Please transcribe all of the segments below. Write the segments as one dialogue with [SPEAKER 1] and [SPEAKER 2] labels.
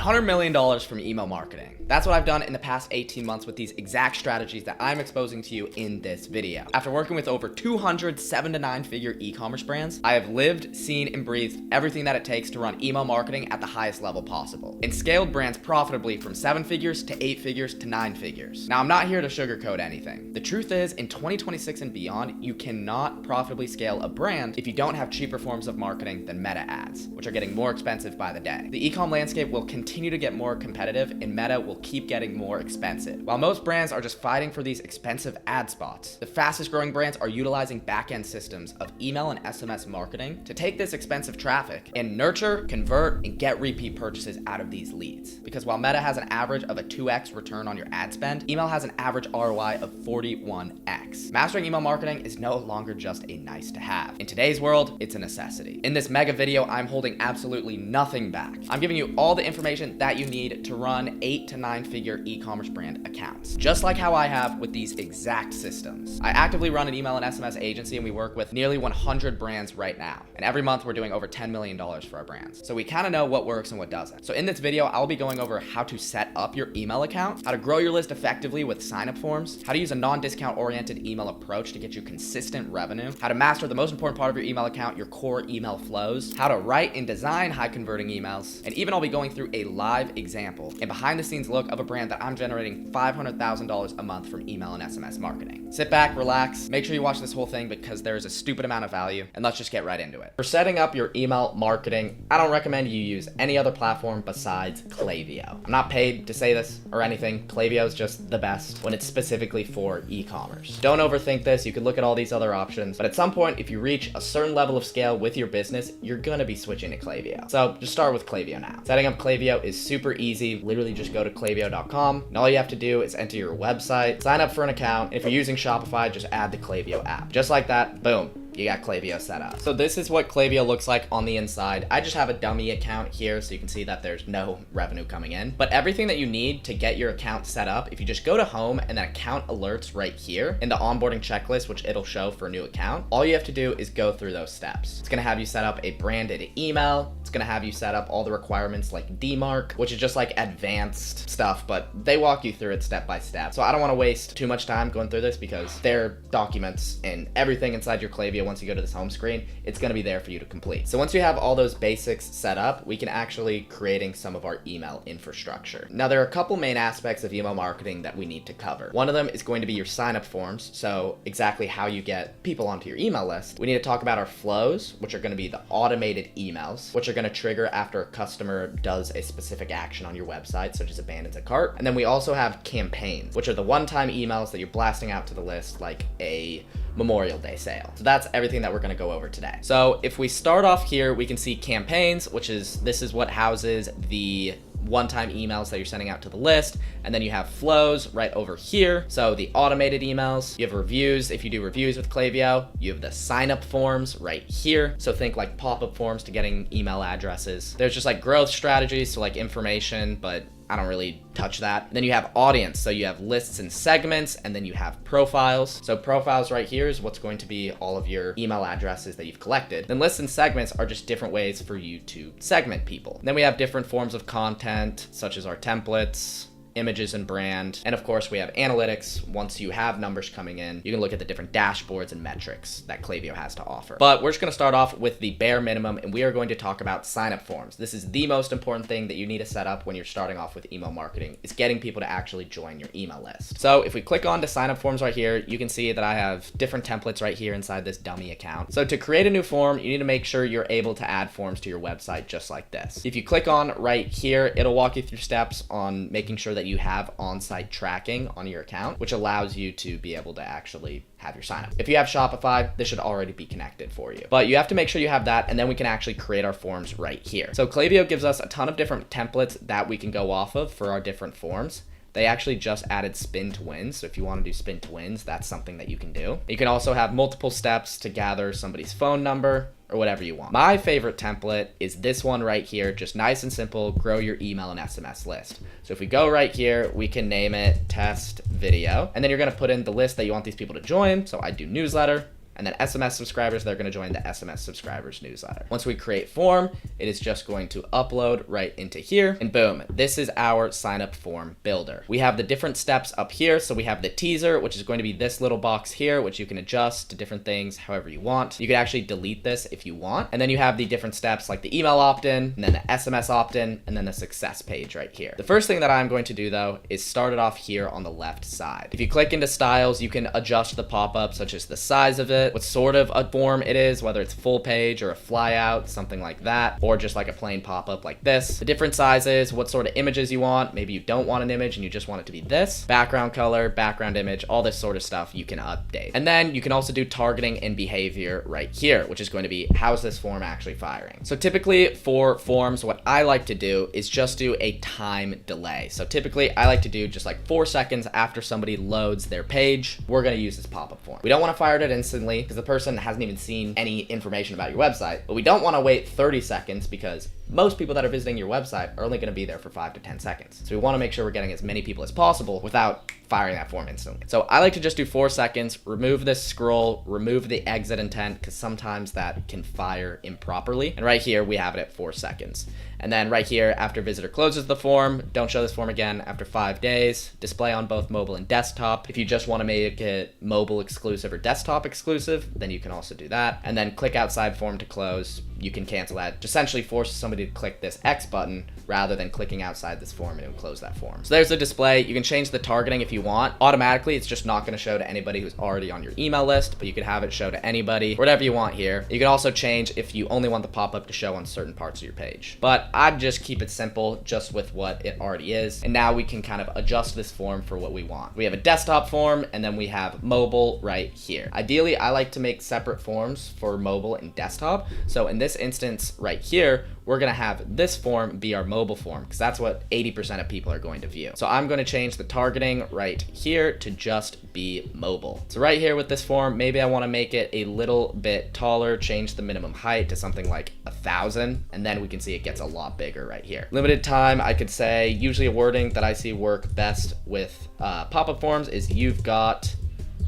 [SPEAKER 1] $100 million from email marketing. That's what I've done in the past 18 months with these exact strategies that I'm exposing to you in this video. After working with over 200 7 to 9 figure e-commerce brands, I have lived, seen, and breathed everything that it takes to run email marketing at the highest level possible, and scaled brands profitably from 7 figures to 8 figures to 9 figures. Now, I'm not here to sugarcoat anything. The truth is, in 2026 and beyond, you cannot profitably scale a brand if you don't have cheaper forms of marketing than meta ads, which are getting more expensive by the day. The e-com landscape will continue to get more competitive, and meta will keep getting more expensive. While most brands are just fighting for these expensive ad spots, the fastest growing brands are utilizing back-end systems of email and SMS marketing to take this expensive traffic and nurture, convert, and get repeat purchases out of these leads. Because while Meta has an average of a 2x return on your ad spend, email has an average ROI of 41x. Mastering email marketing is no longer just a nice to have. In today's world, it's a necessity. In this mega video, I'm holding absolutely nothing back. I'm giving you all the information that you need to run 8 to 9 figure e-commerce brand accounts, just like how I have with these exact systems. I actively run an email and SMS agency, and we work with nearly 100 brands right now. And every month we're doing over $10 million for our brands. So we kind of know what works and what doesn't. So in this video, I'll be going over how to set up your email account, how to grow your list effectively with sign-up forms, how to use a non-discount oriented email approach to get you consistent revenue, how to master the most important part of your email account, your core email flows, how to write and design high converting emails, and even I'll be going through a live example and behind the scenes look of a brand that I'm generating $500,000 a month from email and SMS marketing. Sit back, relax, make sure you watch this whole thing because there's a stupid amount of value, and let's just get right into it. For setting up your email marketing, I don't recommend you use any other platform besides Klaviyo. I'm not paid to say this or anything. Klaviyo is just the best when it's specifically for e-commerce. Don't overthink this. You could look at all these other options, but at some point, if you reach a certain level of scale with your business, you're gonna be switching to Klaviyo. So just start with Klaviyo now. Setting up Klaviyo is super easy. Literally just go to klaviyo.com, and all you have to do is enter your website, sign up for an account, and if you're using Shopify, just add the Klaviyo app. Just like that, boom, you got Klaviyo set up. So this is what Klaviyo looks like on the inside. I just have a dummy account here so you can see that there's no revenue coming in. But everything that you need to get your account set up, if you just go to home and then account alerts right here in the onboarding checklist, which it'll show for a new account, all you have to do is go through those steps. It's gonna have you set up a branded email. It's gonna have you set up all the requirements like DMARC, which is just like advanced stuff, but they walk you through it step by step. So I don't wanna waste too much time going through this because they're documents and everything inside your Klaviyo. Once you go to this home screen, it's going to be there for you to complete. So once you have all those basics set up, we can actually creating some of our email infrastructure. Now, there are a couple main aspects of email marketing that we need to cover. One of them is going to be your sign-up forms. So exactly how you get people onto your email list. We need to talk about our flows, which are going to be the automated emails, which are going to trigger after a customer does a specific action on your website, such as abandons a cart. And then we also have campaigns, which are the one-time emails that you're blasting out to the list like a Memorial Day sale. So that's everything that we're going to go over today. So if we start off here, we can see campaigns, this is what houses the one-time emails that you're sending out to the list. And then you have flows right over here. So the automated emails, you have reviews. If you do reviews with Klaviyo, you have the sign-up forms right here. So think like pop-up forms to getting email addresses. There's just like growth strategies, so like information, but I don't really touch that. And then you have audience. So you have lists and segments, and then you have profiles. So profiles right here is what's going to be all of your email addresses that you've collected. Then lists and segments are just different ways for you to segment people. And then we have different forms of content, such as our templates, images and brand. And of course, we have analytics. Once you have numbers coming in, you can look at the different dashboards and metrics that Klaviyo has to offer. But we're just going to start off with the bare minimum, and we are going to talk about sign-up forms. This is the most important thing that you need to set up when you're starting off with email marketing, is getting people to actually join your email list. So if we click on to sign-up forms right here, you can see that I have different templates right here inside this dummy account. So to create a new form, you need to make sure you're able to add forms to your website just like this. If you click on right here, it'll walk you through steps on making sure that you have on-site tracking on your account, which allows you to be able to actually have your sign up. If you have Shopify, this should already be connected for you. But you have to make sure you have that, and then we can actually create our forms right here. So Klaviyo gives us a ton of different templates that we can go off of for our different forms. They actually just added spin to wins. So if you want to do spin to wins, that's something that you can do. You can also have multiple steps to gather somebody's phone number or whatever you want. My favorite template is this one right here, just nice and simple, grow your email and SMS list. So if we go right here, we can name it test video, and then you're gonna put in the list that you want these people to join. So I do newsletter, and then SMS subscribers, they're going to join the SMS subscribers newsletter. Once we create form, it is just going to upload right into here, and boom, this is our sign up form builder. We have the different steps up here. So we have the teaser, which is going to be this little box here, which you can adjust to different things however you want. You can actually delete this if you want. And then you have the different steps like the email opt-in, and then the SMS opt-in, and then the success page right here. The first thing that I'm going to do though is start it off here on the left side. If you click into styles, you can adjust the pop-up, such as the size of it, what sort of a form it is, whether it's full page or a flyout, something like that, or just like a plain pop-up like this. The different sizes, what sort of images you want. Maybe you don't want an image and you just want it to be this. Background color, background image, all this sort of stuff you can update. And then you can also do targeting and behavior right here, which is going to be how's this form actually firing. So typically for forms, what I like to do is just do a time delay. So typically I like to do just like 4 seconds after somebody loads their page, we're going to use this pop-up form. We don't want to fire it instantly because the person hasn't even seen any information about your website, but we don't want to wait 30 seconds because most people that are visiting your website are only going to be there for 5 to 10 seconds. So we want to make sure we're getting as many people as possible without firing that form instantly. So I like to just do 4 seconds, remove this scroll, remove the exit intent, because sometimes that can fire improperly. And right here, we have it at 4 seconds. And then right here, after visitor closes the form, don't show this form again after 5 days, display on both mobile and desktop. If you just want to make it mobile exclusive or desktop exclusive, then you can also do that. And then click outside form to close. You can cancel that. Just essentially force somebody to click this X button rather than clicking outside this form and it will close that form. So there's the display. You can change the targeting if you want. Automatically, it's just not going to show to anybody who's already on your email list, but you could have it show to anybody, whatever you want here. You can also change if you only want the pop-up to show on certain parts of your page. But I'd just keep it simple, just with what it already is. And now we can kind of adjust this form for what we want. We have a desktop form, and then we have mobile right here. Ideally, I like to make separate forms for mobile and desktop. So in this instance right here, we're going to have this form be our mobile form because that's what 80% of people are going to view. So I'm going to change the targeting right here to just be mobile. So right here with this form, maybe I want to make it a little bit taller, change the minimum height to something like 1,000, and then we can see it gets a lot bigger right here. Limited time, I could say usually a wording that I see work best with pop-up forms is you've got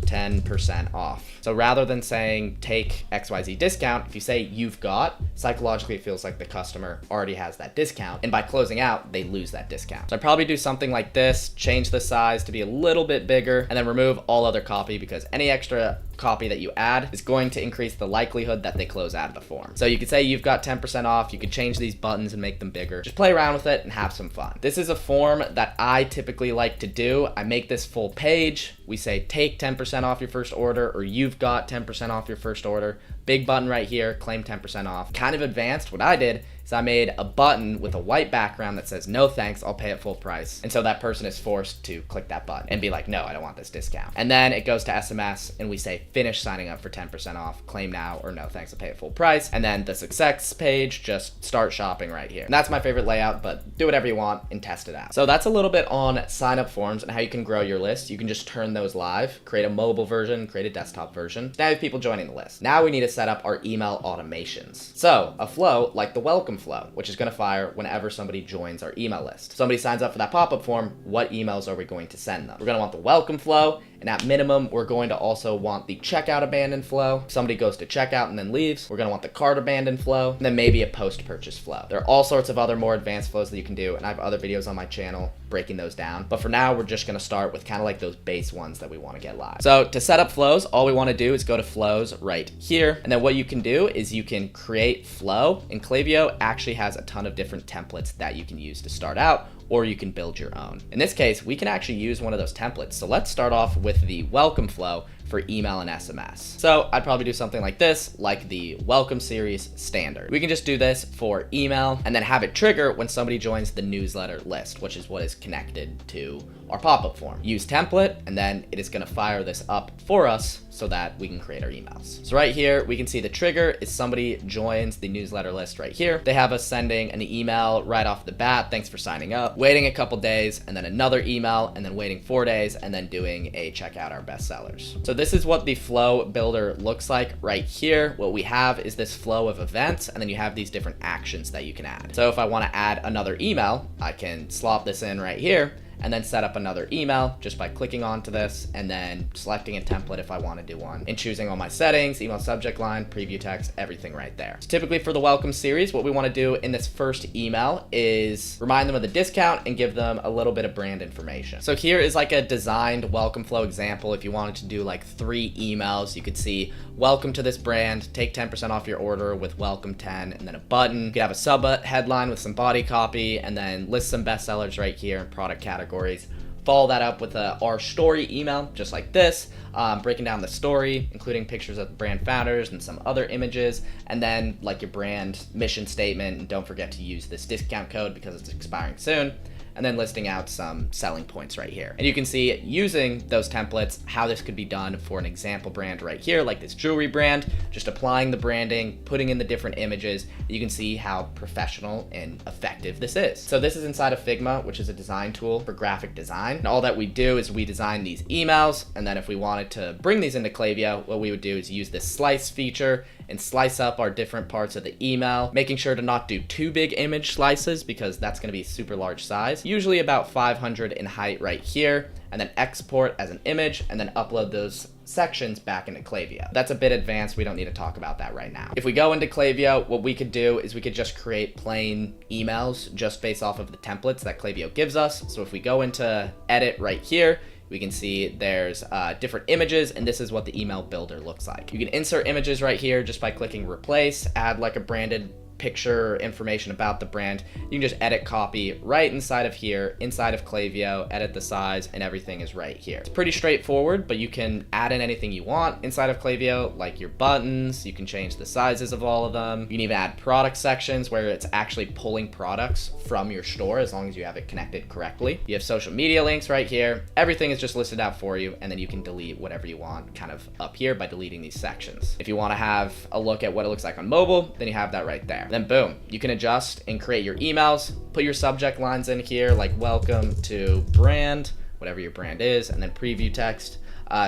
[SPEAKER 1] 10% off. So rather than saying take XYZ discount, if you say you've got, psychologically it feels like the customer already has that discount. And by closing out, they lose that discount. So I'd probably do something like this, change the size to be a little bit bigger, and then remove all other copy because any extra copy that you add is going to increase the likelihood that they close out of the form. So you could say you've got 10% off. You could change these buttons and make them bigger. Just play around with it and have some fun. This is a form that I typically like to do. I make this full page. We say take 10% off your first order, or you've got 10% off your first order. Big button right here, claim 10% off. Kind of advanced. What I did is I made a button with a white background that says no thanks, I'll pay at full price. And so that person is forced to click that button and be like, no, I don't want this discount. And then it goes to SMS and we say finish signing up for 10% off, claim now, or no thanks, I'll pay at full price. And then the success page, just start shopping right here. And that's my favorite layout, but do whatever you want and test it out. So that's a little bit on sign up forms and how you can grow your list. You can just turn those live, create a mobile version, create a desktop version. Now you have people joining the list. Now we need to set up our email automations. So a flow like the welcome flow, which is going to fire whenever somebody joins our email list. Somebody signs up for that pop-up form, what emails are we going to send them? We're going to want the welcome flow, and at minimum, we're going to also want the checkout abandon flow. If somebody goes to checkout and then leaves, we're going to want the cart abandon flow, and then maybe a post-purchase flow. There are all sorts of other more advanced flows that you can do, and I have other videos on my channel breaking those down. But for now, we're just going to start with kind of like those base ones that we want to get live. So to set up flows, all we want to do is go to flows right here. And then what you can do is you can create flow, and Klaviyo actually has a ton of different templates that you can use to start out, or you can build your own. In this case, we can actually use one of those templates. So let's start off with the welcome flow for email and SMS. So I'd probably do something like this, like the welcome series standard. We can just do this for email and then have it trigger when somebody joins the newsletter list, which is what is connected to our pop-up form. Use template, and then it is gonna fire this up for us so that we can create our emails. So right here, we can see the trigger is somebody joins the newsletter list right here. They have us sending an email right off the bat, thanks for signing up, waiting a couple days, and then another email, and then waiting 4 days, and then doing a check out our best sellers. So this is what the flow builder looks like right here. What we have is this flow of events, and then you have these different actions that you can add. So if I wanna add another email, I can slot this in right here, and then set up another email just by clicking onto this and then selecting a template if I want to do one, and choosing all my settings, email subject line, preview text, everything right there. So typically for the welcome series, what we want to do in this first email is remind them of the discount and give them a little bit of brand information. So here is like a designed welcome flow example. If you wanted to do like 3 emails, you could see welcome to this brand, take 10% off your order with welcome 10, and then a button. You could have a sub headline with some body copy, and then list some bestsellers right here in product categories. Follow that up with a our story email, just like this, breaking down the story, including pictures of the brand founders and some other images, and then like your brand mission statement, and don't forget to use this discount code because it's expiring soon, and then listing out some selling points right here. And you can see using those templates how this could be done for an example brand right here, like this jewelry brand, just applying the branding, putting in the different images. You can see how professional and effective this is. So this is inside of Figma, which is a design tool for graphic design. And all that we do is we design these emails, and then if we wanted to bring these into Klaviyo, what we would do is use this slice feature and slice up our different parts of the email, making sure to not do too big image slices because that's going to be super large size, usually about 500 in height right here, and then export as an image and then upload those sections back into Klaviyo. That's a bit advanced. We don't need to talk about that right now. If we go into Klaviyo, what we could do is we could just create plain emails just based off of the templates that Klaviyo gives us. So if we go into edit right here, we can see there's different images, and this is what the email builder looks like. You can insert images right here just by clicking replace, add like a branded picture information about the brand. You can just edit copy right inside of here, inside of Klaviyo, edit the size, and everything is right here. It's pretty straightforward, but you can add in anything you want inside of Klaviyo, like your buttons. You can change the sizes of all of them. You can even add product sections where it's actually pulling products from your store as long as you have it connected correctly. You have social media links right here. Everything is just listed out for you, and then you can delete whatever you want kind of up here by deleting these sections. If you want to have a look at what it looks like on mobile, then you have that right there. Then boom, you can adjust and create your emails, put your subject lines in here like welcome to brand, whatever your brand is, and then preview text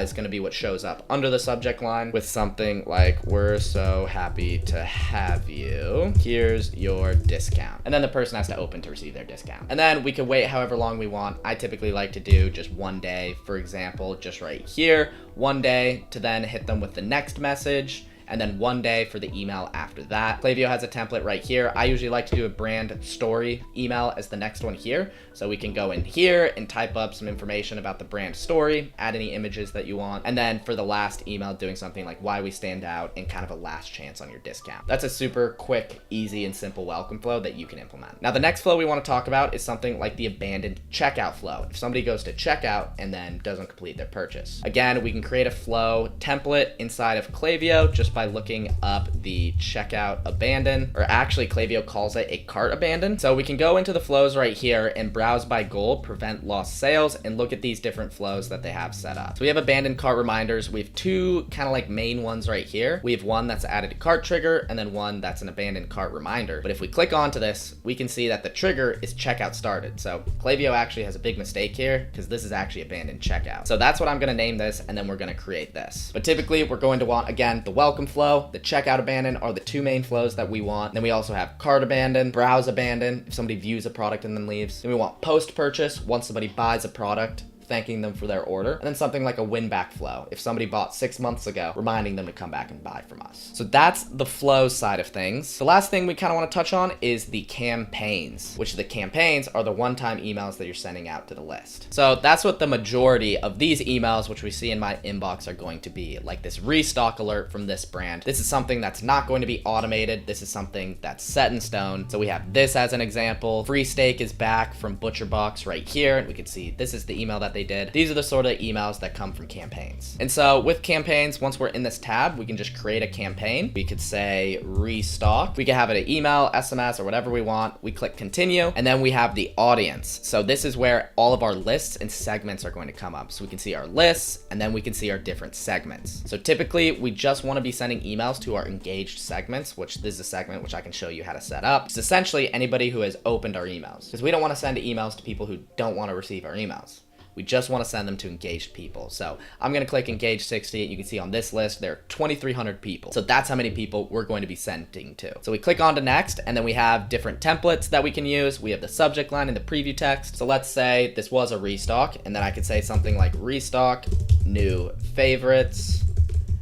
[SPEAKER 1] is going to be what shows up under the subject line with something like, we're so happy to have you, here's your discount. And then the person has to open to receive their discount. And then we can wait however long we want. I typically like to do just 1 day, for example, just right here, 1 day to then hit them with the next message, and then 1 day for the email after that. Klaviyo has a template right here. I usually like to do a brand story email as the next one here. So we can go in here and type up some information about the brand story, add any images that you want. And then for the last email, doing something like why we stand out and kind of a last chance on your discount. That's a super quick, easy, and simple welcome flow that you can implement. Now, the next flow we want to talk about is something like the abandoned checkout flow. If somebody goes to checkout and then doesn't complete their purchase. Again, we can create a flow template inside of Klaviyo just by looking up the checkout abandon, or actually Klaviyo calls it a cart abandon. So we can go into the flows right here and browse by goal, prevent lost sales, and look at these different flows that they have set up. So we have abandoned cart reminders. We have 2 kind of like main ones right here. We have one that's added to cart trigger, and then one that's an abandoned cart reminder. But if we click onto this, we can see that the trigger is checkout started. So Klaviyo actually has a big mistake here because this is actually abandoned checkout. So that's what I'm going to name this, and then we're going to create this. But typically we're going to want, again, the welcome flow, the checkout abandon are the 2 main flows that we want. Then we also have cart abandon, browse abandon, if somebody views a product and then leaves. Then we want post purchase, once somebody buys a product, thanking them for their order, and then something like a win back flow. If somebody bought 6 months ago, reminding them to come back and buy from us. So that's the flow side of things. The last thing we kind of want to touch on is the campaigns, which the campaigns are the one-time emails that you're sending out to the list. So that's what the majority of these emails, which we see in my inbox, are going to be, like this restock alert from this brand. This is something that's not going to be automated. This is something that's set in stone. So we have this as an example. Free steak is back from Butcher Box right here. And we can see this is the email that they did. These are the sort of emails that come from campaigns. And so with campaigns, once we're in this tab, we can just create a campaign. We could say restock. We can have it an email, SMS, or whatever we want. We click continue, and then we have the audience. So this is where all of our lists and segments are going to come up. So we can see our lists, and then we can see our different segments. So typically we just want to be sending emails to our engaged segments, which this is a segment which I can show you how to set up. It's essentially anybody who has opened our emails, because we don't want to send emails to people who don't want to receive our emails. We just want to send them to engaged people. So I'm going to click engage 60. You can see on this list, there are 2,300 people. So that's how many people we're going to be sending to. So we click on to next, and then we have different templates that we can use. We have the subject line and the preview text. So let's say this was a restock, and then I could say something like restock, new favorites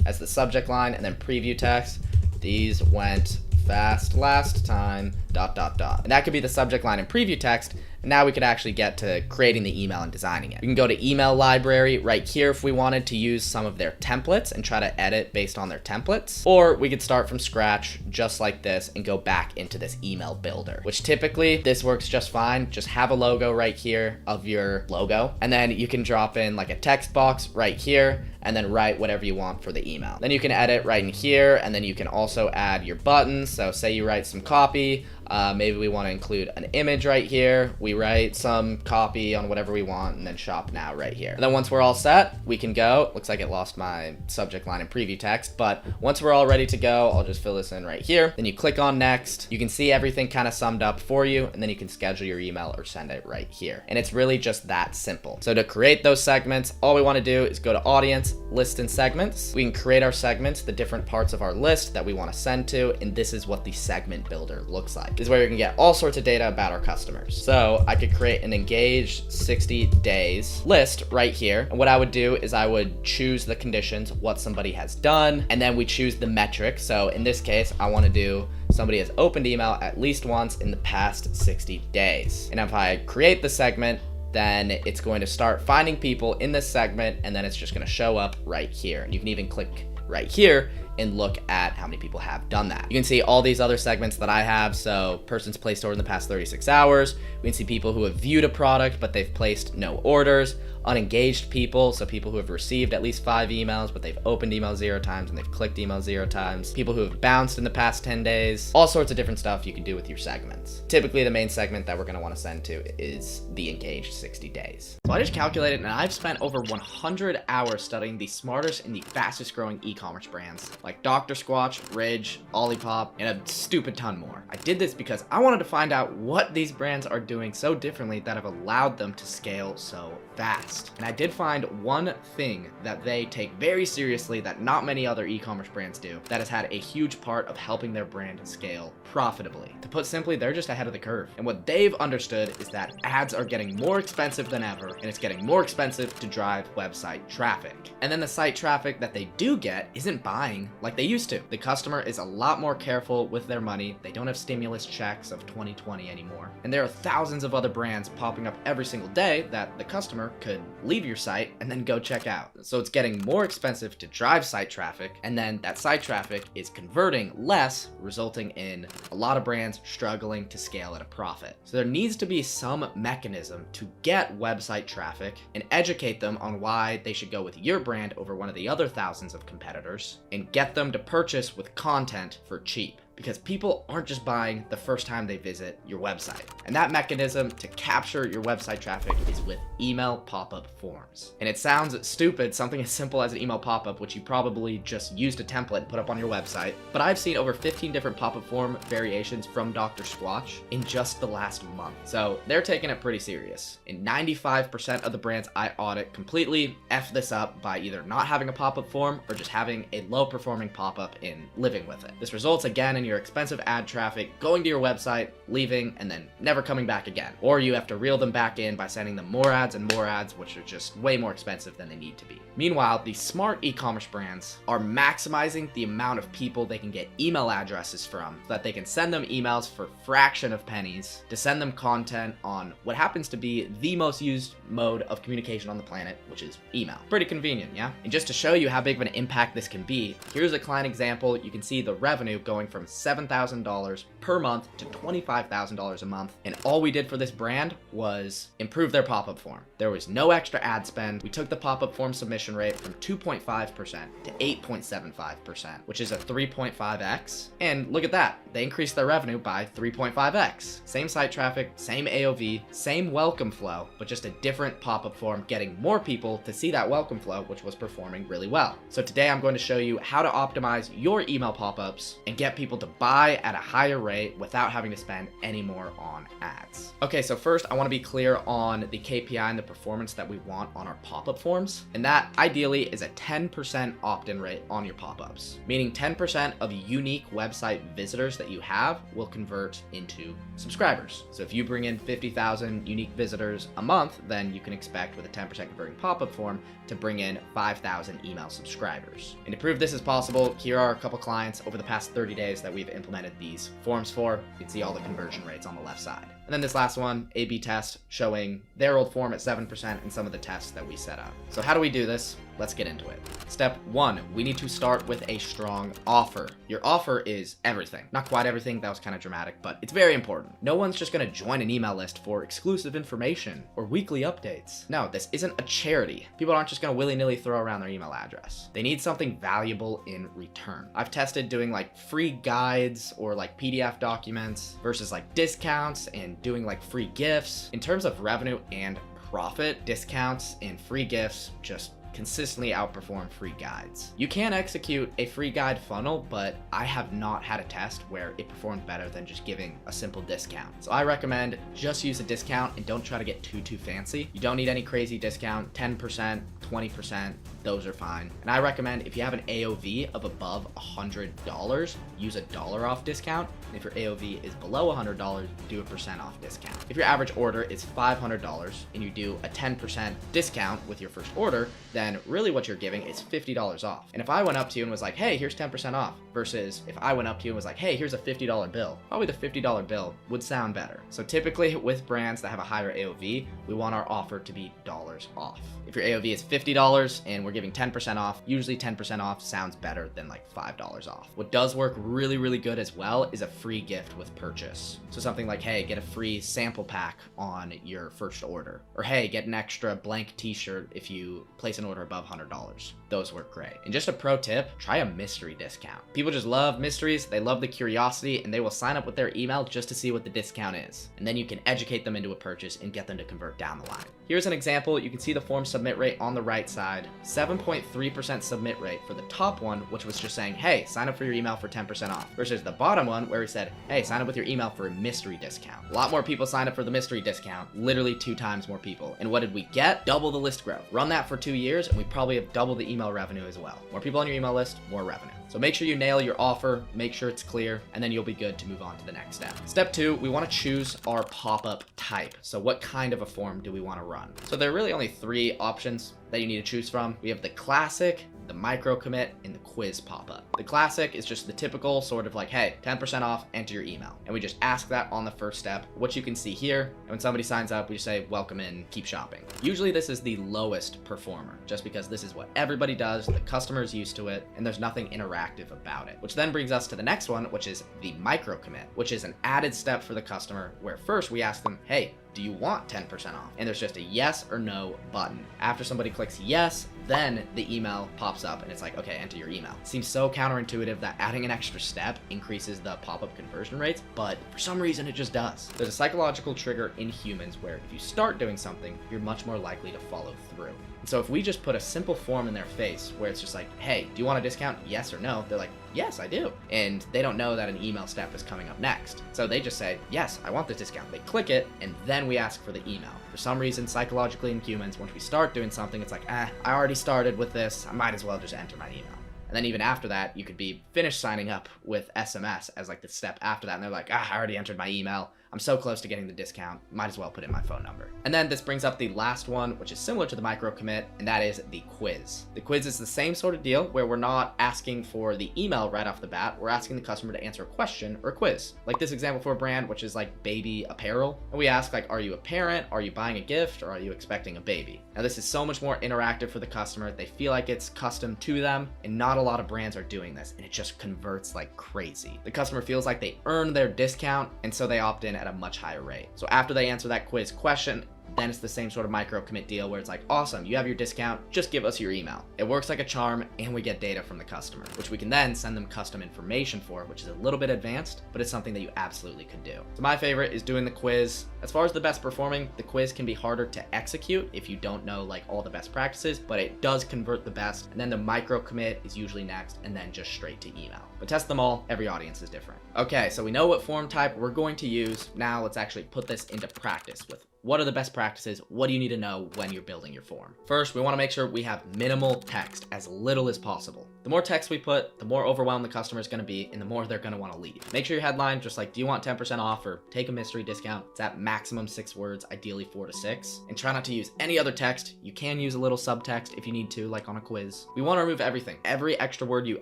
[SPEAKER 1] as the subject line, and then preview text. These went fast last time, ... And that could be the subject line and preview text. And now we could actually get to creating the email and designing it. We can go to email library right here if we wanted to use some of their templates and try to edit based on their templates. Or we could start from scratch just like this and go back into this email builder, which typically this works just fine. Just have a logo right here of your logo. And then you can drop in like a text box right here and then write whatever you want for the email. Then you can edit right in here, and then you can also add your buttons. So say you write some copy, maybe we want to include an image right here. We write some copy on whatever we want and then shop now right here. And then once we're all set, we can go. Looks like it lost my subject line and preview text, but once we're all ready to go, I'll just fill this in right here. Then you click on next. You can see everything kind of summed up for you, and then you can schedule your email or send it right here. And it's really just that simple. So to create those segments, all we want to do is go to audience, list, and segments. We can create our segments, the different parts of our list that we want to send to, and this is what the segment builder looks like. This is where we can get all sorts of data about our customers. So I could create an engaged 60 days list right here. And what I would do is I would choose the conditions, what somebody has done, and then we choose the metric. So in this case, I want to do somebody has opened email at least once in the past 60 days. And if I create the segment, then it's going to start finding people in this segment, and then it's just going to show up right here. And you can even click right here and look at how many people have done that. You can see all these other segments that I have. So persons placed order in the past 36 hours. We can see people who have viewed a product, but they've placed no orders. Unengaged people, so people who have received at least 5 emails, but they've opened email 0 times and they've clicked email 0 times. People who have bounced in the past 10 days. All sorts of different stuff you can do with your segments. Typically, the main segment that we're going to want to send to is the engaged 60 days. So I just calculated, and I've spent over 100 hours studying the smartest and the fastest growing e-commerce brands like Dr. Squatch, Ridge, Olipop, and a stupid ton more. I did this because I wanted to find out what these brands are doing so differently that have allowed them to scale so fast. And I did find one thing that they take very seriously that not many other e-commerce brands do that has had a huge part of helping their brand scale profitably. To put simply, they're just ahead of the curve. And what they've understood is that ads are getting more expensive than ever, and it's getting more expensive to drive website traffic. And then the site traffic that they do get isn't buying like they used to. The customer is a lot more careful with their money. They don't have stimulus checks of 2020 anymore. And there are thousands of other brands popping up every single day that the customer could leave your site and then go check out. So it's getting more expensive to drive site traffic, and then that site traffic is converting less, resulting in a lot of brands struggling to scale at a profit. So there needs to be some mechanism to get website traffic and educate them on why they should go with your brand over one of the other thousands of competitors, and get them to purchase with content for cheap. Because people aren't just buying the first time they visit your website. And that mechanism to capture your website traffic is with email pop-up forms. And it sounds stupid, something as simple as an email pop-up, which you probably just used a template and put up on your website. But I've seen over 15 different pop-up form variations from Dr. Squatch in just the last month. So they're taking it pretty serious. And 95% of the brands I audit completely F this up by either not having a pop-up form or just having a low-performing pop-up and living with it. This results again in your expensive ad traffic going to your website, leaving, and then never coming back again. Or you have to reel them back in by sending them more ads and more ads, which are just way more expensive than they need to be. Meanwhile, these smart e-commerce brands are maximizing the amount of people they can get email addresses from so that they can send them emails for a fraction of pennies to send them content on what happens to be the most used mode of communication on the planet, which is email. Pretty convenient, yeah? And just to show you how big of an impact this can be, here's a client example. You can see the revenue going from $7,000 per month to $25,000 a month. And all we did for this brand was improve their pop-up form. There was no extra ad spend. We took the pop-up form submission rate from 2.5% to 8.75%, which is a 3.5x. And look at that. They increased their revenue by 3.5x. Same site traffic, same AOV, same welcome flow, but just a different pop-up form, getting more people to see that welcome flow, which was performing really well. So today I'm going to show you how to optimize your email pop-ups and get people to buy at a higher rate without having to spend any more on ads. Okay, so first I want to be clear on the KPI and the performance that we want on our pop-up forms. And that ideally is a 10% opt-in rate on your pop-ups, meaning 10% of unique website visitors that you have will convert into subscribers. So if you bring in 50,000 unique visitors a month, then you can expect with a 10% converting pop-up form to bring in 5,000 email subscribers. And to prove this is possible, here are a couple clients over the past 30 days that we've implemented these forms for. You can see all the conversion rates on the left side. And then this last one, A/B test, showing their old form at 7% and some of the tests that we set up. So how do we do this? Let's get into it. Step 1, we need to start with a strong offer. Your offer is everything. Not quite everything, that was kind of dramatic, but it's very important. No one's just gonna join an email list for exclusive information or weekly updates. No, this isn't a charity. People aren't just gonna willy-nilly throw around their email address. They need something valuable in return. I've tested doing like free guides or like PDF documents versus like discounts and doing like free gifts. In terms of revenue and profit, discounts and free gifts just consistently outperform free guides. You can execute a free guide funnel, but I have not had a test where it performed better than just giving a simple discount. So I recommend just use a discount and don't try to get too fancy. You don't need any crazy discount, 10%, 20%, those are fine. And I recommend if you have an AOV of above $100, use a $1 off discount. And if your AOV is below $100, do a % off discount. If your average order is $500 and you do a 10% discount with your first order, then really what you're giving is $50 off. And if I went up to you and was like, hey, here's 10% off, versus if I went up to you and was like, hey, here's a $50 bill, probably the $50 bill would sound better. So typically with brands that have a higher AOV, we want our offer to be dollars off. If your AOV is $50 and we're giving 10% off, usually 10% off sounds better than like $5 off. What does work really good as well is a free gift with purchase. So something like, hey, get a free sample pack on your first order. Or hey, get an extra blank t-shirt if you place an order above $100. Those work great. And just a pro tip, try a mystery discount. People just love mysteries, they love the curiosity, and they will sign up with their email just to see what the discount is. And then you can educate them into a purchase and get them to convert down the line. Here's an example. You can see the form submit rate on the right side, 7.3% submit rate for the top one, which was just saying, hey, sign up for your email for 10% off, versus the bottom one where we said, hey, sign up with your email for a mystery discount. A lot more people signed up for the mystery discount, literally 2 times more people. And what did we get? Double the list growth. Run that for 2 years and we probably have double the email revenue as well. More people on your email list, more revenue. So make sure you nail your offer, make sure it's clear, and then you'll be good to move on to the next step. Step 2, we want to choose our pop-up type. So what kind of a form do we want to run? So there are really only 3 options that you need to choose from. We have the classic, the micro commit, and the quiz pop-up. The classic is just the typical sort of like, hey, 10% off, enter your email. And we just ask that on the first step, what you can see here. And when somebody signs up, we just say, welcome in, keep shopping. Usually this is the lowest performer, just because this is what everybody does, the customer is used to it, and there's nothing interactive about it. Which then brings us to the next one, which is the micro commit, which is an added step for the customer, where first we ask them, hey, do you want 10% off? And there's just a yes or no button. After somebody clicks yes, then the email pops up and it's like, okay, enter your email. It seems so counterintuitive that adding an extra step increases the pop-up conversion rates, but for some reason it just does. There's a psychological trigger in humans where if you start doing something, you're much more likely to follow through. And so if we just put a simple form in their face where it's just like, hey, do you want a discount? Yes or no? They're like, yes, I do. And they don't know that an email step is coming up next. So they just say, yes, I want this discount. They click it, and then we ask for the email. For some reason, psychologically in humans, once we start doing something, it's like, I already started with this. I might as well just enter my email. And then even after that, you could be finished signing up with SMS as like the step after that. And they're like, I already entered my email. I'm so close to getting the discount, might as well put in my phone number. And then this brings up the last one, which is similar to the micro commit, and that is the quiz. The quiz is the same sort of deal where we're not asking for the email right off the bat, we're asking the customer to answer a question or a quiz. Like this example for a brand, which is like baby apparel. And we ask like, are you a parent? Are you buying a gift? Or are you expecting a baby? Now this is so much more interactive for the customer. They feel like it's custom to them, and not a lot of brands are doing this, and it just converts like crazy. The customer feels like they earned their discount, and so they opt in at a much higher rate. So after they answer that quiz question, then it's the same sort of micro commit deal where it's like, awesome, you have your discount, just give us your email. It works like a charm, and we get data from the customer, which we can then send them custom information for, which is a little bit advanced, but it's something that you absolutely could do. So my favorite is doing the quiz. As far as the best performing, the quiz can be harder to execute if you don't know like all the best practices, but it does convert the best. And then the micro commit is usually next, and then just straight to email. But test them all, every audience is different. Okay, so we know what form type we're going to use. Now let's actually put this into practice with what are the best practices? What do you need to know when you're building your form? First, we want to make sure we have minimal text, as little as possible. The more text we put, the more overwhelmed the customer is going to be, and the more they're going to want to leave. Make sure your headline, just like, do you want 10% off or take a mystery discount? It's at maximum 6 words, ideally 4 to 6. And try not to use any other text. You can use a little subtext if you need to, like on a quiz. We want to remove everything. Every extra word you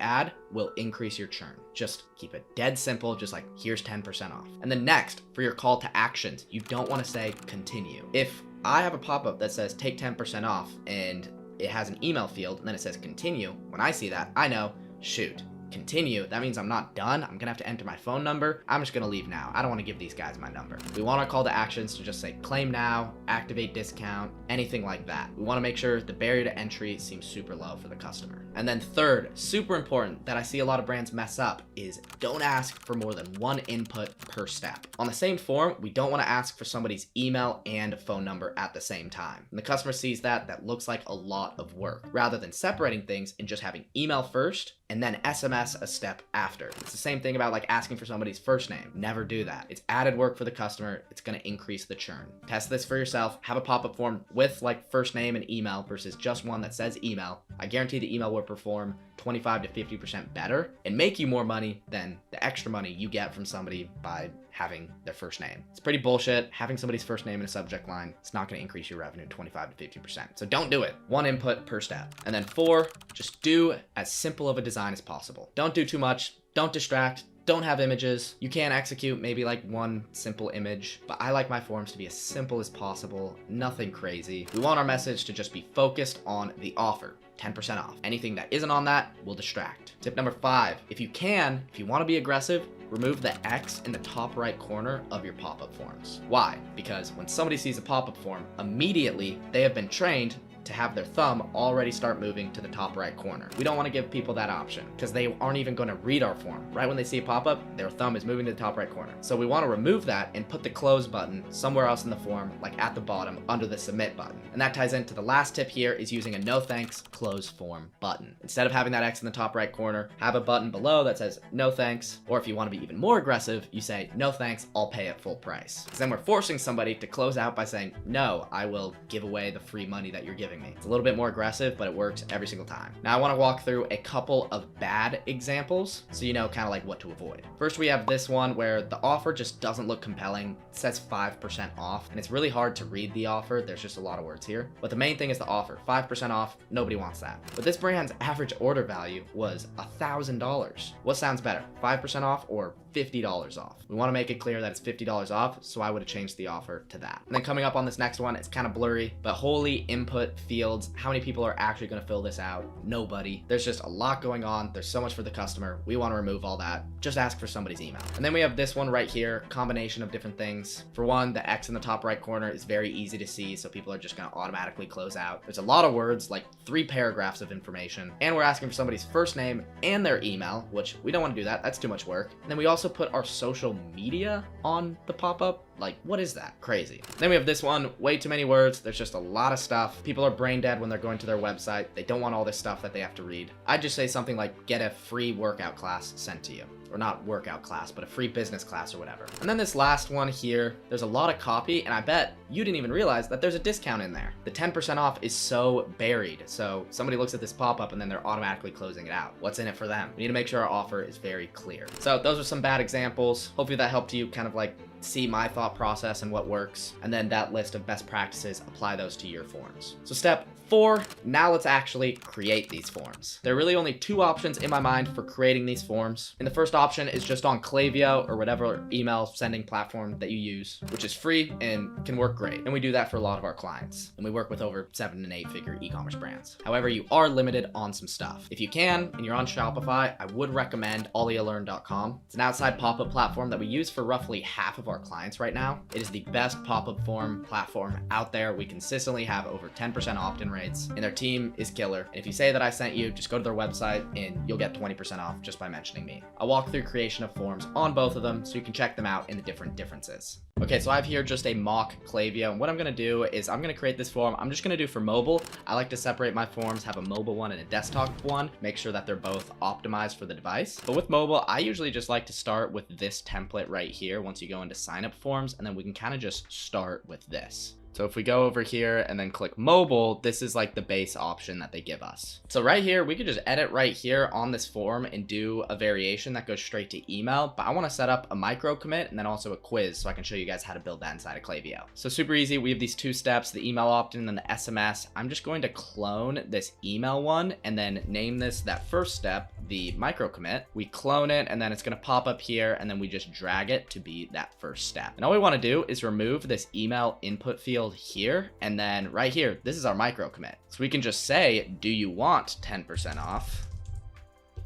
[SPEAKER 1] add will increase your churn. Just keep it dead simple, just like, here's 10% off. And then next, for your call to actions, you don't want to say continue. If I have a pop-up that says take 10% off and it has an email field and then it says continue, when I see that, I know, shoot, continue, that means I'm not done. I'm gonna have to enter my phone number. I'm just gonna leave now. I don't want to give these guys my number. We want our call to actions to just say claim now, activate discount, anything like that. We want to make sure the barrier to entry seems super low for the customer. And then third, super important that I see a lot of brands mess up is don't ask for more than one input per step. On the same form, we don't want to ask for somebody's email and phone number at the same time. When the customer sees that, that looks like a lot of work, rather than separating things and just having email first and then SMS a step after. It's the same thing about like asking for somebody's first name. Never do that. It's added work for the customer. It's going to increase the churn. Test this for yourself. Have a pop-up form with like first name and email versus just one that says email. I guarantee the email will perform 25 to 50% better and make you more money than the extra money you get from somebody by having their first name. It's pretty bullshit. Having somebody's first name in a subject line, it's not going to increase your revenue 25 to 50%. So don't do it. One input per step. And then 4, just do as simple of a design as possible. Don't do too much. Don't distract. Don't have images. You can execute maybe like one simple image, but I like my forms to be as simple as possible. Nothing crazy. We want our message to just be focused on the offer. 10% off. Anything that isn't on that will distract. Tip number 5, if you want to be aggressive, remove the X in the top right corner of your pop-up forms. Why? Because when somebody sees a pop-up form, immediately they have been trained to have their thumb already start moving to the top right corner. We don't want to give people that option because they aren't even going to read our form. Right when they see a pop-up, their thumb is moving to the top right corner. So we want to remove that and put the close button somewhere else in the form, like at the bottom under the submit button. And that ties into the last tip here is using a no thanks close form button. Instead of having that X in the top right corner, have a button below that says no thanks, or if you want to be even more aggressive, you say no thanks, I'll pay at full price. Because then we're forcing somebody to close out by saying, no, I will give away the free money that you're giving me. It's a little bit more aggressive, but it works every single time. Now I want to walk through a couple of bad examples so you know kind of like what to avoid. First, we have this one where the offer just doesn't look compelling. It says 5% off, and it's really hard to read the offer. There's just a lot of words here. But the main thing is the offer. 5% off, nobody wants that. But this brand's average order value was $1,000. What sounds better, 5% off or $50 off? We want to make it clear that it's $50 off, so I would have changed the offer to that. And then coming up on this next one, it's kind of blurry, but wholly input fields. How many people are actually going to fill this out? Nobody. There's just a lot going on. There's so much for the customer. We want to remove all that. Just ask for somebody's email. And then we have this one right here, combination of different things. For one, the X in the top right corner is very easy to see, so people are just going to automatically close out. There's a lot of words, like 3 paragraphs of information, and we're asking for somebody's first name and their email, which we don't want to do that. That's too much work. And then we also put our social media on the pop-up. Like, what is that? Crazy. Then we have this one, way too many words. There's just a lot of stuff. People are brain dead when they're going to their website. They don't want all this stuff that they have to read. I'd just say something like, get a free workout class sent to you. Or not workout class, but a free business class or whatever. And then this last one here, there's a lot of copy, and I bet you didn't even realize that there's a discount in there. The 10% off is so buried. So somebody looks at this pop-up and then they're automatically closing it out. What's in it for them? We need to make sure our offer is very clear. So those are some bad examples. Hopefully that helped you kind of like see my thought process and what works. And then that list of best practices, apply those to your forms. So step 4, now let's actually create these forms. There are really only 2 options in my mind for creating these forms. And the first option is just on Klaviyo or whatever email sending platform that you use, which is free and can work great. And we do that for a lot of our clients. And we work with over 7 and 8 figure e-commerce brands. However, you are limited on some stuff. If you can, and you're on Shopify, I would recommend AllYouLearn.com. It's an outside pop-up platform that we use for roughly half of to our clients right now. It is the best pop-up form platform out there. We consistently have over 10% opt-in rates, and their team is killer. And if you say that I sent you, just go to their website and you'll get 20% off just by mentioning me. I'll walk through creation of forms on both of them so you can check them out in the different differences. Okay, so I have here just a mock Klaviyo, and what I'm going to do is I'm going to create this form. I'm just going to do for mobile. I like to separate my forms, have a mobile one and a desktop one, make sure that they're both optimized for the device. But with mobile, I usually just like to start with this template right here once you go into sign up forms, and then we can kind of just start with this. So if we go over here and then click mobile, this is like the base option that they give us. So right here, we could just edit right here on this form and do a variation that goes straight to email. But I want to set up a micro commit and then also a quiz so I can show you guys how to build that inside of Klaviyo. So super easy. We have these two steps, the email opt-in and then the SMS. I'm just going to clone this email one and then name this that first step, the micro commit. We clone it and then it's going to pop up here and then we just drag it to be that first step. And all we want to do is remove this email input field here, and then right here, this is our micro commit. So we can just say, do you want 10% off?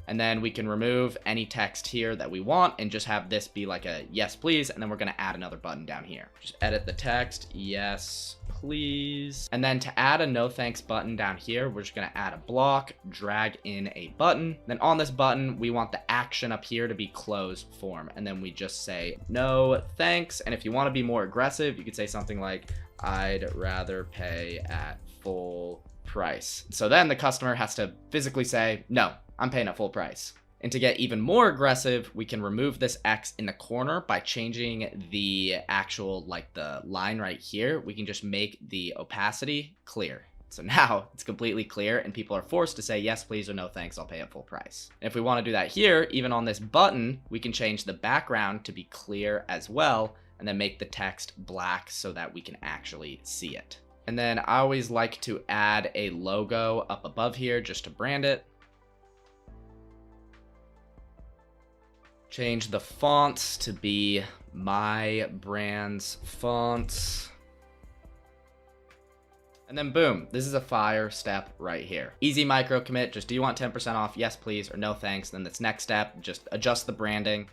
[SPEAKER 1] And then we can remove any text here that we want and just have this be like a yes, please. And then we're going to add another button down here. Just edit the text. Yes, please. And then to add a no thanks button down here, we're just going to add a block, drag in a button. Then on this button, we want the action up here to be close form. And then we just say no thanks. And if you want to be more aggressive, you could say something like, I'd rather pay at full price. So then the customer has to physically say, no, I'm paying at full price. And to get even more aggressive, we can remove this X in the corner by changing the actual, like the line right here. We can just make the opacity clear. So now it's completely clear and people are forced to say, yes, please, or no, thanks, I'll pay at full price. And if we want to do that here, even on this button, we can change the background to be clear as well, and then make the text black so that we can actually see it. And then I always like to add a logo up above here just to brand it. Change the fonts to be my brand's fonts. And then boom, this is a fire step right here. Easy micro commit, just do you want 10% off? Yes, please, or no, thanks. Then this next step, just adjust the branding.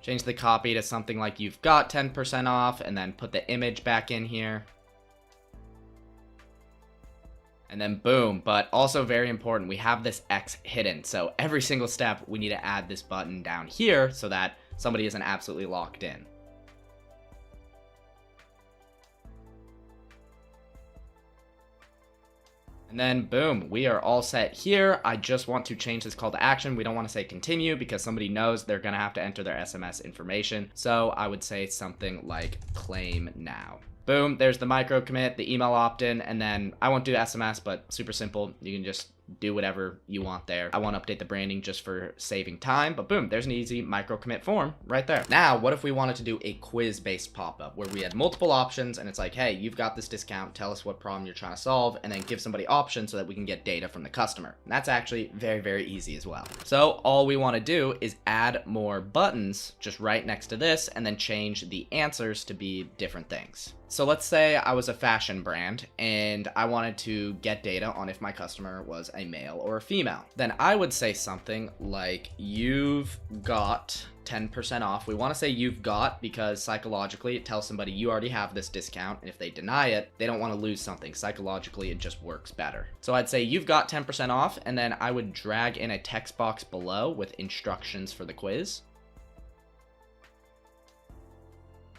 [SPEAKER 1] Change the copy to something like you've got 10% off and then put the image back in here. And then boom, but also very important, we have this X hidden. So every single step, we need to add this button down here so that somebody isn't absolutely locked in. And then boom, we are all set here. I just want to change this call to action. We don't want to say continue because somebody knows they're going to have to enter their SMS information. So I would say something like claim now. Boom, there's the micro commit, the email opt-in, and then I won't do SMS, but super simple. You can just do whatever you want there. I won't update the branding just for saving time, but boom, there's an easy micro commit form right there. Now, what if we wanted to do a quiz-based pop-up where we had multiple options and it's like, hey, you've got this discount, tell us what problem you're trying to solve, and then give somebody options so that we can get data from the customer. And that's actually very, very easy as well. So all we want to do is add more buttons just right next to this and then change the answers to be different things. So let's say I was a fashion brand and I wanted to get data on if my customer was a male or a female. Then I would say something like, you've got 10% off. We want to say you've got because psychologically it tells somebody you already have this discount, and if they deny it, they don't want to lose something. Psychologically, it just works better. So I'd say you've got 10% off, and then I would drag in a text box below with instructions for the quiz.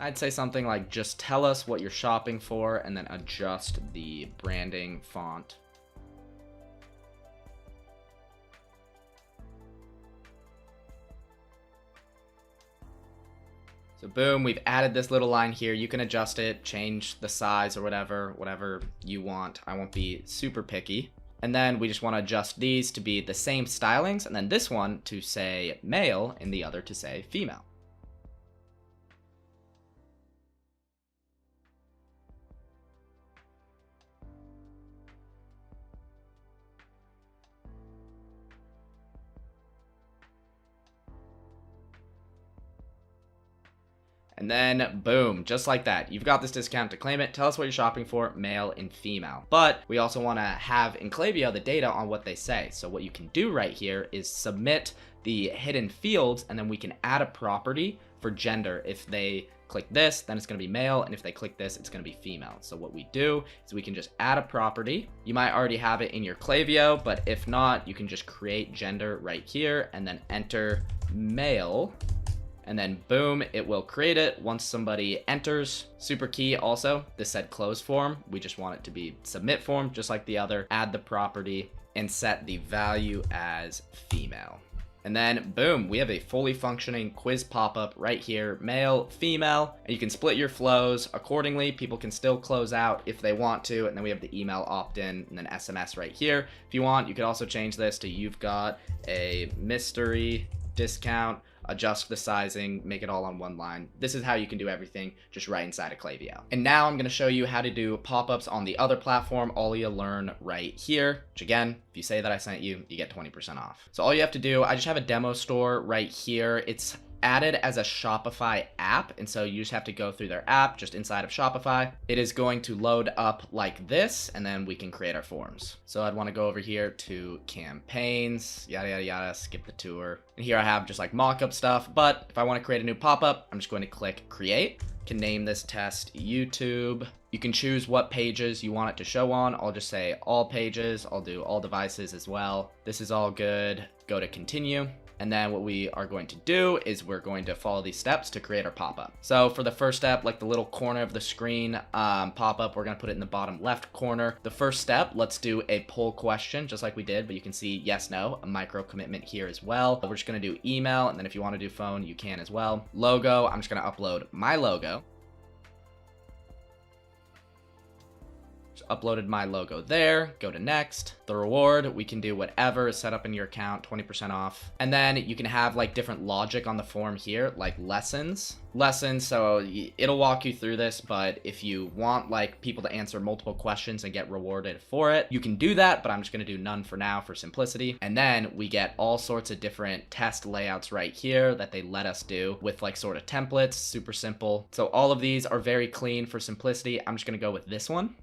[SPEAKER 1] I'd say something like, just tell us what you're shopping for, and then adjust the branding font. So boom, we've added this little line here. You can adjust it, change the size or whatever you want. I won't be super picky. And then we just want to adjust these to be the same stylings, and then this one to say male and the other to say female. And then boom, just like that. You've got this discount to claim it. Tell us what you're shopping for, male and female. But we also want to have in Klaviyo the data on what they say. So what you can do right here is submit the hidden fields, and then we can add a property for gender. If they click this, then it's going to be male, and if they click this, it's going to be female. So what we do is we can just add a property. You might already have it in your Klaviyo, but if not, you can just create gender right here and then enter male, and then boom, it will create it once somebody enters. Super key also, this said close form. We just want it to be submit form, just like the other. Add the property and set the value as female. And then boom, we have a fully functioning quiz pop-up right here, male, female, and you can split your flows accordingly. People can still close out if they want to, and then we have the email opt-in and then SMS right here. If you want, you could also change this to you've got a mystery discount, adjust the sizing, make it all on one line. This is how you can do everything just right inside of Klaviyo. And now I'm gonna show you how to do pop-ups on the other platform, all you'll learn right here, which again, if you say that I sent you, you get 20% off. So all you have to do, I just have a demo store right here. It's added as a Shopify app, and so you just have to go through their app just inside of Shopify. It is going to load up like this, and then we can create our forms. So I'd want to go over here to campaigns, yada yada yada, skip the tour, and here I have just like mock-up stuff. But if I want to create a new pop-up, I'm just going to click create. Can name this test YouTube. You can choose what pages you want it to show on. I'll just say all pages. I'll do all devices as well. This is all good. Go to continue. And then what we are going to do is we're going to follow these steps to create our pop-up. So for the first step, like the little corner of the screen pop-up, we're gonna put it in the bottom left corner. The first step, let's do a poll question, just like we did, but you can see yes, no, a micro commitment here as well. We're just gonna do email, and then if you wanna do phone, you can as well. Logo, I'm just gonna upload my logo. Uploaded my logo there, go to next. The reward, we can do whatever is set up in your account, 20% off. And then you can have like different logic on the form here, like lessons, so it'll walk you through this, but if you want like people to answer multiple questions and get rewarded for it, you can do that, but I'm just gonna do none for now for simplicity. And then we get all sorts of different test layouts right here that they let us do with like sort of templates, super simple. So all of these are very clean for simplicity. I'm just gonna go with this one.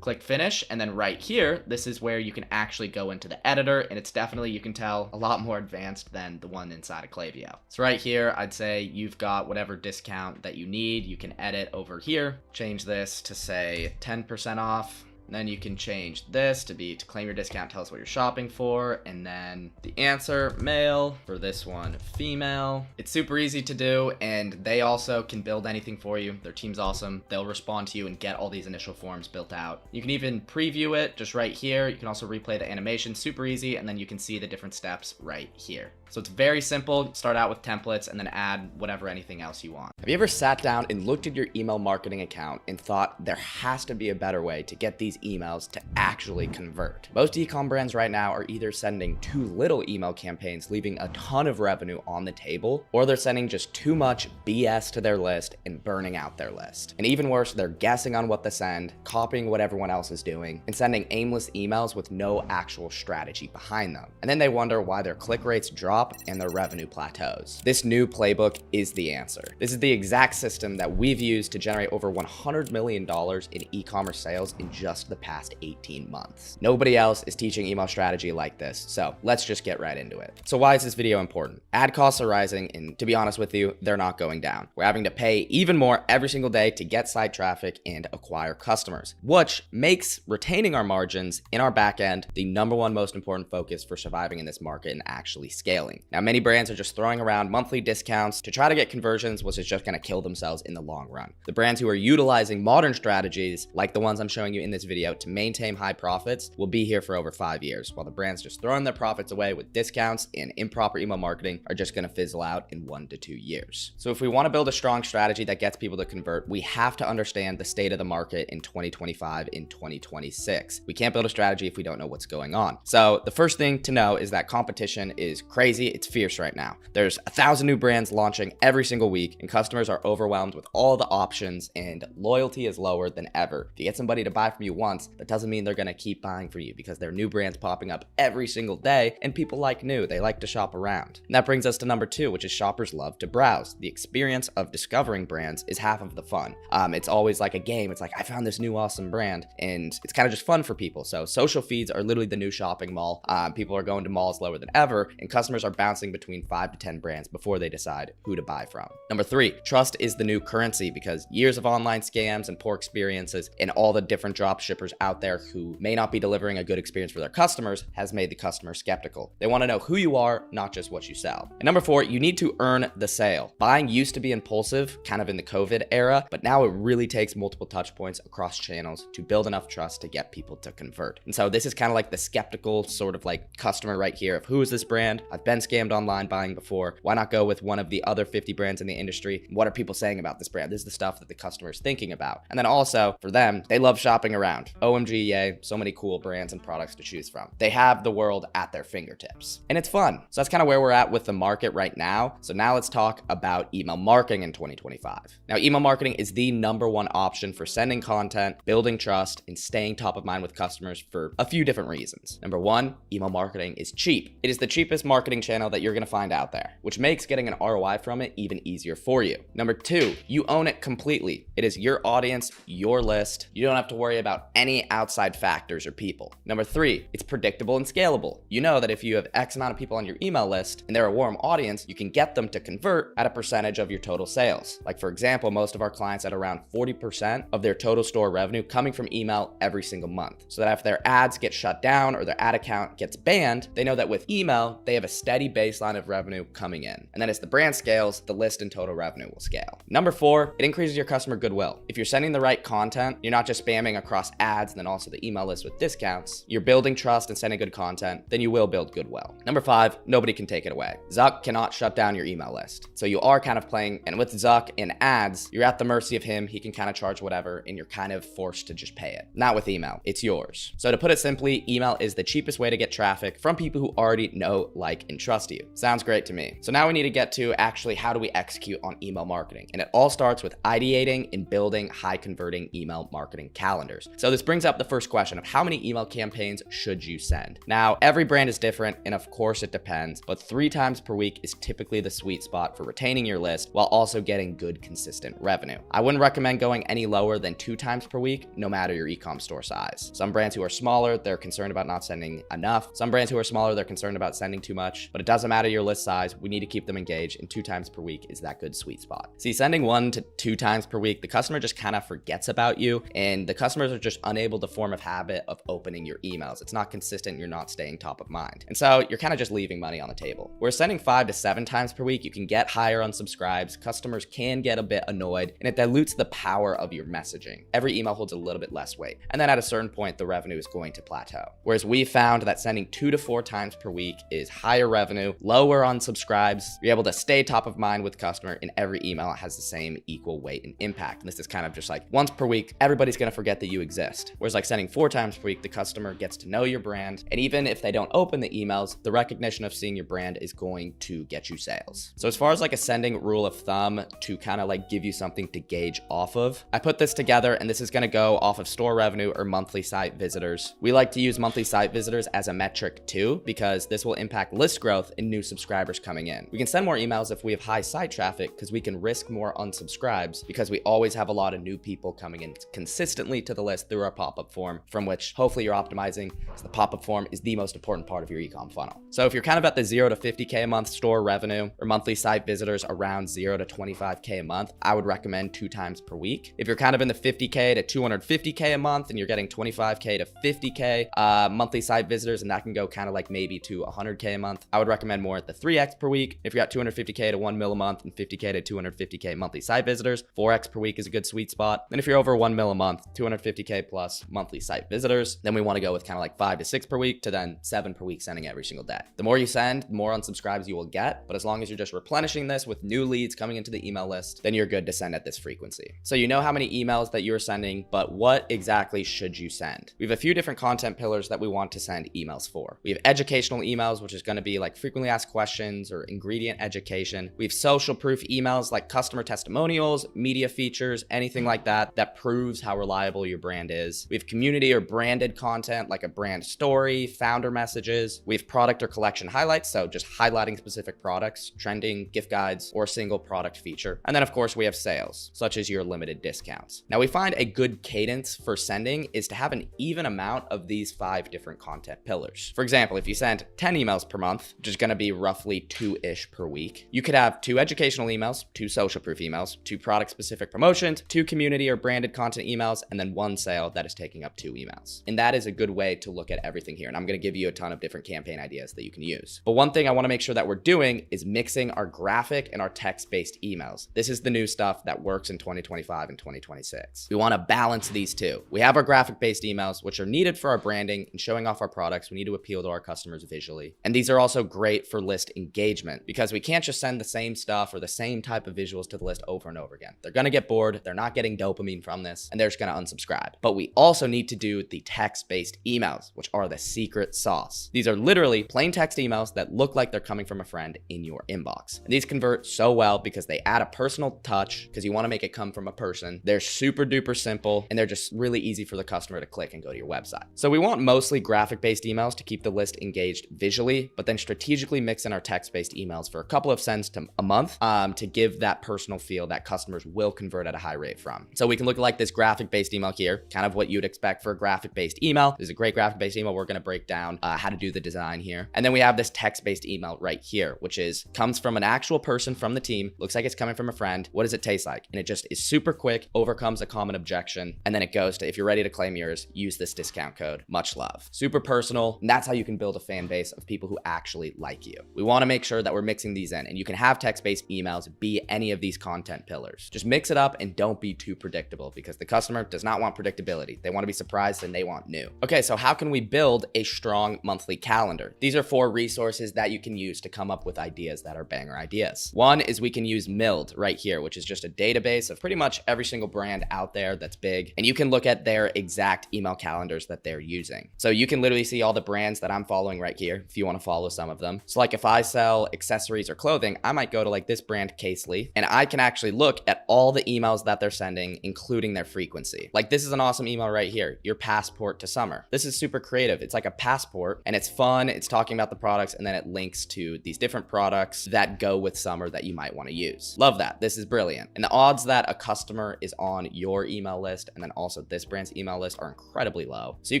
[SPEAKER 1] Click finish, and then right here, this is where you can actually go into the editor, and it's definitely, you can tell, a lot more advanced than the one inside of Klaviyo. So right here, I'd say you've got whatever discount that you need. You can edit over here, change this to say 10% off. Then you can change this to claim your discount, tell us what you're shopping for, and then the answer, male, for this one, female. It's super easy to do, and they also can build anything for you. Their team's awesome. They'll respond to you and get all these initial forms built out. You can even preview it just right here. You can also replay the animation, super easy, and then you can see the different steps right here. So it's very simple. Start out with templates and then add whatever, anything else you want. Have you ever sat down and looked at your email marketing account and thought there has to be a better way to get these emails to actually convert? Most e-com brands right now are either sending too little email campaigns, leaving a ton of revenue on the table, or they're sending just too much BS to their list and burning out their list. And even worse, they're guessing on what to send, copying what everyone else is doing, and sending aimless emails with no actual strategy behind them. And then they wonder why their click rates drop and their revenue plateaus. This new playbook is the answer. This is the exact system that we've used to generate over $100 million in e-commerce sales in just the past 18 months. Nobody else is teaching email strategy like this, so let's just get right into it. So why is this video important? Ad costs are rising, and to be honest with you, they're not going down. We're having to pay even more every single day to get site traffic and acquire customers, which makes retaining our margins in our back end the #1 most important focus for surviving in this market and actually scaling. Now, many brands are just throwing around monthly discounts to try to get conversions, which is just going to kill themselves in the long run. The brands who are utilizing modern strategies, like the ones I'm showing you in this video, to maintain high profits will be here for over 5 years, while the brands just throwing their profits away with discounts and improper email marketing are just going to fizzle out in 1 to 2 years. So if we want to build a strong strategy that gets people to convert, we have to understand the state of the market in 2025 and 2026. We can't build a strategy if we don't know what's going on. So the first thing to know is that competition is crazy. It's fierce right now. There's 1,000 new brands launching every single week, and customers are overwhelmed with all the options, and loyalty is lower than ever. If you get somebody to buy from you once, that doesn't mean they're gonna keep buying for you, because there are new brands popping up every single day, and people like new. They like to shop around. And that brings us to number 2, which is shoppers love to browse. The experience of discovering brands is half of the fun. It's always like a game. It's like, I found this new awesome brand, and it's kind of just fun for people. So social feeds are literally the new shopping mall. People are going to malls lower than ever, and customers are bouncing between 5 to 10 brands before they decide who to buy from. Number 3, trust is the new currency, because years of online scams and poor experiences and all the different drop shippers out there who may not be delivering a good experience for their customers has made the customer skeptical. They want to know who you are, not just what you sell. And number 4, you need to earn the sale. Buying used to be impulsive, kind of in the COVID era, but now it really takes multiple touch points across channels to build enough trust to get people to convert. And so this is kind of like the skeptical sort of like customer right here of, who is this brand? I've been scammed online buying before. Why not go with one of the other 50 brands in the industry? What are people saying about this brand? This is the stuff that the customer is thinking about. And then also for them, they love shopping around. OMG, yay, so many cool brands and products to choose from. They have the world at their fingertips, and it's fun. So that's kind of where we're at with the market right now. So now let's talk about email marketing in 2025. Now, email marketing is the #1 option for sending content, building trust, and staying top of mind with customers for a few different reasons. Number 1, email marketing is cheap. It is the cheapest marketing channel that you're going to find out there, which makes getting an ROI from it even easier for you. Number 2, you own it completely. It is your audience, your list. You don't have to worry about any outside factors or people. Number 3, it's predictable and scalable. You know that if you have X amount of people on your email list and they're a warm audience, you can get them to convert at a percentage of your total sales. Like for example, most of our clients at around 40% of their total store revenue coming from email every single month. So that if their ads get shut down or their ad account gets banned, they know that with email, they have a steady baseline of revenue coming in. And then as the brand scales, the list and total revenue will scale. Number 4, it increases your customer goodwill. If you're sending the right content, you're not just spamming across ads and then also the email list with discounts, you're building trust and sending good content, then you will build goodwill. Number 5, nobody can take it away. Zuck cannot shut down your email list. So you are kind of playing, and with Zuck in ads, you're at the mercy of him. He can kind of charge whatever, and you're kind of forced to just pay it. Not with email, it's yours. So to put it simply, email is the cheapest way to get traffic from people who already know, like, and trust you. Sounds great to me. So now we need to get to actually how do we execute on email marketing? And it all starts with ideating and building high converting email marketing calendars. So this brings up the first question of how many email campaigns should you send? Now, every brand is different, and of course it depends, but 3 times per week is typically the sweet spot for retaining your list while also getting good consistent revenue. I wouldn't recommend going any lower than 2 times per week, no matter your e-com store size. Some brands who are smaller, they're concerned about not sending enough. Some brands who are smaller, they're concerned about sending too much, but it doesn't matter your list size. We need to keep them engaged, and 2 times per week is that good sweet spot. See, sending 1 to 2 times per week, the customer just kind of forgets about you, and the customers are just unable to form a habit of opening your emails. It's not consistent. You're not staying top of mind. And so you're kind of just leaving money on the table. Whereas sending 5 to 7 times per week, you can get higher unsubscribes. Customers can get a bit annoyed, and it dilutes the power of your messaging. Every email holds a little bit less weight. And then at a certain point, the revenue is going to plateau. Whereas we found that sending 2 to 4 times per week is higher revenue, lower unsubscribes. You're able to stay top of mind with customer, and every email has the same equal weight and impact. And this is kind of just like once per week, everybody's going to forget that you exist. Whereas like sending 4 times per week, the customer gets to know your brand. And even if they don't open the emails, the recognition of seeing your brand is going to get you sales. So as far as like a sending rule of thumb to kind of like give you something to gauge off of, I put this together, and this is going to go off of store revenue or monthly site visitors. We like to use monthly site visitors as a metric too, because this will impact list growth and new subscribers coming in. We can send more emails if we have high site traffic, because we can risk more unsubscribes, because we always have a lot of new people coming in consistently to the list through our pop-up form, from which hopefully you're optimizing, because the pop-up form is the most important part of your e-com funnel. So if you're kind of at the 0 to 50K a month store revenue or monthly site visitors around 0 to 25K a month, I would recommend 2 times per week. If you're kind of in the 50K to 250K a month and you're getting 25K to 50K monthly site visitors, and that can go kind of like maybe to 100K a month, I would recommend more at the 3X per week. If you're at 250K to 1 mil a month and 50K to 250K monthly site visitors, 4X per week is a good sweet spot. Then if you're over 1 mil a month, 250K plus monthly site visitors, then we want to go with kind of like 5 to 6 per week to then 7 per week sending every single day. The more you send, the more unsubscribes you will get, but as long as you're just replenishing this with new leads coming into the email list, then you're good to send at this frequency. So you know how many emails that you're sending, but what exactly should you send? We have a few different content pillars that we want to send emails for. We have educational emails, which is going to be like frequently asked questions or ingredient education. We have social proof emails like customer testimonials, media features, anything like that that proves how reliable your brand is. We have community or branded content like a brand story, founder messages. We have product or collection highlights, so just highlighting specific products, trending, gift guides, or single product feature. And then of course we have sales, such as your limited discounts. Now we find a good cadence for sending is to have an even amount of these 5 different content pillars. For example, if you send 10 emails per month, which is going to be roughly 2-ish per week, you could have 2 educational emails, 2 social proof emails, 2 product specific promotions, 2 community or branded content emails, and then 1 sale that is taking up 2 emails. And that is a good way to look at everything here. And I'm going to give you a ton of different campaign ideas that you can use. But one thing I want to make sure that we're doing is mixing our graphic and our text-based emails. This is the new stuff that works in 2025 and 2026. We want to balance these two. We have our graphic-based emails, which are needed for our branding and showing off our products. We need to appeal to our customers visually. And these are also great for list engagement because we can't just send the same stuff or the same type of visuals to the list over and over again. They're going to get bored. They're not getting dopamine from this, and they're just going to unsubscribe. But we also need to do the text-based emails, which are the secret sauce. These are literally plain text emails that look like they're coming from a friend in your inbox. And these convert so well because they add a personal touch because you want to make it come from a person. They're super duper simple, and they're just really easy for the customer to click and go to your website. So we want mostly graphic-based emails to keep the list engaged visually, but then strategically mix in our text-based emails for a couple of cents to a month to give that personal feel that customers will convert at a high rate from. So we can look like this graphic-based email here, kind of what you'd expect for a graphic-based email. This is a great graphic-based email. We're going to break down how to do the design here. And then we have this text-based email right here, which comes from an actual person from the team. Looks like it's coming from a friend. What does it taste like? And it just is super quick, overcomes a common objection. And then it goes to, if you're ready to claim yours, use this discount code. Much love. Super personal. And that's how you can build a fan base of people who actually like you. We want to make sure that we're mixing these in, and you can have text-based emails be any of these content pillars. Just mix it up and don't be too predictable because the customer does not want predictability. They want to be surprised and they want new. Okay, so how can we build a strong monthly calendar? These are 4 resources that you can use to come up with ideas that are banger ideas. One is we can use Mild right here, which is just a database of pretty much every single brand out there that's big, and you can look at their exact email calendars that they're using. So you can literally see all the brands that I'm following right here if you want to follow some of them. So like if I sell accessories or clothing, I might go to like this brand Casely, and I can actually look at all the emails that they're sending, including their frequency. Like this is an awesome email right here, your passport to summer. This is super creative. It's like a passport and it's fun. It's talking about the products, and then it links to these different products that go with summer that you might want to use. Love that. This is brilliant. And the odds that a customer is on your email list and then also this brand's email list are incredibly low. So you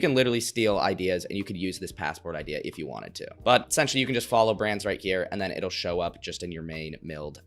[SPEAKER 1] can literally steal ideas and you could use this passport idea if you wanted to. But essentially you can just follow brands right here, and then it'll show up just in your main Mild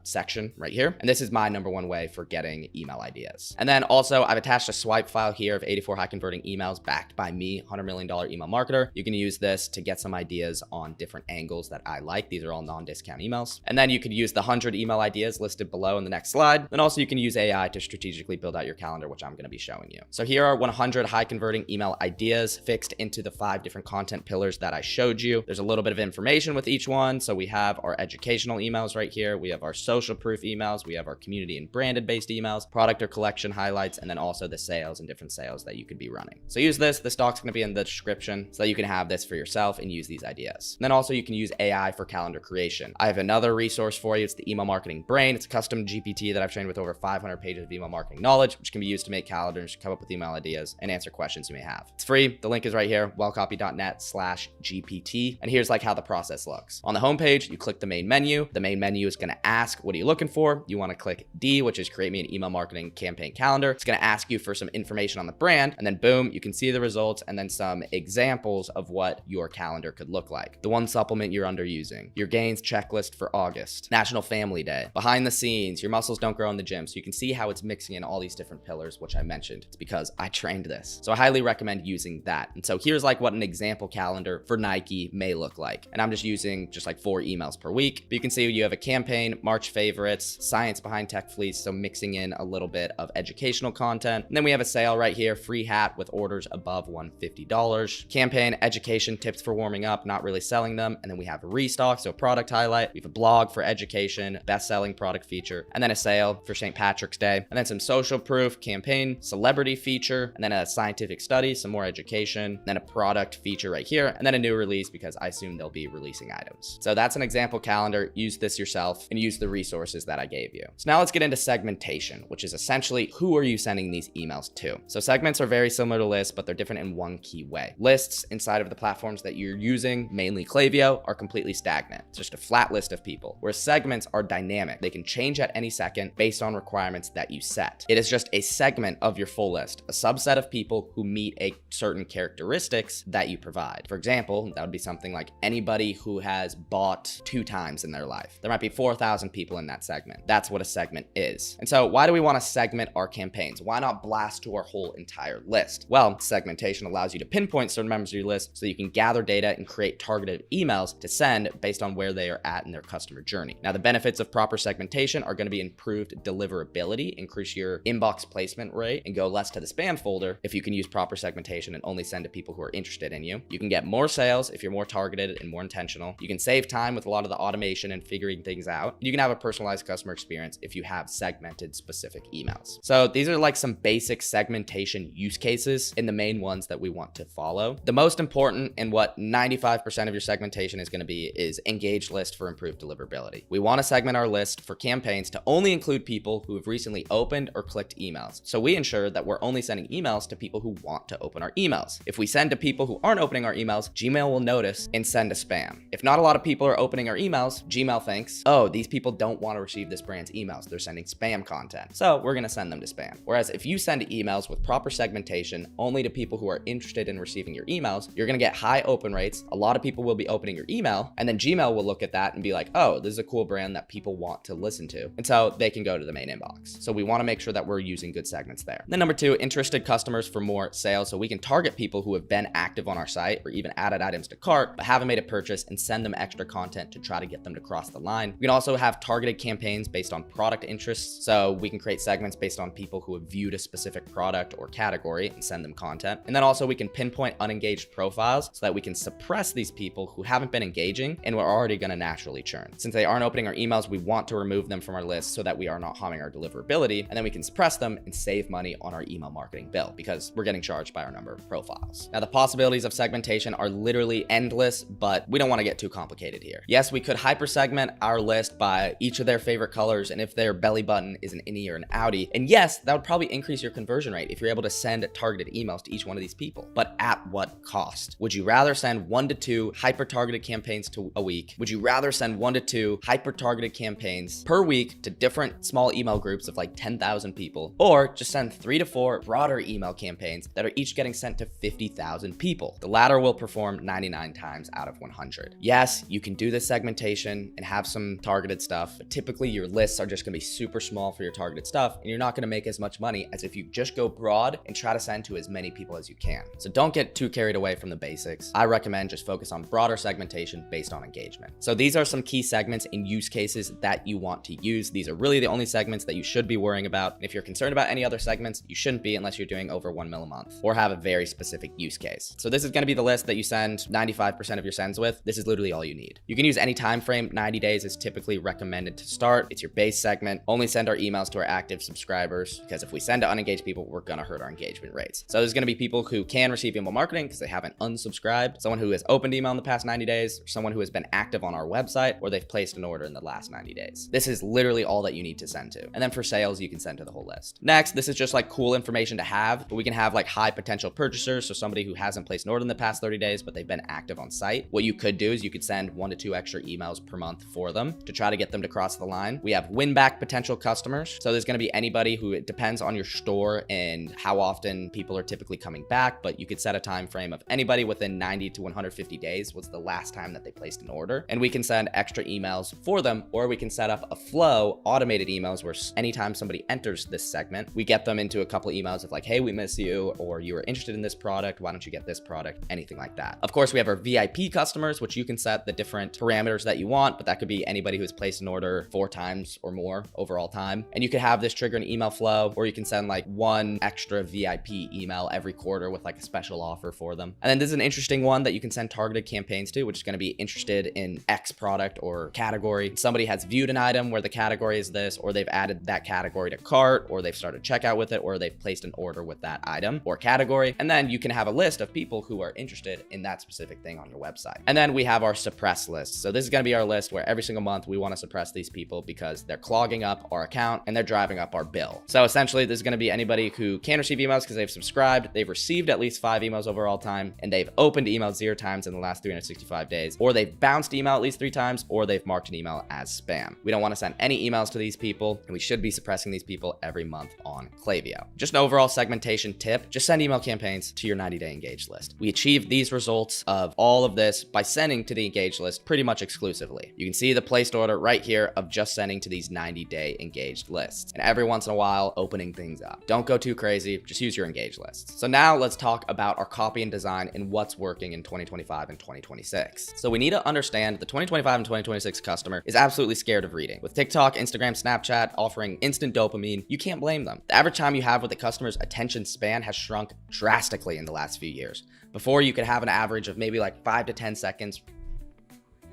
[SPEAKER 1] section right here. And this is my #1 way for getting email ideas. And then also I've attached a swipe file here of 84 high converting emails backed by me, $100 million email marketer. You can use this to get some ideas on different angles that I like. These are all non-discount emails. And then you could use the 100 email ideas listed below in the next slide. Then also you can use AI to strategically build out your calendar, which I'm going to be showing you. So here are 100 high converting email ideas fixed into the 5 different content pillars that I showed you. There's a little bit of information with each one. So we have our educational emails right here. We have our social proof emails. We have our community and branded based emails, product or collection highlights, and then also the sales and different sales that you could be running. So use this. This doc's going to be in the description so that you can have this for yourself and use these ideas. And then also you can use AI for calendar creation. I have another resource for you. It's the email marketing brain. It's a custom GPT that I've trained with over 500 pages of email marketing knowledge, which can be used to make calendars, come up with email ideas, and answer questions you may have. It's free. The link is right here, wellcopy.net/GPT. And here's like how the process looks. On the homepage, you click the main menu. The main menu is going to ask, what are you looking for? You want to click D, which is create me an email marketing campaign calendar. It's going to ask you for some information on the brand, and then boom, you can see the results and then some examples of what your calendar could look like. The one supplement you're underusing, your gains checklist for August, National Family Day, behind the scenes, your muscles don't grow in the gym. So you can see how it's mixing in all these different pillars, which I mentioned. It's because I trained this. So I highly recommend using that. And so here's like what an example calendar for Nike may look like. And I'm just using just like 4 emails per week. But you can see you have a campaign, March favorites, science behind tech fleece. So mixing in a little bit of educational content. And then we have a sale right here, free hat with orders above $150. Campaign, education tips for warming up, not really selling them. And then we have a restock, so product highlight. We have a blog for education, best-selling product feature, and then a sale for St. Patrick's Day. And then some social proof, campaign, celebrity feature, and then a scientific study, some more education, then a product feature right here, and then a new release because I assume they'll be releasing items. So that's an example calendar. Use this yourself and use the resources that I gave you. So now let's get into segmentation, which is essentially who are you sending these emails to? two. So segments are very similar to lists, but they're different in one key way. Lists inside of the platforms that you're using, mainly Klaviyo, are completely stagnant. It's just a flat list of people, whereas segments are dynamic. They can change at any second based on requirements that you set. It is just a segment of your full list, a subset of people who meet a certain characteristics that you provide. For example, that would be something like anybody who has bought 2 times in their life. There might be 4,000 people in that segment. That's what a segment is. And so why do we want to segment our campaigns? Why not blast to our whole entire list? Well, segmentation allows you to pinpoint certain members of your list so that you can gather data and create targeted emails to send based on where they are at in their customer journey. Now, the benefits of proper segmentation are going to be improved deliverability, increase your inbox placement rate, and go less to the spam folder if you can use proper segmentation and only send to people who are interested in you. You can get more sales if you're more targeted and more intentional. You can save time with a lot of the automation and figuring things out. You can have a personalized customer experience if you have segmented specific emails. So these are like some basic segmentation use cases and the main ones that we want to follow. The most important and what 95% of your segmentation is going to be is engaged list for improved deliverability. We want to segment our list for campaigns to only include people who have recently opened or clicked emails. So we ensure that we're only sending emails to people who want to open our emails. If we send to people who aren't opening our emails, Gmail will notice and send a spam. If not a lot of people are opening our emails, Gmail thinks, oh, these people don't want to receive this brand's emails. They're sending spam content. So we're going to send them to spam. Whereas if you send emails with proper segmentation only to people who are interested in receiving your emails, you're going to get high open rates. A lot of people will be opening your email, and then Gmail will look at that and be like, oh, this is a cool brand that people want to listen to. And so they can go to the main inbox. So we want to make sure that we're using good segments there. Then number 2, interested customers for more sales. So we can target people who have been active on our site or even added items to cart, but haven't made a purchase, and send them extra content to try to get them to cross the line. We can also have targeted campaigns based on product interests. So we can create segments based on people who have viewed a specific product or category and send them content. And then also we can pinpoint unengaged profiles so that we can suppress these people who haven't been engaging and we're already going to naturally churn. Since they aren't opening our emails, we want to remove them from our list so that we are not harming our deliverability, and then we can suppress them and save money on our email marketing bill because we're getting charged by our number of profiles. Now, the possibilities of segmentation are literally endless, but we don't want to get too complicated here. Yes, we could hyper segment our list by each of their favorite colors and if their belly button is an innie or an outie. And yes, that would probably increase your conversion rate if you're able to send targeted emails to each one of these people. But at what cost? Would you rather send 1 to 2 hyper targeted campaigns a week? Would you rather send 1 to 2 hyper targeted campaigns per week to different small email groups of like 10,000 people? Or just send 3 to 4 broader email campaigns that are each getting sent to 50,000 people? The latter will perform 99 times out of 100. Yes, you can do this segmentation and have some targeted stuff, but typically your lists are just going to be super small for your targeted stuff, and you're not going to make as much money as if you just go broad and try to send to as many people as you can. So don't get too carried away from the basics. I recommend just focus on broader segmentation based on engagement. So these are some key segments and use cases that you want to use. These are really the only segments that you should be worrying about. And if you're concerned about any other segments, you shouldn't be unless you're doing over 1 mil a month or have a very specific use case. So this is going to be the list that you send 95% of your sends with. This is literally all you need. You can use any time frame. 90 days is typically recommended to start. It's your base segment. Only send our emails to our active subscribers, because if we send to unengaged people, we're going to hurt our engagement rates. So there's going to be people who can receive email marketing because they haven't unsubscribed, someone who has opened email in the past 90 days, or someone who has been active on our website, or they've placed an order in the last 90 days. This is literally all that you need to send to. And then for sales, you can send to the whole list. Next, this is just like cool information to have, but we can have like high potential purchasers. So somebody who hasn't placed an order in the past 30 days, but they've been active on site. What you could do is you could send 1 to 2 extra emails per month for them to try to get them to cross the line. We have win back potential customers. So there's going to be anybody who, it depends on your store and how often people are typically coming back, but you could set a time frame of anybody within 90 to 150 days was the last time that they placed an order. And we can send extra emails for them, or we can set up a flow, automated emails, where anytime somebody enters this segment, we get them into a couple emails of like, hey, we miss you, or you were interested in this product, why don't you get this product, anything like that. Of course, we have our VIP customers, which you can set the different parameters that you want, but that could be anybody who's placed an order 4 times or more overall time. And you could have this trigger an email flow, or you can send like 1 extra VIP email every quarter with like a special offer for them. And then this is an interesting one that you can send targeted campaigns to, which is going to be interested in X product or category. Somebody has viewed an item where the category is this, or they've added that category to cart, or they've started checkout with it, or they've placed an order with that item or category. And then you can have a list of people who are interested in that specific thing on your website. And then we have our suppress list. So this is going to be our list where every single month we want to suppress these people because they're clogging up our account and they're driving up our bill. So essentially, this is going to be anybody who can receive emails because they've subscribed, they've received at least 5 emails overall time, and they've opened emails 0 times in the last 365 days, or they've bounced email at least 3 times, or they've marked an email as spam. We don't want to send any emails to these people, and we should be suppressing these people every month on Klaviyo. Just an overall segmentation tip, just send email campaigns to your 90-day engaged list. We achieved these results of all of this by sending to the engaged list pretty much exclusively. You can see the placed order right here of just sending to these 90-day engaged lists, and every once in a while opening things up. Don't go too crazy, just use your engaged lists. So now let's talk about our copy and design and what's working in 2025 and 2026. So we need to understand the 2025 and 2026 customer is absolutely scared of reading. With TikTok, Instagram, Snapchat offering instant dopamine, you can't blame them. The average time you have with a customer's attention span has shrunk drastically in the last few years. Before, you could have an average of maybe like 5 to 10 seconds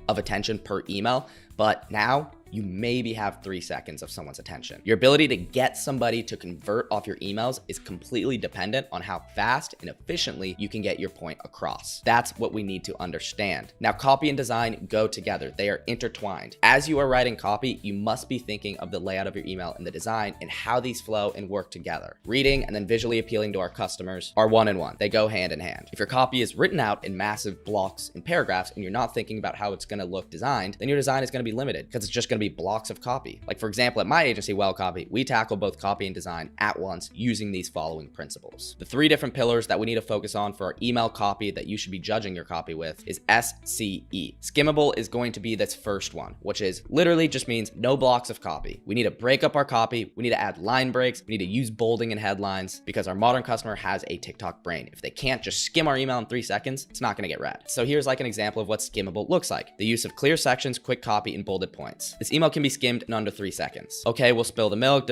[SPEAKER 1] of attention per email, but now you maybe have 3 seconds of someone's attention. Your ability to get somebody to convert off your emails is completely dependent on how fast and efficiently you can get your point across. That's what we need to understand. Now, copy and design go together. They are intertwined. As you are writing copy, you must be thinking of the layout of your email and the design and how these flow and work together. Reading and then visually appealing to our customers are one and one. They go hand in hand. If your copy is written out in massive blocks and paragraphs and you're not thinking about how it's going to look designed, then your design is going to be limited because it's just going to be blocks of copy. Like, for example, at my agency, Wellcopy, we tackle both copy and design at once using these following principles. The 3 different pillars that we need to focus on for our email copy that you should be judging your copy with is SCE. Skimmable is going to be this first one, which is literally just means no blocks of copy. We need to break up our copy. We need to add line breaks. We need to use bolding and headlines because our modern customer has a TikTok brain. If they can't just skim our email in 3 seconds, it's not going to get read. So here's like an example of what skimmable looks like. The use of clear sections, quick copy, and bolded points. This email can be skimmed in under 3 seconds. Okay, we'll spill the milk,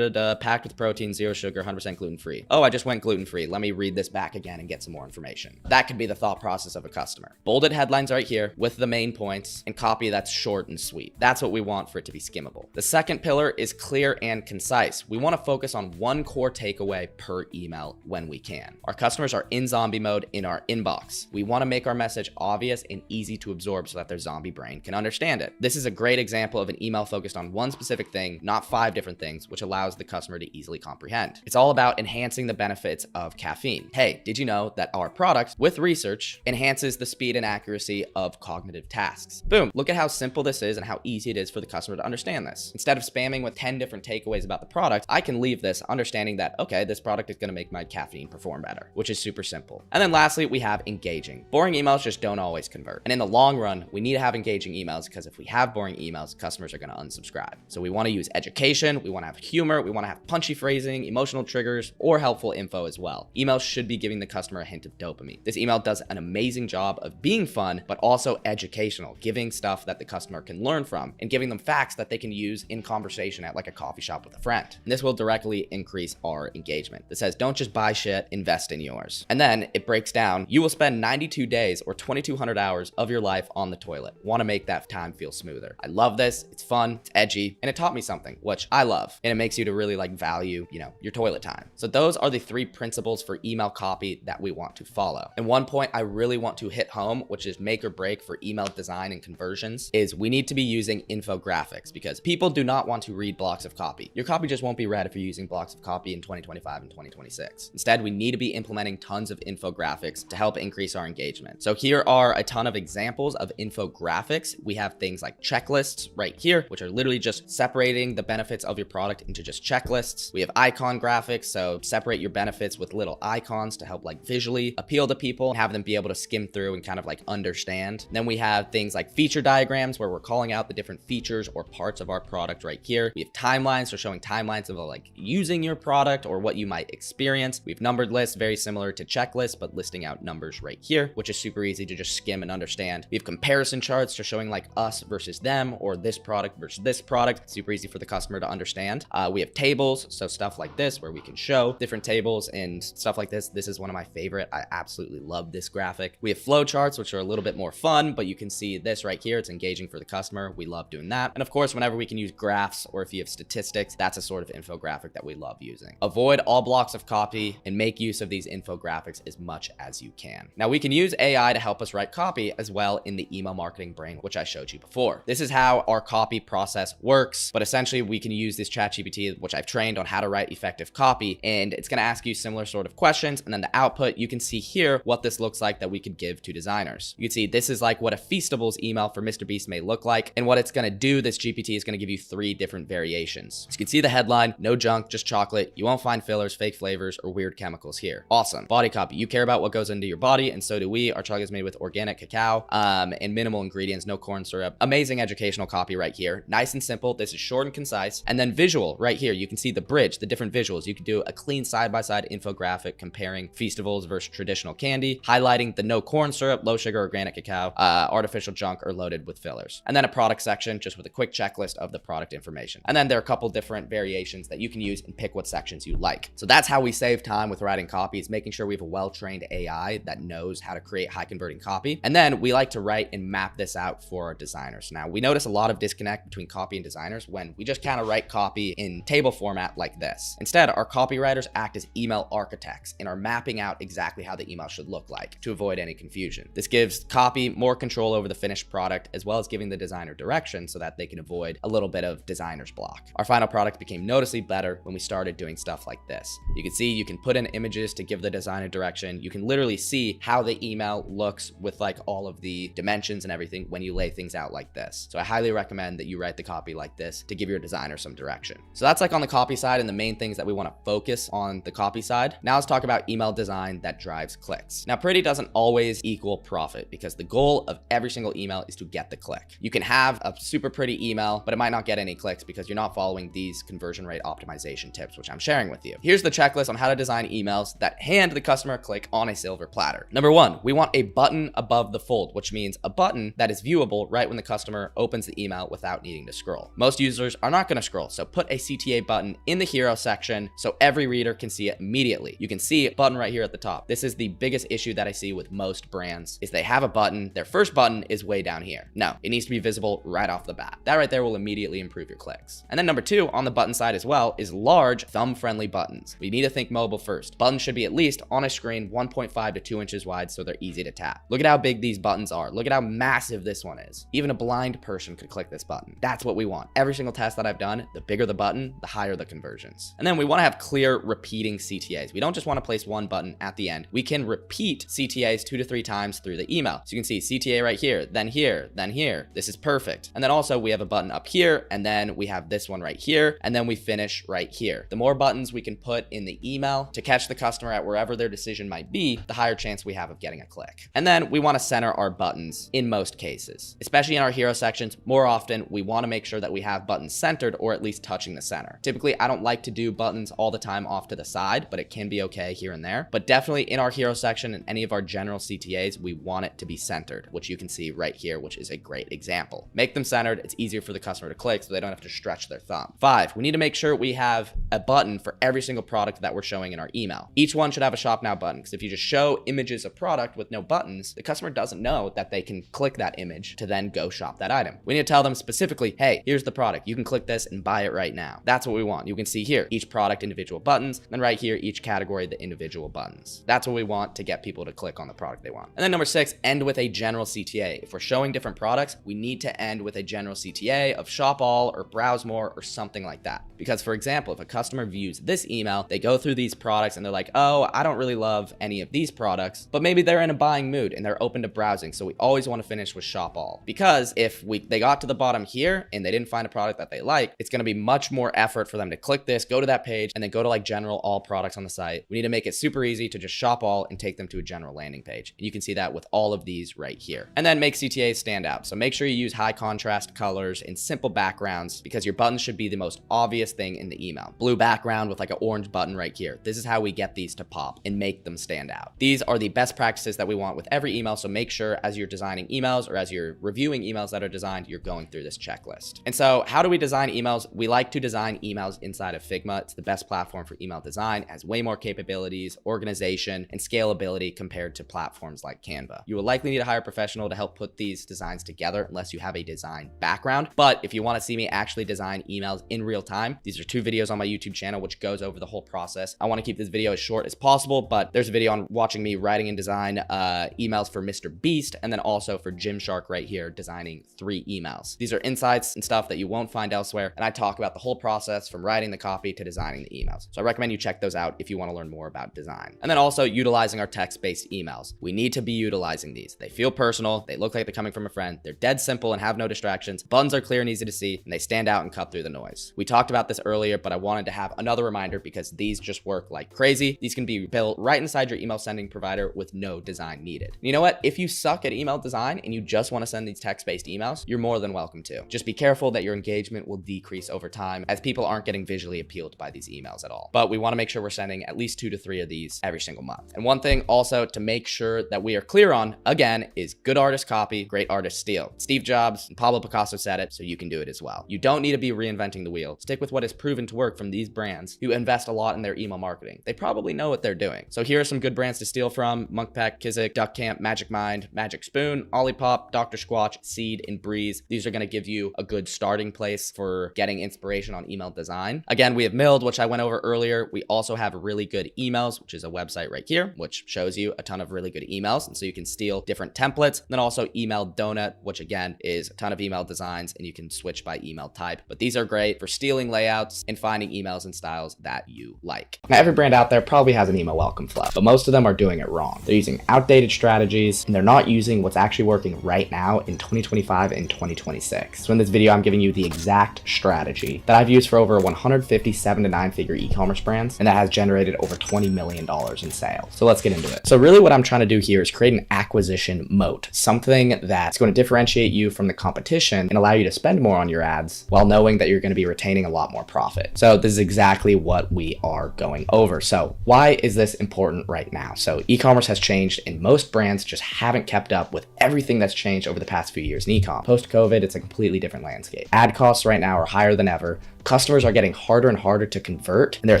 [SPEAKER 1] packed with protein, 0 sugar, 100% gluten-free. Oh, I just went gluten-free. Let me read this back again and get some more information. That could be the thought process of a customer. Bolded headlines right here with the main points and copy that's short and sweet. That's what we want for it to be skimmable. The second pillar is clear and concise. We want to focus on one core takeaway per email when we can. Our customers are in zombie mode in our inbox. We want to make our message obvious and easy to absorb so that their zombie brain can understand it. This is a great example of an email focused on one specific thing, not 5 different things, which allows the customer to easily comprehend. It's all about enhancing the benefits of caffeine. Hey, did you know that our product, with research, enhances the speed and accuracy of cognitive tasks? Boom. Look at how simple this is and how easy it is for the customer to understand this. Instead of spamming with 10 different takeaways about the product, I can leave this understanding that, okay, this product is going to make my caffeine perform better, which is super simple. And then lastly, we have engaging. Boring emails just don't always convert. And in the long run, we need to have engaging emails because if we have boring emails, customers are going to unsubscribe. So we want to use education, we want to have humor, we want to have punchy phrasing, emotional triggers, or helpful info as well. Emails should be giving the customer a hint of dopamine. This email does an amazing job of being fun, but also educational, giving stuff that the customer can learn from and giving them facts that they can use in conversation at like a coffee shop with a friend. And this will directly increase our engagement. It says, don't just buy shit, invest in yours. And then it breaks down, you will spend 92 days or 2,200 hours of your life on the toilet. Want to make that time feel smoother. I love this. It's fun, it's edgy, and it taught me something, which I love. And it makes you to really like value, your toilet time. So those are the 3 principles for email copy that we want to follow. And one point I really want to hit home, which is make or break for email design and conversions, is we need to be using infographics because people do not want to read blocks of copy. Your copy just won't be read if you're using blocks of copy in 2025 and 2026. Instead, we need to be implementing tons of infographics to help increase our engagement. So here are a ton of examples of infographics. We have things like checklists right here, which are literally just separating the benefits of your product into just checklists. We have icon graphics, so separate your benefits with little icons to help like visually appeal to people and have them be able to skim through and kind of like understand. Then we have things like feature diagrams where we're calling out the different features or parts of our product right here. We have timelines, so showing timelines of like using your product or what you might experience. We have numbered lists, very similar to checklists, but listing out numbers right here, which is super easy to just skim and understand. We have comparison charts, so showing like us versus them or this product versus this product. Super easy for the customer to understand. We have tables, so stuff like this where we can show different tables and stuff like this. This is one of my favorite. I absolutely love this graphic. We have flow charts, which are a little bit more fun, but you can see this right here. It's engaging for the customer. We love doing that. And of course, whenever we can use graphs or if you have statistics, that's a sort of infographic that we love using. Avoid all blocks of copy and make use of these infographics as much as you can. Now we can use AI to help us write copy as well in the email marketing brain, which I showed you before. This is how our copy copy process works, but essentially we can use this ChatGPT, which I've trained on how to write effective copy, and it's going to ask you similar sort of questions. And then the output, you can see here what this looks like that we could give to designers. You can see this is like what a Feastables email for Mr. Beast may look like. And what it's going to do, this GPT is going to give you 3 different variations. So you can see the headline, no junk, just chocolate. You won't find fillers, fake flavors, or weird chemicals here. Awesome. Body copy. You care about what goes into your body, and so do we. Our chocolate is made with organic cacao and minimal ingredients, no corn syrup. Amazing educational copy right here. Nice and simple. This is short and concise. And then visual right here. You can see the bridge, the different visuals. You can do a clean side-by-side infographic comparing Feastables versus traditional candy, highlighting the no corn syrup, low sugar, organic cacao, artificial junk, or loaded with fillers. And then a product section just with a quick checklist of the product information. And then there are a couple different variations that you can use and pick what sections you like. So that's how we save time with writing copy, is making sure we have a well-trained AI that knows how to create high converting copy. And then we like to write and map this out for our designers. Now, we notice a lot of disconnect between copy and designers when we just kind of write copy in table format like this. Instead, our copywriters act as email architects and are mapping out exactly how the email should look like to avoid any confusion. This gives copy more control over the finished product, as well as giving the designer direction so that they can avoid a little bit of designer's block. Our final product became noticeably better when we started doing stuff like this. You can see you can put in images to give the designer direction. You can literally see how the email looks with like all of the dimensions and everything when you lay things out like this. So I highly recommend that you write the copy like this to give your designer some direction. So that's like on the copy side and the main things that we want to focus on the copy side. Now let's talk about email design that drives clicks. Now, pretty doesn't always equal profit, because the goal of every single email is to get the click. You can have a super pretty email, but it might not get any clicks because you're not following these conversion rate optimization tips, which I'm sharing with you. Here's the checklist on how to design emails that hand the customer a click on a silver platter. Number 1, we want a button above the fold, which means a button that is viewable right when the customer opens the email without needing to scroll. Most users are not going to scroll, so put a CTA button in the hero section so every reader can see it immediately. You can see a button right here at the top. This is the biggest issue that I see with most brands, is they have a button, their first button is way down here. No, it needs to be visible right off the bat. That right there will immediately improve your clicks. And then number 2 on the button side as well is large thumb-friendly buttons. We need to think mobile first. Buttons should be at least on a screen 1.5 to 2 inches wide so they're easy to tap. Look at how big these buttons are. Look at how massive this one is. Even a blind person could click this button. That's what we want. Every single test that I've done, the bigger the button, the higher the conversions. And then we want to have clear repeating CTAs. We don't just want to place one button at the end. We can repeat CTAs 2 to 3 times through the email. So you can see CTA right here, then here, then here. This is perfect. And then also we have a button up here, and then we have this one right here, and then we finish right here. The more buttons we can put in the email to catch the customer at wherever their decision might be, the higher chance we have of getting a click. And then we want to center our buttons in most cases, especially in our hero sections. More often, we want to make sure that we have buttons centered or at least touching the center. Typically, I don't like to do buttons all the time off to the side, but it can be okay here and there. But definitely in our hero section and any of our general CTAs, we want it to be centered, which you can see right here, which is a great example. Make them centered. It's easier for the customer to click so they don't have to stretch their thumb. 5, we need to make sure we have a button for every single product that we're showing in our email. Each one should have a shop now button, because if you just show images of product with no buttons, the customer doesn't know that they can click that image to then go shop that item. We need to tell them specifically, hey, here's the product. You can click this and buy it right now. That's what we want. You can see here, each product, individual buttons, and right here, each category, the individual buttons. That's what we want to get people to click on the product they want. And then number 6, end with a general CTA. If we're showing different products, we need to end with a general CTA of shop all or browse more or something like that. Because for example, if a customer views this email, they go through these products and they're like, oh, I don't really love any of these products, but maybe they're in a buying mood and they're open to browsing. So we always want to finish with shop all, because if they got to the bottom here and they didn't find a product that they like, it's going to be much more effort for them to click this, go to that page, and then go to like general all products on the site. We need to make it super easy to just shop all and take them to a general landing page. And you can see that with all of these right here. And then make CTAs stand out. So make sure you use high contrast colors and simple backgrounds, because your buttons should be the most obvious thing in the email. Blue background with like an orange button right here. This is how we get these to pop and make them stand out. These are the best practices that we want with every email. So make sure as you're designing emails or as you're reviewing emails that are designed, you're going through this checklist. And so how do we design emails? We like to design emails inside of Figma. It's the best platform for email design. It has way more capabilities, organization, and scalability compared to platforms like Canva. You will likely need to hire a professional to help put these designs together unless you have a design background. But if you want to see me actually design emails in real time, these are 2 videos on my YouTube channel which goes over the whole process. I want to keep this video as short as possible, but there's a video on watching me writing and design emails for Mr. Beast, and then also for Gymshark right here, designing 3 emails. These are are insights and stuff that you won't find elsewhere. And I talk about the whole process from writing the copy to designing the emails. So I recommend you check those out if you want to learn more about design. And then also utilizing our text-based emails. We need to be utilizing these. They feel personal. They look like they're coming from a friend. They're dead simple and have no distractions. Buttons are clear and easy to see, and they stand out and cut through the noise. We talked about this earlier, but I wanted to have another reminder because these just work like crazy. These can be built right inside your email sending provider with no design needed. And you know what? If you suck at email design and you just want to send these text-based emails, you're more than welcome to. Just be careful that your engagement will decrease over time as people aren't getting visually appealed by these emails at all. But we want to make sure we're sending at least 2 to 3 of these every single month. And one thing also to make sure that we are clear on, again, is good artist copy, great artist steal. Steve Jobs and Pablo Picasso said it, so you can do it as well. You don't need to be reinventing the wheel. Stick with what is proven to work from these brands who invest a lot in their email marketing. They probably know what they're doing. So here are some good brands to steal from: Monkpack, Kizik, Duck Camp, Magic Mind, Magic Spoon, Olipop, Dr. Squatch, Seed, and Breeze. These are going to give you a good starting place for getting inspiration on email design. Again, we have Milled, which I went over earlier. We also have Really Good Emails, which is a website right here, which shows you a ton of really good emails. And so you can steal different templates. And then also Email Donut, which again is a ton of email designs, and you can switch by email type. But these are great for stealing layouts and finding emails and styles that you like. Now, every brand out there probably has an email welcome flow, but most of them are doing it wrong. They're using outdated strategies, and they're not using what's actually working right now in 2025 and 2026. So in this video, I'm giving you the exact strategy that I've used for over 150 7 to 9 figure e-commerce brands, and that has generated over $20 million in sales. So let's get into it. So really what I'm trying to do here is create an acquisition moat, something that's going to differentiate you from the competition and allow you to spend more on your ads while knowing that you're going to be retaining a lot more profit. So this is exactly what we are going over. So why is this important right now? So e-commerce has changed, and most brands just haven't kept up with everything that's changed over the past few years in e-com. Post-COVID, it's a completely different landscape. Ad costs right now are higher than ever. Customers are getting harder and harder to convert, and there are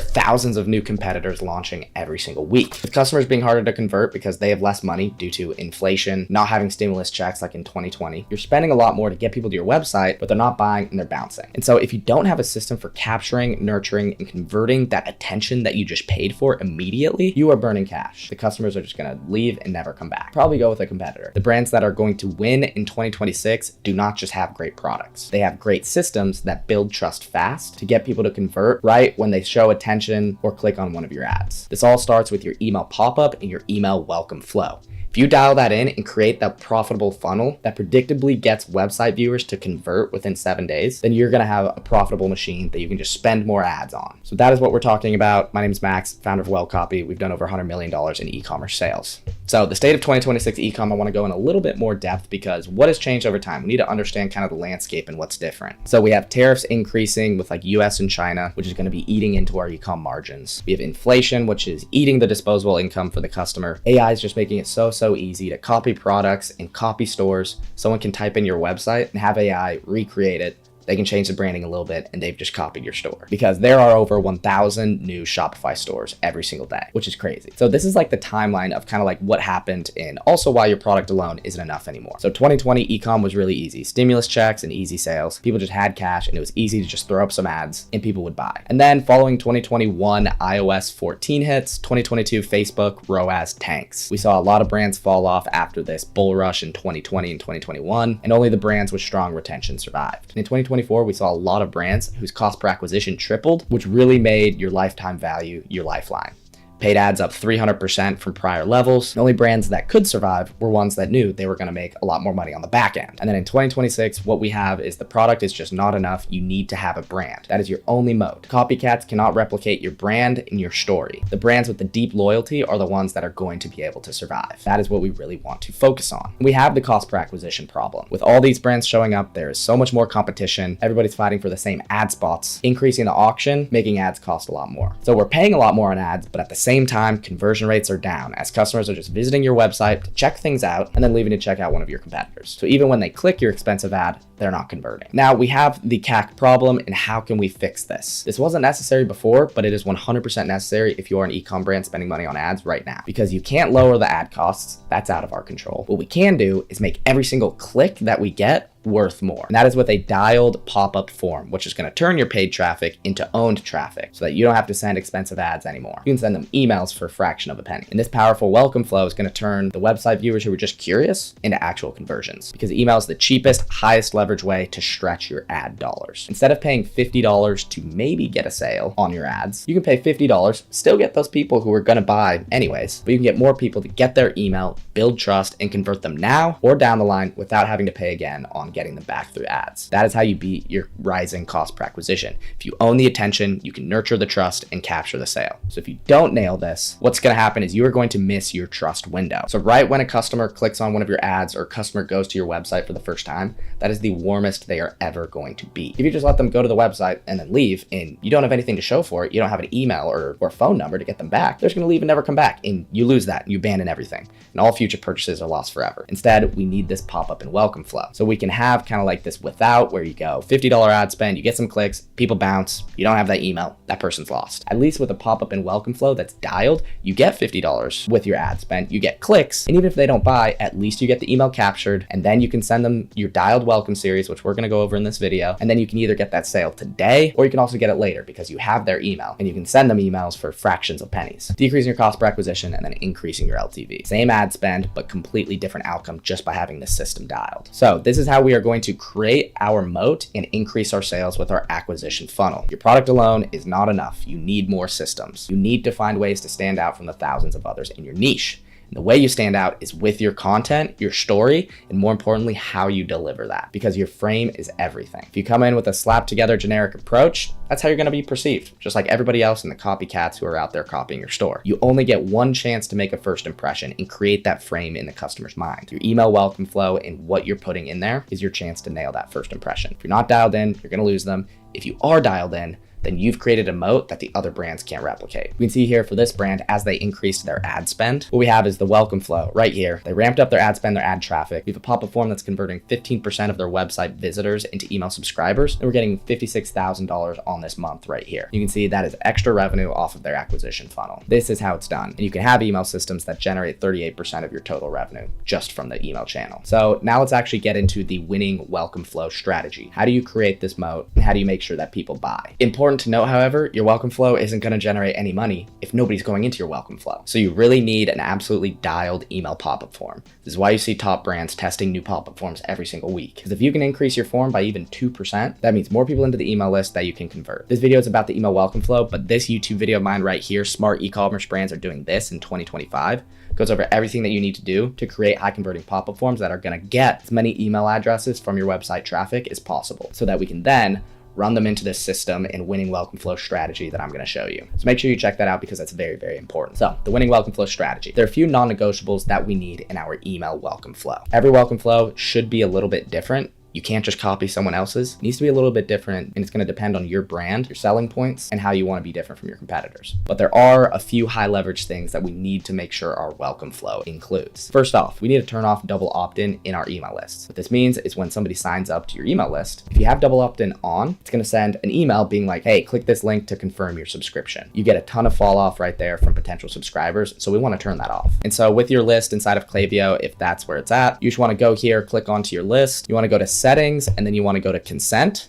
[SPEAKER 1] thousands of new competitors launching every single week. With customers being harder to convert because they have less money due to inflation, not having stimulus checks like in 2020, you're spending a lot more to get people to your website, but they're not buying and they're bouncing. And so if you don't have a system for capturing, nurturing, and converting that attention that you just paid for immediately, you are burning cash. The customers are just gonna leave and never come back. Probably go with a competitor. The brands that are going to win in 2026 do not just have great products. They have great systems that build trust fast to get people to convert right when they show attention or click on one of your ads. This all starts with your email pop-up and your email welcome flow. If you dial that in and create that profitable funnel that predictably gets website viewers to convert within 7 days, then you're gonna have a profitable machine that you can just spend more ads on. So that is what we're talking about. My name is Max, founder of Wellcopy. We've done over $100 million in e-commerce sales. So the state of 2026 e-com, I wanna go in a little bit more depth because what has changed over time? We need to understand kind of the landscape and what's different. So we have tariffs increasing with like US and China, which is gonna be eating into our e-com margins. We have inflation, which is eating the disposable income for the customer. AI is just making it so easy to copy products and copy stores. Someone can type in your website and have AI recreate it. They can change the branding a little bit and they've just copied your store, because there are over 1,000 new Shopify stores every single day, which is crazy. So this is like the timeline of kind of like what happened and also why your product alone isn't enough anymore. So 2020 e-com was really easy. Stimulus checks and easy sales. People just had cash and it was easy to just throw up some ads and people would buy. And then following 2021 iOS 14 hits, 2022 Facebook ROAS tanks. We saw a lot of brands fall off after this bull rush in 2020 and 2021, and only the brands with strong retention survived. And in 2020, we saw a lot of brands whose cost per acquisition tripled, which really made your lifetime value your lifeline. Paid ads up 300% from prior levels. The only brands that could survive were ones that knew they were going to make a lot more money on the back end. And then in 2026, what we have is the product is just not enough. You need to have a brand. That is your only mode. Copycats cannot replicate your brand and your story. The brands with the deep loyalty are the ones that are going to be able to survive. That is what we really want to focus on. We have the cost per acquisition problem. With all these brands showing up, there is so much more competition. Everybody's fighting for the same ad spots, increasing the auction, making ads cost a lot more. So we're paying a lot more on ads, but at the same time, conversion rates are down as customers are just visiting your website to check things out and then leaving to check out one of your competitors. So even when they click your expensive ad, they're not converting. Now we have the CAC problem, and how can we fix this? This wasn't necessary before, but it is 100% necessary if you're an e-com brand spending money on ads right now, because you can't lower the ad costs. That's out of our control. What we can do is make every single click that we get worth more. And that is with a dialed pop-up form, which is going to turn your paid traffic into owned traffic so that you don't have to send expensive ads anymore. You can send them emails for a fraction of a penny. And this powerful welcome flow is going to turn the website viewers who were just curious into actual conversions, because email is the cheapest, highest leverage way to stretch your ad dollars. Instead of paying $50 to maybe get a sale on your ads, you can pay $50, still get those people who are going to buy anyways, but you can get more people to get their email, build trust, and convert them now or down the line without having to pay again on getting them back through ads. That is how you beat your rising cost per acquisition. If you own the attention, you can nurture the trust and capture the sale. So if you don't nail this, what's going to happen is you are going to miss your trust window. So right when a customer clicks on one of your ads or a customer goes to your website for the first time, that is the warmest they are ever going to be. If you just let them go to the website and then leave and you don't have anything to show for it, you don't have an email or phone number to get them back, they're just going to leave and never come back, and you lose that and you abandon everything. And all future purchases are lost forever. Instead, we need this pop-up and welcome flow. So we can have kind of like this without, where you go $50 ad spend, you get some clicks, people bounce, you don't have that email, that person's lost. At least with a pop-up and welcome flow that's dialed, you get $50 with your ad spend, you get clicks, and even if they don't buy, at least you get the email captured, and then you can send them your dialed welcome series, which we're going to go over in this video, and then you can either get that sale today or you can also get it later because you have their email and you can send them emails for fractions of pennies, decreasing your cost per acquisition and then increasing your LTV. Same ad spend, but completely different outcome just by having this system dialed. So this is how we are going to create our moat and increase our sales with our acquisition funnel. Your product alone is not enough. You need more systems. You need to find ways to stand out from the thousands of others in your niche. And the way you stand out is with your content, your story, and more importantly, how you deliver that, because your frame is everything. If you come in with a slap together generic approach, that's how you're going to be perceived, just like everybody else in the copycats who are out there copying your store. You only get one chance to make a first impression and create that frame in the customer's mind. Your email welcome flow and what you're putting in there is your chance to nail that first impression. If you're not dialed in, you're going to lose them. If you are dialed in, then you've created a moat that the other brands can't replicate. We can see here for this brand, as they increased their ad spend, what we have is the welcome flow right here. They ramped up their ad spend, their ad traffic. We have a pop-up form that's converting 15% of their website visitors into email subscribers, and we're getting $56,000 on this month right here. You can see that is extra revenue off of their acquisition funnel. This is how it's done. And you can have email systems that generate 38% of your total revenue just from the email channel. So now let's actually get into the winning welcome flow strategy. How do you create this moat, and how do you make sure that people buy? Important to note, however, your welcome flow isn't going to generate any money if nobody's going into your welcome flow. So you really need an absolutely dialed email pop-up form. This is why you see top brands testing new pop-up forms every single week. Because if you can increase your form by even 2%, that means more people into the email list that you can convert. This video is about the email welcome flow, but this YouTube video of mine right here, Smart E-commerce Brands Are Doing This in 2025, goes over everything that you need to do to create high converting pop-up forms that are going to get as many email addresses from your website traffic as possible, so that we can then run them into this system and winning welcome flow strategy that I'm going to show you. So make sure you check that out because that's very, very important. So the winning welcome flow strategy. There are a few non-negotiables that we need in our email welcome flow. Every welcome flow should be a little bit different. You can't just copy someone else's. It needs to be a little bit different, and it's going to depend on your brand, your selling points, and how you want to be different from your competitors. But there are a few high leverage things that we need to make sure our welcome flow includes. First off, we need to turn off double opt-in in our email lists. What this means is when somebody signs up to your email list, if you have double opt-in on, it's going to send an email being like, hey, click this link to confirm your subscription. You get a ton of fall off right there from potential subscribers, so we want to turn that off. And so with your list inside of Klaviyo, if that's where it's at, you just want to go here, click onto your list. You want to go to settings, and then you want to go to consent.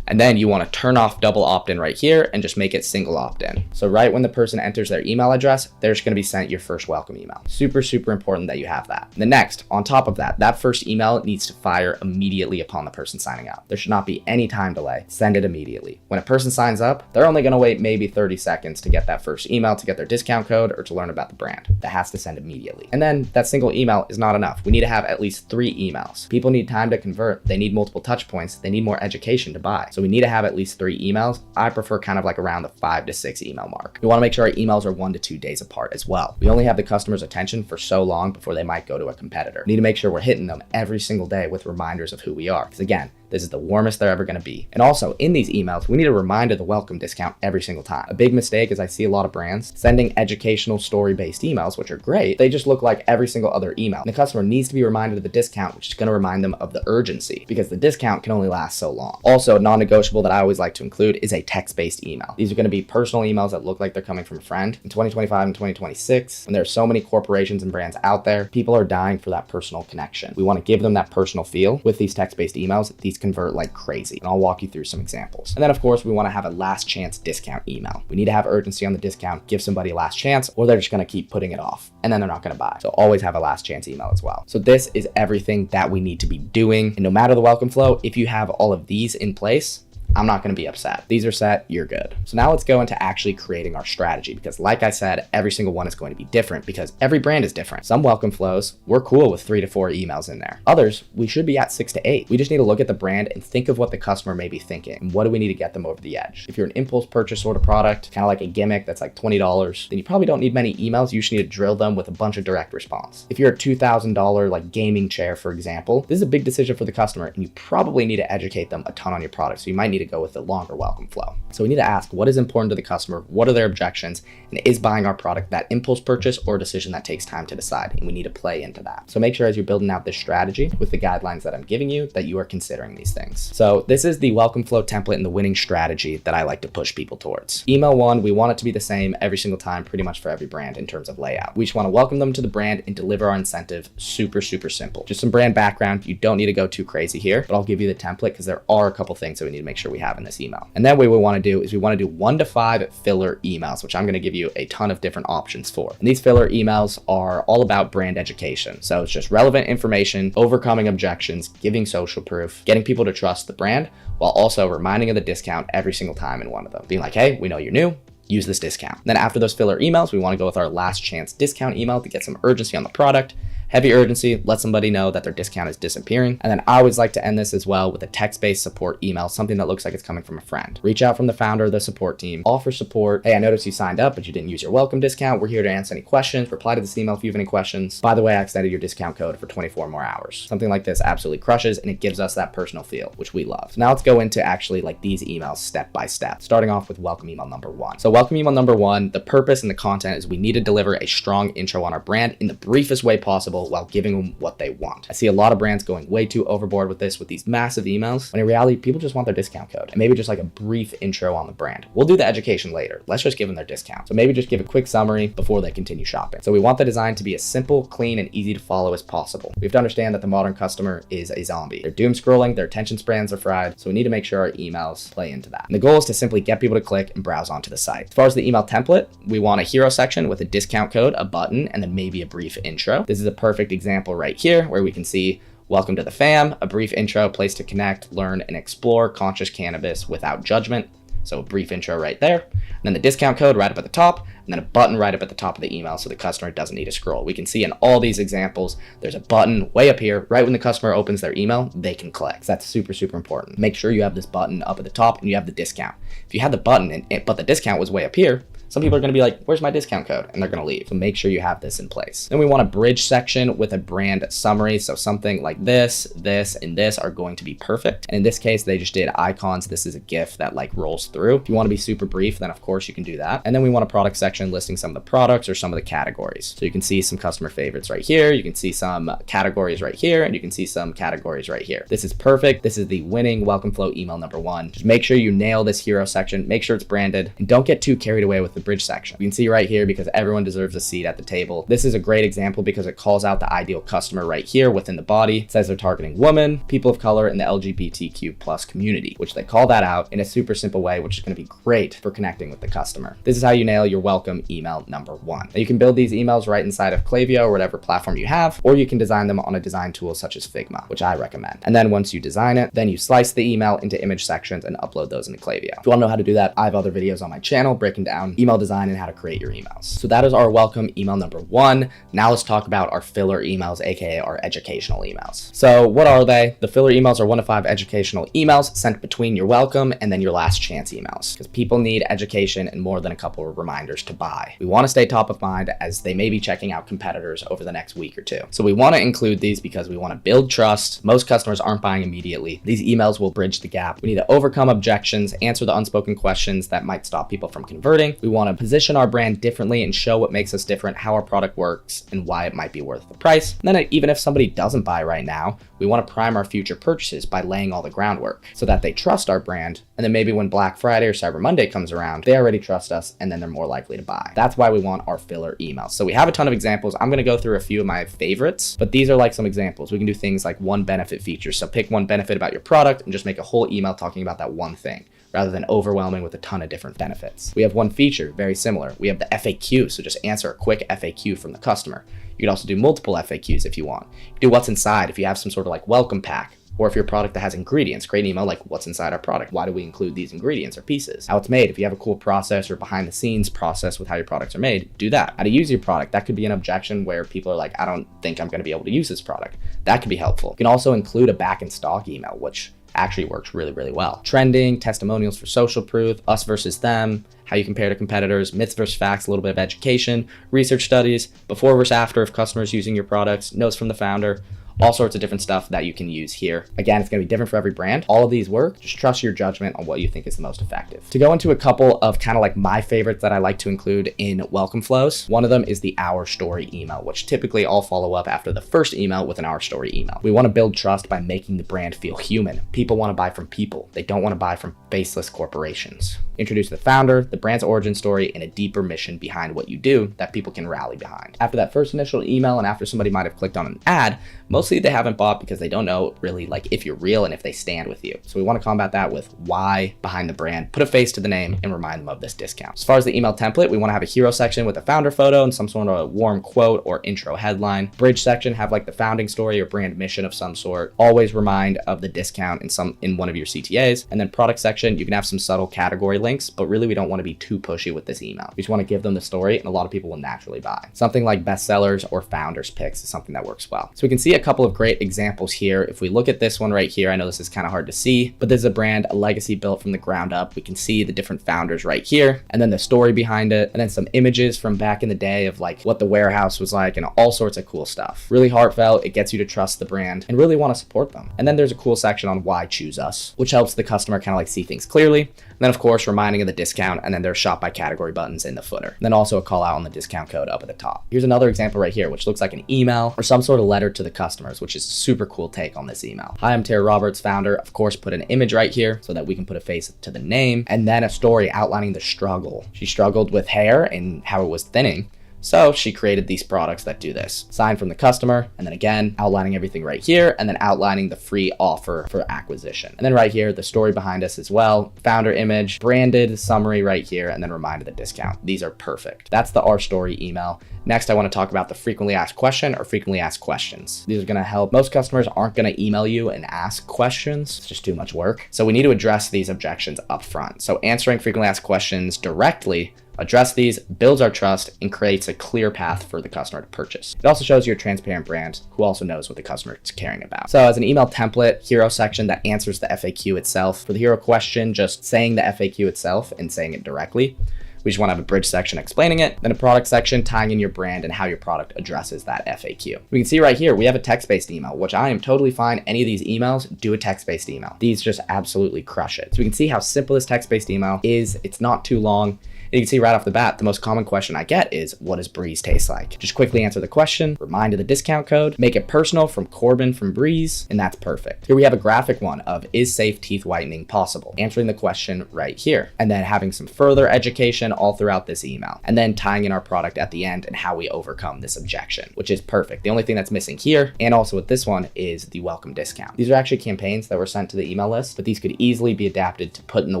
[SPEAKER 1] And then you want to turn off double opt-in right here and just make it single opt-in. So right when the person enters their email address, they're just going to be sent your first welcome email. Super, super important that you have that. The next, on top of that, that first email needs to fire immediately upon the person signing up. There should not be any time delay. Send it immediately. When a person signs up, they're only going to wait maybe 30 seconds to get that first email, to get their discount code, or to learn about the brand. That has to send immediately. And then that single email is not enough. We need to have at least 3 emails. People need time to convert. They need multiple touch points. They need more education to buy. So we need to have at least 3 emails. I prefer kind of like around the 5 to 6 email mark. We want to make sure our emails are 1 to 2 days apart as well. We only have the customer's attention for so long before they might go to a competitor. We need to make sure we're hitting them every single day with reminders of who we are. Because again, This is the warmest they're ever going to be. And also in these emails, we need a reminder of the welcome discount every single time. A big mistake is I see a lot of brands sending educational story-based emails, which are great. They just look like every single other email. And the customer needs to be reminded of the discount, which is going to remind them of the urgency because the discount can only last so long. Also, a non-negotiable that I always like to include is a text-based email. These are going to be personal emails that look like they're coming from a friend. In 2025 and 2026, when there are so many corporations and brands out there, people are dying for that personal connection. We want to give them that personal feel. With these text-based emails, these convert like crazy. And I'll walk you through some examples. And then of course, we want to have a last chance discount email. We need to have urgency on the discount, give somebody a last chance, or they're just going to keep putting it off and then they're not going to buy. So always have a last chance email as well. So this is everything that we need to be doing. And no matter the welcome flow, if you have all of these in place, I'm not going to be upset. These are set, you're good. So now let's go into actually creating our strategy because like I said, every single one is going to be different because every brand is different. Some welcome flows, we're cool with 3 to 4 emails in there. Others, we should be at 6 to 8. We just need to look at the brand and think of what the customer may be thinking and what do we need to get them over the edge. If you're an impulse purchase sort of product, kind of like a gimmick that's like $20, then you probably don't need many emails. You just need to drill them with a bunch of direct response. If you're a $2,000 like gaming chair, for example, this is a big decision for the customer and you probably need to educate them a ton on your product. So you might need to go with the longer welcome flow. So we need to ask what is important to the customer, what are their objections, and is buying our product that impulse purchase or decision that takes time to decide, and we need to play into that. So make sure as you're building out this strategy with the guidelines that I'm giving you that you are considering these things. So this is the welcome flow template and the winning strategy that I like to push people towards. Email 1, we want it to be the same every single time, pretty much for every brand in terms of layout. We just want to welcome them to the brand and deliver our incentive. Super simple. Just some brand background. You don't need to go too crazy here, but I'll give you the template because there are a couple things that we need to make sure we have in this email. And then what we want to do is we want to do 1 to 5 filler emails, which I'm going to give you a ton of different options for. And these filler emails are all about brand education. So it's just relevant information, overcoming objections, giving social proof, getting people to trust the brand, while also reminding of the discount every single time in one of them. Being like, hey, we know you're new, use this discount. Then after those filler emails, we want to go with our last chance discount email to get some urgency on the product. Heavy urgency, let somebody know that their discount is disappearing. And then I always like to end this as well with a text-based support email, something that looks like it's coming from a friend. Reach out from the founder of the support team, offer support. Hey, I noticed you signed up, but you didn't use your welcome discount. We're here to answer any questions. Reply to this email if you have any questions. By the way, I extended your discount code for 24 more hours. Something like this absolutely crushes and it gives us that personal feel, which we love. So now let's go into actually like these emails step by step, starting off with welcome email number 1. So welcome email number 1, the purpose and the content is we need to deliver a strong intro on our brand in the briefest way possible while giving them what they want. I see a lot of brands going way too overboard with this, with these massive emails, when in reality, people just want their discount code and maybe just like a brief intro on the brand. We'll do the education later. Let's just give them their discount. So maybe just give a quick summary before they continue shopping. So we want the design to be as simple, clean, and easy to follow as possible. We have to understand that the modern customer is a zombie. They're doom scrolling, their attention spans are fried, so we need to make sure our emails play into that. And the goal is to simply get people to click and browse onto the site. As far as the email template, we want a hero section with a discount code, a button, and then maybe a brief intro. This is a perfect example right here where we can see welcome to the fam, a brief intro, place to connect, learn, and explore conscious cannabis without judgment. So a brief intro right there. And then the discount code right up at the top, and then a button right up at the top of the email so the customer doesn't need to scroll. We can see in all these examples, there's a button way up here. Right when the customer opens their email, they can click. So that's super important. Make sure you have this button up at the top and you have the discount. If you had the button, but the discount was way up here, some people are going to be like, where's my discount code? And they're going to leave. So make sure you have this in place. Then we want a bridge section with a brand summary. So something like this, and this are going to be perfect. And in this case, they just did icons. This is a GIF that like rolls through. If you want to be super brief, then of course you can do that. And then we want a product section listing some of the products or some of the categories. So you can see some customer favorites right here. You can see some categories right here, and you can see some categories right here. This is perfect. This is the winning welcome flow email number 1. Just make sure you nail this hero section. Make sure it's branded, and don't get too carried away with the bridge section. You can see right here, because everyone deserves a seat at the table. This is a great example because it calls out the ideal customer right here within the body. It says they're targeting women, people of color, and the LGBTQ plus community, which they call that out in a super simple way, which is going to be great for connecting with the customer. This is how you nail your welcome email number 1. Now you can build these emails right inside of Klaviyo or whatever platform you have, or you can design them on a design tool such as Figma, which I recommend. And then once you design it, then you slice the email into image sections and upload those into Klaviyo. If you want to know how to do that, I have other videos on my channel breaking down email design and how to create your emails. So that is our welcome email number 1. Now let's talk about our filler emails, aka our educational emails. So what are they? The filler emails are 1 to 5 educational emails sent between your welcome and then your last chance emails, because people need education and more than a couple of reminders to buy. We want to stay top of mind as they may be checking out competitors over the next week or 2. So we want to include these because we want to build trust. Most customers aren't buying immediately. These emails will bridge the gap. We need to overcome objections, answer the unspoken questions that might stop people from converting. We want to position our brand differently and show what makes us different, how our product works, and why it might be worth the price. And then even if somebody doesn't buy right now, we want to prime our future purchases by laying all the groundwork so that they trust our brand. And then maybe when Black Friday or Cyber Monday comes around, they already trust us and then they're more likely to buy. That's why we want our filler emails. So we have a ton of examples. I'm going to go through a few of my favorites, but these are like some examples. We can do things like one benefit feature. So pick one benefit about your product and just make a whole email talking about that one thing, rather than overwhelming with a ton of different benefits. We have one feature, very similar. We have the FAQ, so just answer a quick FAQ from the customer. You can also do multiple FAQs if you want. You can do what's inside if you have some sort of like welcome pack, or if your product that has ingredients, create an email like what's inside our product. Why do we include these ingredients or pieces? How it's made. If you have a cool process or behind the scenes process with how your products are made, do that. How to use your product. That could be an objection where people are like, I don't think I'm going to be able to use this product. That could be helpful. You can also include a back in stock email, which actually works really, really well. Trending, testimonials for social proof, us versus them, how you compare to competitors, myths versus facts, a little bit of education, research studies, before versus after of customers using your products, notes from the founder, all sorts of different stuff that you can use here. Again, it's going to be different for every brand. All of these work. Just trust your judgment on what you think is the most effective. To go into a couple of kind of like my favorites that I like to include in welcome flows, one of them is the Our Story email, which typically I'll follow up after the first email with an Our Story email. We want to build trust by making the brand feel human. People want to buy from people. They don't want to buy from faceless corporations. Introduce the founder, the brand's origin story, and a deeper mission behind what you do that people can rally behind. After that first initial email and after somebody might have clicked on an ad, mostly they haven't bought because they don't know really like if you're real and if they stand with you. So we want to combat that with why behind the brand, put a face to the name, and remind them of this discount. As far as the email template, we want to have a hero section with a founder photo and some sort of a warm quote or intro headline. Bridge section, have like the founding story or brand mission of some sort. Always remind of the discount in one of your CTAs. And then product section, you can have some subtle category links, but really we don't want to be too pushy with this email. We just want to give them the story and a lot of people will naturally buy. Something like bestsellers or founders picks is something that works well. So we can see a couple of great examples here. If we look at this one right here, I know this is kind of hard to see, but this is a brand, a legacy built from the ground up. We can see the different founders right here and then the story behind it and then some images from back in the day of like what the warehouse was like and all sorts of cool stuff. Really heartfelt. It gets you to trust the brand and really want to support them. And then there's a cool section on why choose us, which helps the customer kind of like see things clearly. And then of course, reminding of the discount, and then there's shop by category buttons in the footer. And then also a call out on the discount code up at the top. Here's another example right here, which looks like an email or some sort of letter to the customers, which is a super cool take on this email. Hi, I'm Tara Roberts, founder. Of course, put an image right here so that we can put a face to the name, and then a story outlining the struggle. She struggled with hair and how it was thinning. So she created these products that do this. Sign from the customer, and then again, outlining everything right here, and then outlining the free offer for acquisition. And then right here, the story behind us as well, founder image, branded summary right here, and then remind of the discount. These are perfect. That's the Our Story email. Next, I want to talk about the frequently asked question or frequently asked questions. These are going to help. Most customers aren't going to email you and ask questions. It's just too much work. So we need to address these objections up front. So answering frequently asked questions directly, address these, builds our trust, and creates a clear path for the customer to purchase. It also shows you're a transparent brand who also knows what the customer is caring about. So as an email template, hero section that answers the FAQ itself. For the hero question, just saying the FAQ itself and saying it directly. We just want to have a bridge section explaining it, then a product section tying in your brand and how your product addresses that FAQ. We can see right here, we have a text-based email, which I am totally fine. Any of these emails, do a text-based email. These just absolutely crush it. So we can see how simple this text-based email is. It's not too long. And you can see right off the bat, the most common question I get is, what does Breeze taste like? Just quickly answer the question, remind of the discount code, make it personal from Corbin from Breeze, and that's perfect. Here we have a graphic one of, is safe teeth whitening possible? Answering the question right here, and then having some further education all throughout this email, and then tying in our product at the end and how we overcome this objection, which is perfect. The only thing that's missing here, and also with this one, is the welcome discount. These are actually campaigns that were sent to the email list, but these could easily be adapted to put in the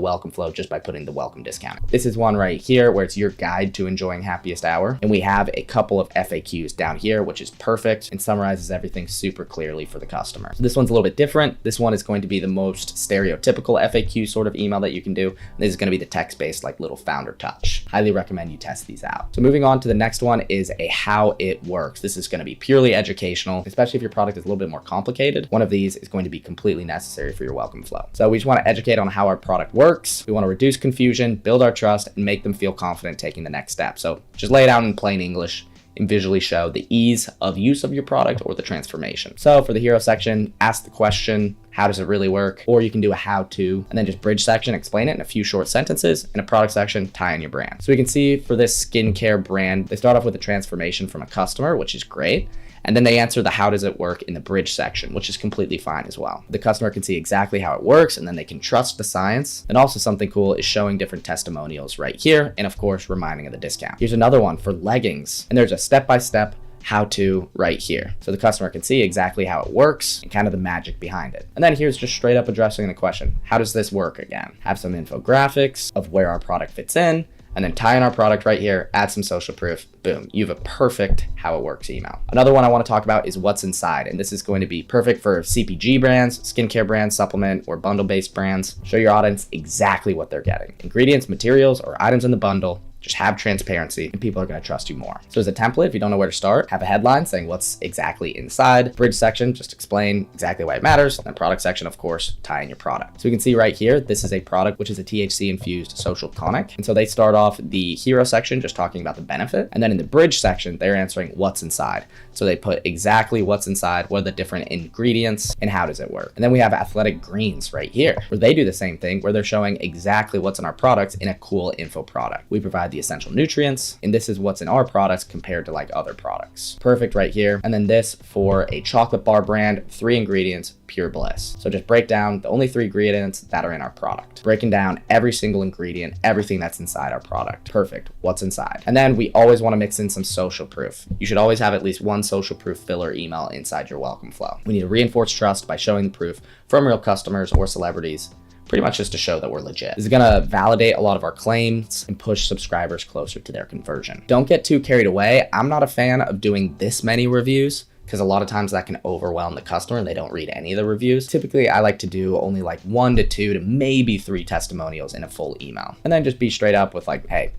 [SPEAKER 1] welcome flow just by putting the welcome discount. This is one right here where it's your guide to enjoying happiest hour. And we have a couple of FAQs down here, which is perfect and summarizes everything super clearly for the customer. So this one's a little bit different. This one is going to be the most stereotypical FAQ sort of email that you can do. This is going to be the text-based like little founder touch. much. Highly recommend you test these out. So moving on to the next one is a how it works. This is going to be purely educational, especially if your product is a little bit more complicated. One of these is going to be completely necessary for your welcome flow. So we just want to educate on how our product works. We want to reduce confusion, build our trust, and make them feel confident taking the next step. So just lay it out in plain English and visually show the ease of use of your product or the transformation. So for the hero section, ask the question, how does it really work? Or you can do a how to, and then just bridge section, explain it in a few short sentences. In a product section, tie in your brand. So we can see for this skincare brand, they start off with a transformation from a customer, which is great. And then they answer the how does it work in the bridge section, which is completely fine as well. The customer can see exactly how it works, and then they can trust the science. And also something cool is showing different testimonials right here. And of course, reminding of the discount. Here's another one for leggings. And there's a step-by-step how to right here. So the customer can see exactly how it works and kind of the magic behind it. And then here's just straight up addressing the question, how does this work again? Have some infographics of where our product fits in, and then tie in our product right here, add some social proof, boom, you have a perfect how it works email. Another one I want to talk about is what's inside. And this is going to be perfect for CPG brands, skincare brands, supplement, or bundle-based brands. Show your audience exactly what they're getting. Ingredients, materials, or items in the bundle. Just have transparency and people are going to trust you more. So as a template, if you don't know where to start, have a headline saying what's exactly inside. Bridge section, just explain exactly why it matters. And then product section, of course, tie in your product. So we can see right here, this is a product which is a THC infused social tonic. And so they start off the hero section just talking about the benefit. And then in the bridge section, they're answering what's inside. So they put exactly what's inside, what are the different ingredients, and how does it work. And then we have athletic greens right here, where they do the same thing, where they're showing exactly what's in our products in a cool info product. We provide the essential nutrients, and this is what's in our products compared to like other products. Perfect right here. And then this for a chocolate bar brand, 3 ingredients, pure bliss. So just break down the only 3 ingredients that are in our product. Breaking down every single ingredient, everything that's inside our product. Perfect. What's inside? And then we always want to mix in some social proof. You should always have at least one social proof filler email inside your welcome flow. We need to reinforce trust by showing the proof from real customers or celebrities, pretty much just to show that we're legit. This is gonna validate a lot of our claims and push subscribers closer to their conversion. Don't get too carried away. I'm not a fan of doing this many reviews because a lot of times that can overwhelm the customer and they don't read any of the reviews. Typically, I like to do only like 1 to 2 to maybe 3 testimonials in a full email. And then just be straight up with like, hey,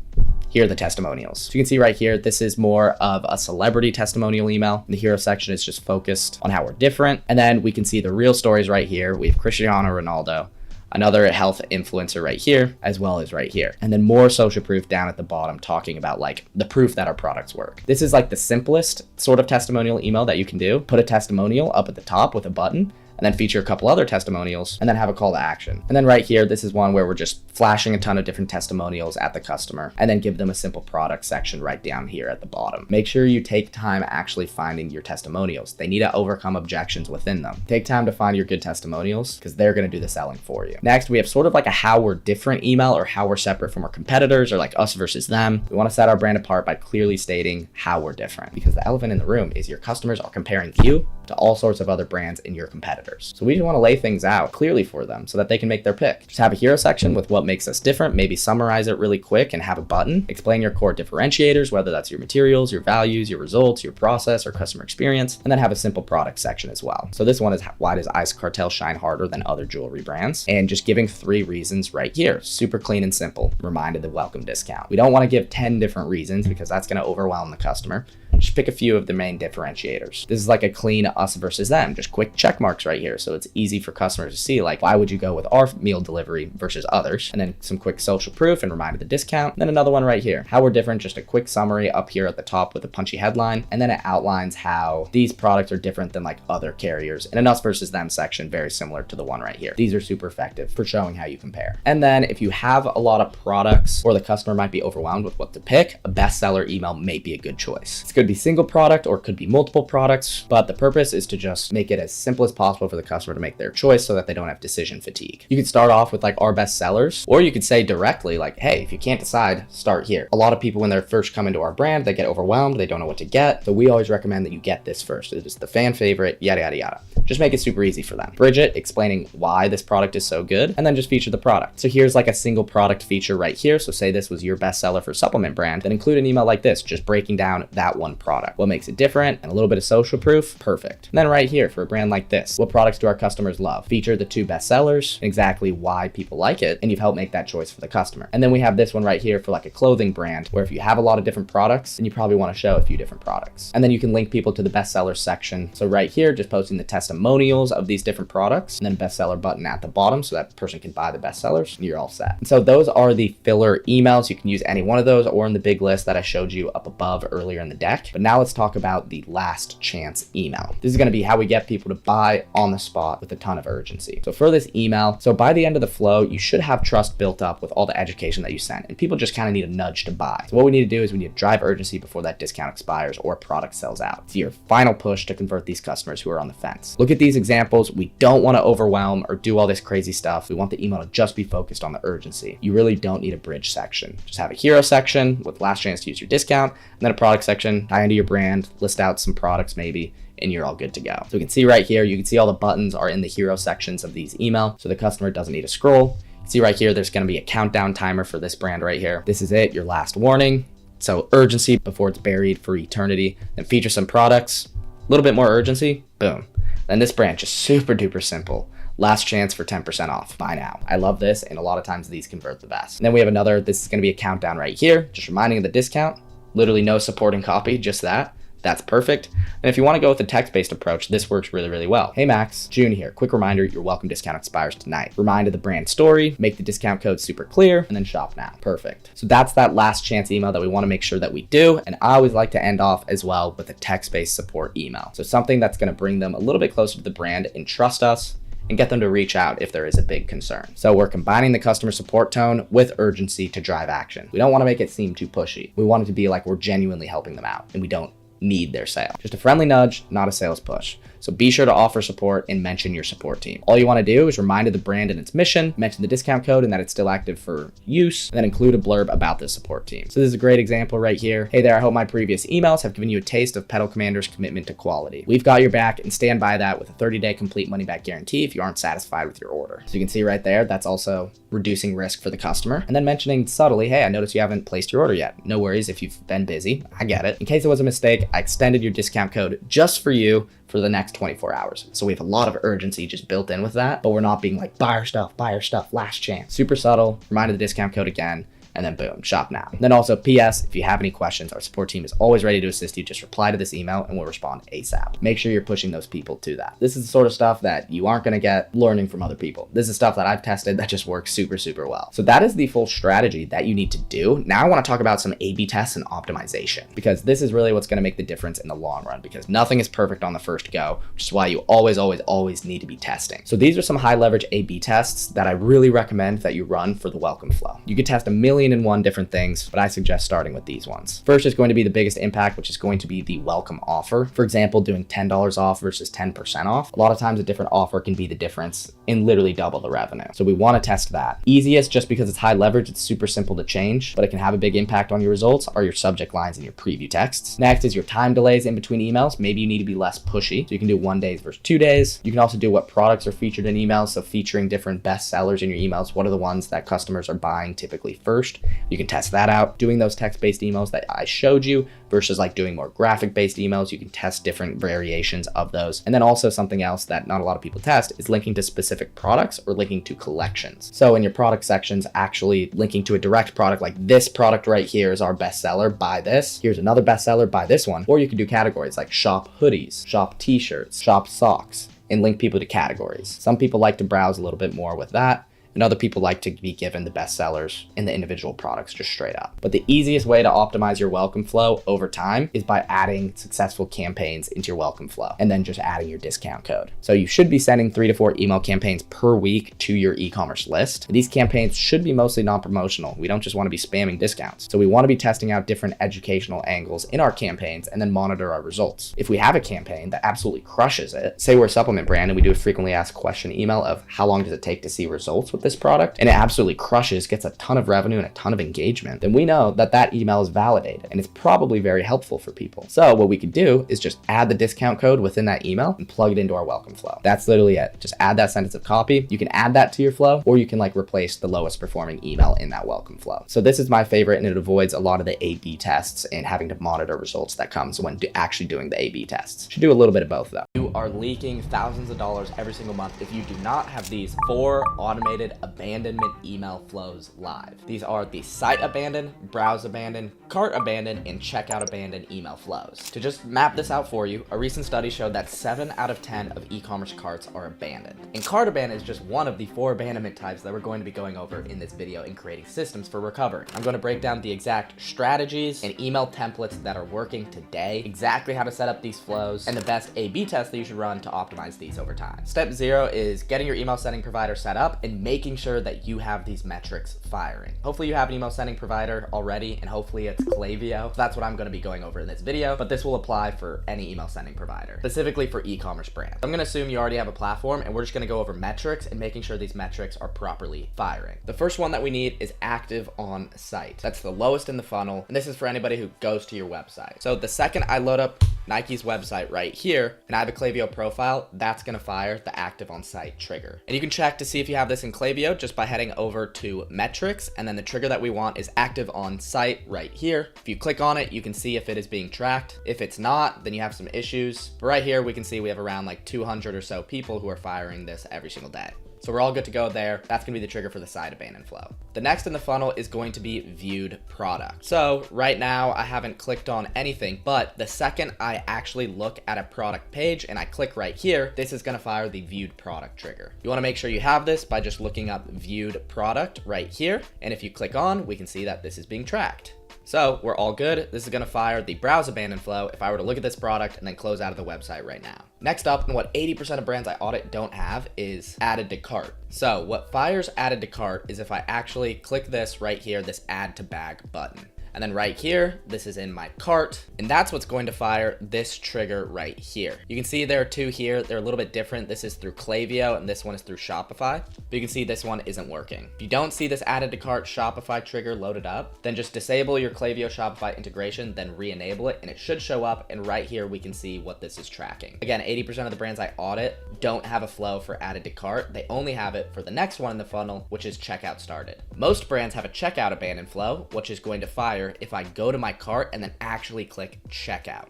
[SPEAKER 1] here are the testimonials. So you can see right here, this is more of a celebrity testimonial email. The hero section is just focused on how we're different. And then we can see the real stories right here. We have Cristiano Ronaldo, another health influencer right here, as well as right here. And then more social proof down at the bottom talking about like the proof that our products work. This is like the simplest sort of testimonial email that you can do. Put a testimonial up at the top with a button, and then feature a couple other testimonials, and then have a call to action. And then right here, this is one where we're just flashing a ton of different testimonials at the customer, and then give them a simple product section right down here at the bottom. Make sure you take time actually finding your testimonials. They need to overcome objections within them. Take time to find your good testimonials because they're gonna do the selling for you. Next, we have sort of like a how we're different email or how we're separate from our competitors or like us versus them. We wanna set our brand apart by clearly stating how we're different because the elephant in the room is your customers are comparing you to all sorts of other brands in your competitors. So we just want to lay things out clearly for them so that they can make their pick. Just have a hero section with what makes us different, maybe summarize it really quick and have a button. Explain your core differentiators, whether that's your materials, your values, your results, your process, or customer experience, and then have a simple product section as well. So this one is why does Ice Cartel shine harder than other jewelry brands? And just giving 3 reasons right here. Super clean and simple. Reminded the welcome discount. We don't want to give 10 different reasons because that's going to overwhelm the customer. Just pick a few of the main differentiators. This is like a clean us versus them, just quick check marks right here. So it's easy for customers to see like, why would you go with our meal delivery versus others? And then some quick social proof and remind of the discount. And then another one right here, how we're different, just a quick summary up here at the top with a punchy headline. And then it outlines how these products are different than like other carriers in an us versus them section, very similar to the one right here. These are super effective for showing how you compare. And then if you have a lot of products or the customer might be overwhelmed with what to pick, a bestseller email may be a good choice. It's could be single product or it could be multiple products, but the purpose is to just make it as simple as possible for the customer to make their choice so that they don't have decision fatigue. You could start off with like our best sellers, or you could say directly like, hey, if you can't decide, start here. A lot of people when they're first come into our brand, they get overwhelmed, they don't know what to get. So we always recommend that you get this first. It is the fan favorite, yada, yada, yada. Just make it super easy for them. Bridget explaining why this product is so good, and then just feature the product. So here's like a single product feature right here. So say this was your bestseller for supplement brand, then include an email like this, just breaking down that one product. What makes it different and a little bit of social proof, perfect. And then right here for a brand like this, what products do our customers love? Feature the 2 bestsellers, exactly why people like it, and you've helped make that choice for the customer. And then we have this one right here for like a clothing brand, where if you have a lot of different products, then you probably want to show a few different products. And then you can link people to the bestseller section. So right here, just posting the testimonials of these different products, and then bestseller button at the bottom so that person can buy the bestsellers, and you're all set. And so those are the filler emails. You can use any one of those or in the big list that I showed you up above earlier in the deck. But now let's talk about the last chance email. This is going to be how we get people to buy on the spot with a ton of urgency. So for this email, so by the end of the flow, you should have trust built up with all the education that you sent, and people just kind of need a nudge to buy. So what we need to do is we need to drive urgency before that discount expires or product sells out. It's your final push to convert these customers who are on the fence. Look at these examples. We don't want to overwhelm or do all this crazy stuff. We want the email to just be focused on the urgency. You really don't need a bridge section. Just have a hero section with last chance to use your discount, and then a product section, tie into your brand, list out some products maybe, and you're all good to go. So we can see right here, you can see all the buttons are in the hero sections of these email, so the customer doesn't need to scroll. You can see right here, there's going to be a countdown timer for this brand right here. This is it, your last warning. So urgency before it's buried for eternity. Then feature some products, a little bit more urgency, boom. Then this brand, just super duper simple. Last chance for 10% off, buy now. I love this, and a lot of times these convert the best. And then we have another, this is going to be a countdown right here, just reminding of the discount. Literally no supporting copy, just that. That's perfect. And if you want to go with a text-based approach, this works really, really well. Hey Max, June here. Quick reminder, your welcome discount expires tonight. Remind of the brand story, make the discount code super clear, and then shop now. Perfect. So that's that last chance email that we want to make sure that we do. And I always like to end off as well with a text-based support email. So something that's going to bring them a little bit closer to the brand and trust us, and get them to reach out if there is a big concern. So we're combining the customer support tone with urgency to drive action. We don't want to make it seem too pushy. We want it to be like we're genuinely helping them out and we don't need their sale. Just a friendly nudge, not a sales push. So be sure to offer support and mention your support team. All you want to do is remind of the brand and its mission, mention the discount code and that it's still active for use, and then include a blurb about the support team. So this is a great example right here. Hey there, I hope my previous emails have given you a taste of Pedal Commander's commitment to quality. We've got your back and stand by that with a 30-day complete money-back guarantee if you aren't satisfied with your order. So you can see right there, that's also reducing risk for the customer. And then mentioning subtly, hey, I noticed you haven't placed your order yet. No worries if you've been busy, I get it. In case it was a mistake, I extended your discount code just for you for the next 24 hours. So we have a lot of urgency just built in with that, but we're not being like, buy our stuff, last chance. Super subtle, remind of the discount code again, and then boom, shop now. And then also PS, if you have any questions, our support team is always ready to assist you. Just reply to this email and we'll respond ASAP. Make sure you're pushing those people to that. This is the sort of stuff that you aren't gonna get learning from other people. This is stuff that I've tested that just works super, super well. So that is the full strategy that you need to do. Now I wanna talk about some A/B tests and optimization, because this is really what's gonna make the difference in the long run, because nothing is perfect on the first go, which is why you always need to be testing. So these are some high leverage A/B tests that I really recommend that you run for the welcome flow. You could test 1,000,001 different things, but I suggest starting with these ones. First is going to be the biggest impact, which is going to be the welcome offer. For example, doing $10 off versus 10% off. A lot of times a different offer can be the difference in literally double the revenue. So we want to test that. Easiest, just because it's high leverage, it's super simple to change, but it can have a big impact on your results, are your subject lines and your preview texts. Next is your time delays in between emails. Maybe you need to be less pushy. So you can do 1 day versus 2 days. You can also do what products are featured in emails. So featuring different best sellers in your emails. What are the ones that customers are buying typically first? You can test that out. Doing those text-based emails that I showed you versus like doing more graphic-based emails, you can test different variations of those. And then also something else that not a lot of people test is linking to specific products or linking to collections. So in your product sections, actually linking to a direct product, like this product right here is our bestseller, buy this. Here's another bestseller, buy this one. Or you can do categories like shop hoodies, shop t-shirts, shop socks, and link people to categories. Some people like to browse a little bit more with that, and other people like to be given the best sellers in the individual products just straight up. But the easiest way to optimize your welcome flow over time is by adding successful campaigns into your welcome flow and then just adding your discount code. So you should be sending 3 to 4 email campaigns per week to your e-commerce list. These campaigns should be mostly non-promotional. We don't just want to be spamming discounts. So we want to be testing out different educational angles in our campaigns and then monitor our results. If we have a campaign that absolutely crushes it, say we're a supplement brand and we do a frequently asked question email of how long does it take to see results with this product and it absolutely crushes, gets a ton of revenue and a ton of engagement, then we know that that email is validated and it's probably very helpful for people. So what we could do is just add the discount code within that email and plug it into our welcome flow. That's literally it. Just add that sentence of copy. You can add that to your flow, or you can like replace the lowest performing email in that welcome flow. So this is my favorite, and it avoids a lot of the A/B tests and having to monitor results that comes when actually doing the A/B tests. Should do a little bit of both though. You are leaking thousands of dollars every single month if you do not have these 4 automated abandonment email flows live. These are the site abandon, browse abandon, cart abandon, and checkout abandon email flows. To just map this out for you, a recent study showed that 7 out of 10 of e-commerce carts are abandoned. And cart abandon is just one of the 4 abandonment types that we're going to be going over in this video in creating systems for recovery. I'm going to break down the exact strategies and email templates that are working today, exactly how to set up these flows, and the best A/B tests that you should run to optimize these over time. Step 0 is getting your email sending provider set up and making sure that you have these metrics firing. Hopefully you have an email sending provider already, and hopefully it's Klaviyo. That's what I'm going to be going over in this video, but this will apply for any email sending provider, specifically for e-commerce brands. I'm going to assume you already have a platform, and we're just going to go over metrics and making sure these metrics are properly firing. The first one that we need is active on site. That's the lowest in the funnel, and this is for anybody who goes to your website. So the second I load up Nike's website right here, and I have a Klaviyo profile, that's going to fire the active on site trigger. And you can check to see if you have this in Klaviyo just by heading over to metrics, and then the trigger that we want is active on site right here. If you click on it, you can see if it is being tracked. If it's not, then you have some issues. But right here, we can see we have around like 200 or so people who are firing this every single day. So we're all good to go there. That's gonna be the trigger for the site abandon flow. The next in the funnel is going to be viewed product. So right now I haven't clicked on anything, but the second I actually look at a product page and I click right here, this is gonna fire the viewed product trigger. You wanna make sure you have this by just looking up viewed product right here. And if you click on, we can see that this is being tracked. So we're all good. This is gonna fire the browse abandon flow if I were to look at this product and then close out of the website right now. Next up, and what 80% of brands I audit don't have, is added to cart. So what fires added to cart is if I actually click this right here, this add to bag button. And then right here, this is in my cart, and that's what's going to fire this trigger right here. You can see there are 2 here. They're a little bit different. This is through Klaviyo, and this one is through Shopify. But you can see this one isn't working. If you don't see this added to cart Shopify trigger loaded up, then just disable your Klaviyo Shopify integration, then re-enable it, and it should show up. And right here, we can see what this is tracking. Again, 80% of the brands I audit don't have a flow for added to cart. They only have it for the next one in the funnel, which is checkout started. Most brands have a checkout abandon flow, which is going to fire if I go to my cart and then actually click checkout.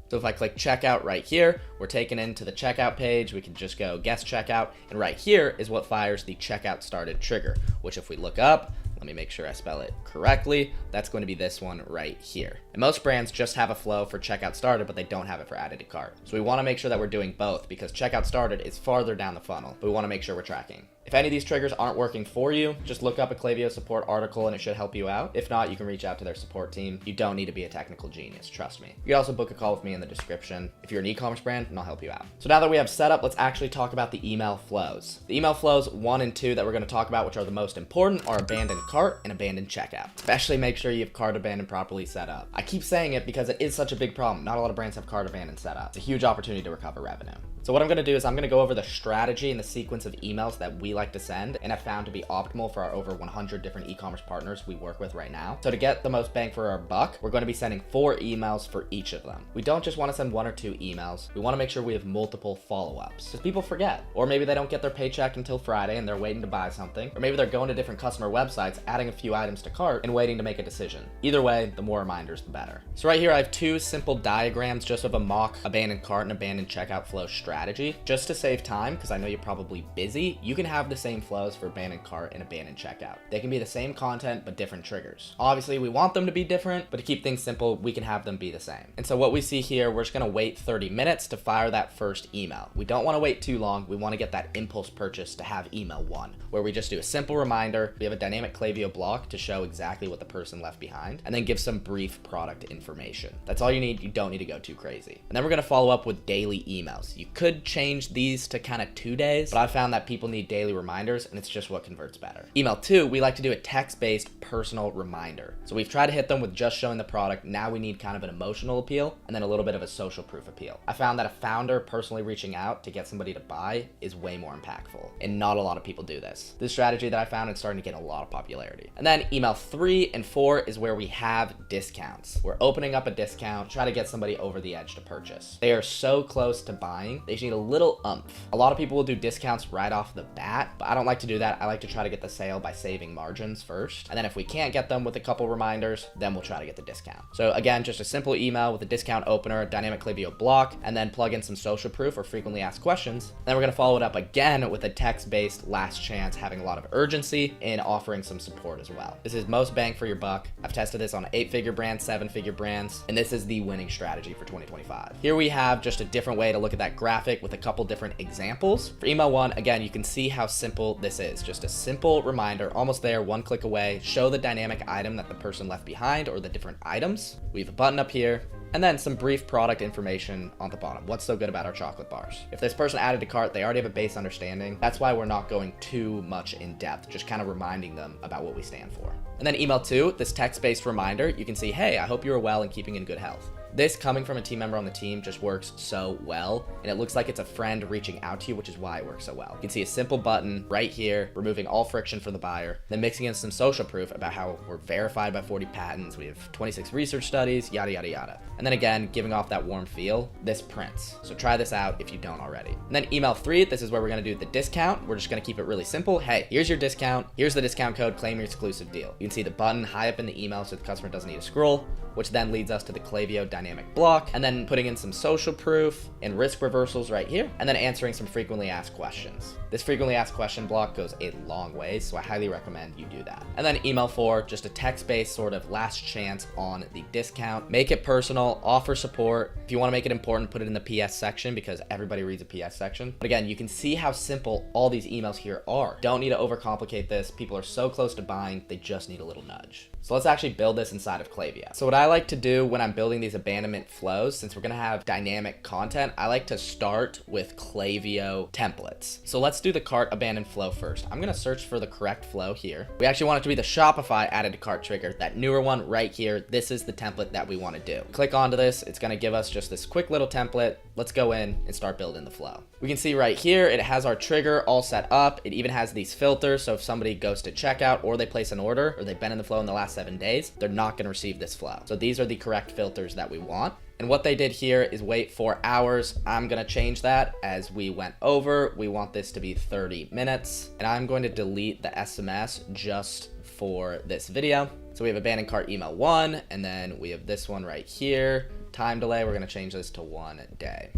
[SPEAKER 1] So if I click checkout right here, we're taken into the checkout page. We can just go guest checkout. And right here is what fires the checkout started trigger, which if we look up, let me make sure I spell it correctly. That's going to be this one right here. And most brands just have a flow for checkout started, but they don't have it for added to cart. So we want to make sure that we're doing both because checkout started is farther down the funnel, but we want to make sure we're tracking. If any of these triggers aren't working for you, just look up a Klaviyo support article and it should help you out. If not, you can reach out to their support team. You don't need to be a technical genius, trust me. You can also book a call with me in the description if you're an e-commerce brand, and I'll help you out. So now that we have set up, let's actually talk about the email flows. The email flows 1 and 2 that we're going to talk about, which are the most important, are abandoned cart and abandoned checkout. Especially make sure you have cart abandon properly set up. I keep saying it because it is such a big problem. Not a lot of brands have cart abandon set up. It's a huge opportunity to recover revenue. So what I'm gonna do is I'm gonna go over the strategy and the sequence of emails that we like to send and have found to be optimal for our over 100 different e-commerce partners we work with right now. So to get the most bang for our buck, we're gonna be sending 4 emails for each of them. We don't just wanna send 1 or 2 emails. We wanna make sure we have multiple follow-ups because people forget. Or maybe they don't get their paycheck until Friday and they're waiting to buy something. Or maybe they're going to different customer websites, adding a few items to cart and waiting to make a decision. Either way, the more reminders, the better. So right here, I have 2 simple diagrams just of a mock abandoned cart and abandoned checkout flow strategy. Just to save time, because I know you're probably busy, you can have the same flows for abandoned cart and abandoned checkout. They can be the same content, but different triggers. Obviously, we want them to be different, but to keep things simple, we can have them be the same. And so what we see here, we're just gonna wait 30 minutes to fire that first email. We don't wanna wait too long. We wanna get that impulse purchase to have email 1, where we just do a simple reminder. We have a dynamic Klaviyo block to show exactly what the person left behind, and then give some brief product information. That's all you need. You don't need to go too crazy. And then we're gonna follow up with daily emails. You could change these to kind of 2 days, but I found that people need daily daily reminders, and it's just what converts better. Email 2, we like to do a text-based personal reminder. So we've tried to hit them with just showing the product. Now we need kind of an emotional appeal and then a little bit of a social proof appeal. I found that a founder personally reaching out to get somebody to buy is way more impactful, and not a lot of people do this. This strategy that I found is starting to get a lot of popularity. And then email 3 and 4 is where we have discounts. We're opening up a discount, try to get somebody over the edge to purchase. They are so close to buying, they just need a little oomph. A lot of people will do discounts right off the bat, but I don't like to do that. I like to try to get the sale by saving margins first. And then if we can't get them with a couple reminders, then we'll try to get the discount. So again, just a simple email with a discount opener, dynamic Klaviyo block, and then plug in some social proof or frequently asked questions. Then we're gonna follow it up again with a text-based last chance, having a lot of urgency and offering some support as well. This is most bang for your buck. I've tested this on 8-figure brands, 7-figure brands, and this is the winning strategy for 2025. Here we have just a different way to look at that graphic with a couple different examples. For email 1, again, you can see how simple this is. Just a simple reminder, almost there, one click away. Show the dynamic item that the person left behind or the different items. We have a button up here, and then some brief product information on the bottom. What's so good about our chocolate bars? If this person added to cart, they already have a base understanding. That's why we're not going too much in depth, just kind of reminding them about what we stand for. And then email 2, this text-based reminder, you can see, hey, I hope you are well and keeping in good health. This coming from a team member on the team just works so well, and it looks like it's a friend reaching out to you, which is why it works so well. You can see a simple button right here, removing all friction for the buyer, then mixing in some social proof about how we're verified by 40 patents, we have 26 research studies, yada, yada, yada. And then again, giving off that warm feel, this prints. So try this out if you don't already. And then email 3, this is where we're gonna do the discount. We're just gonna keep it really simple. Hey, here's your discount. Here's the discount code, claim your exclusive deal. You can see the button high up in the email so the customer doesn't need to scroll, which then leads us to the Klaviyo dynamic block, and then putting in some social proof and risk reversals right here, and then answering some frequently asked questions. This frequently asked question block goes a long way, so I highly recommend you do that. And then email 4, just a text-based sort of last chance on the discount. Make it personal, offer support. If you want to make it important, put it in the PS section because everybody reads a PS section. But again, you can see how simple all these emails here are. Don't need to overcomplicate this. People are so close to buying, they just need a little nudge. So let's actually build this inside of Klaviyo. So what I like to do when I'm building these abandonment flows, since we're gonna have dynamic content, I like to start with Klaviyo templates. So let's do the cart abandoned flow first. I'm gonna search for the correct flow here. We actually want it to be the Shopify added to cart trigger, that newer one right here. This is the template that we wanna do. Click onto this, it's gonna give us just this quick little template. Let's go in and start building the flow. We can see right here, it has our trigger all set up. It even has these filters, so if somebody goes to checkout or they place an order or they've been in the flow in the last 7 days, they're not gonna receive this flow. So these are the correct filters that we want. And what they did here is wait 4 hours. I'm gonna change that as we went over. We want this to be 30 minutes. And I'm going to delete the SMS just for this video. So we have abandoned cart email 1, and then we have this one right here. Time delay, we're gonna change this to 1 day.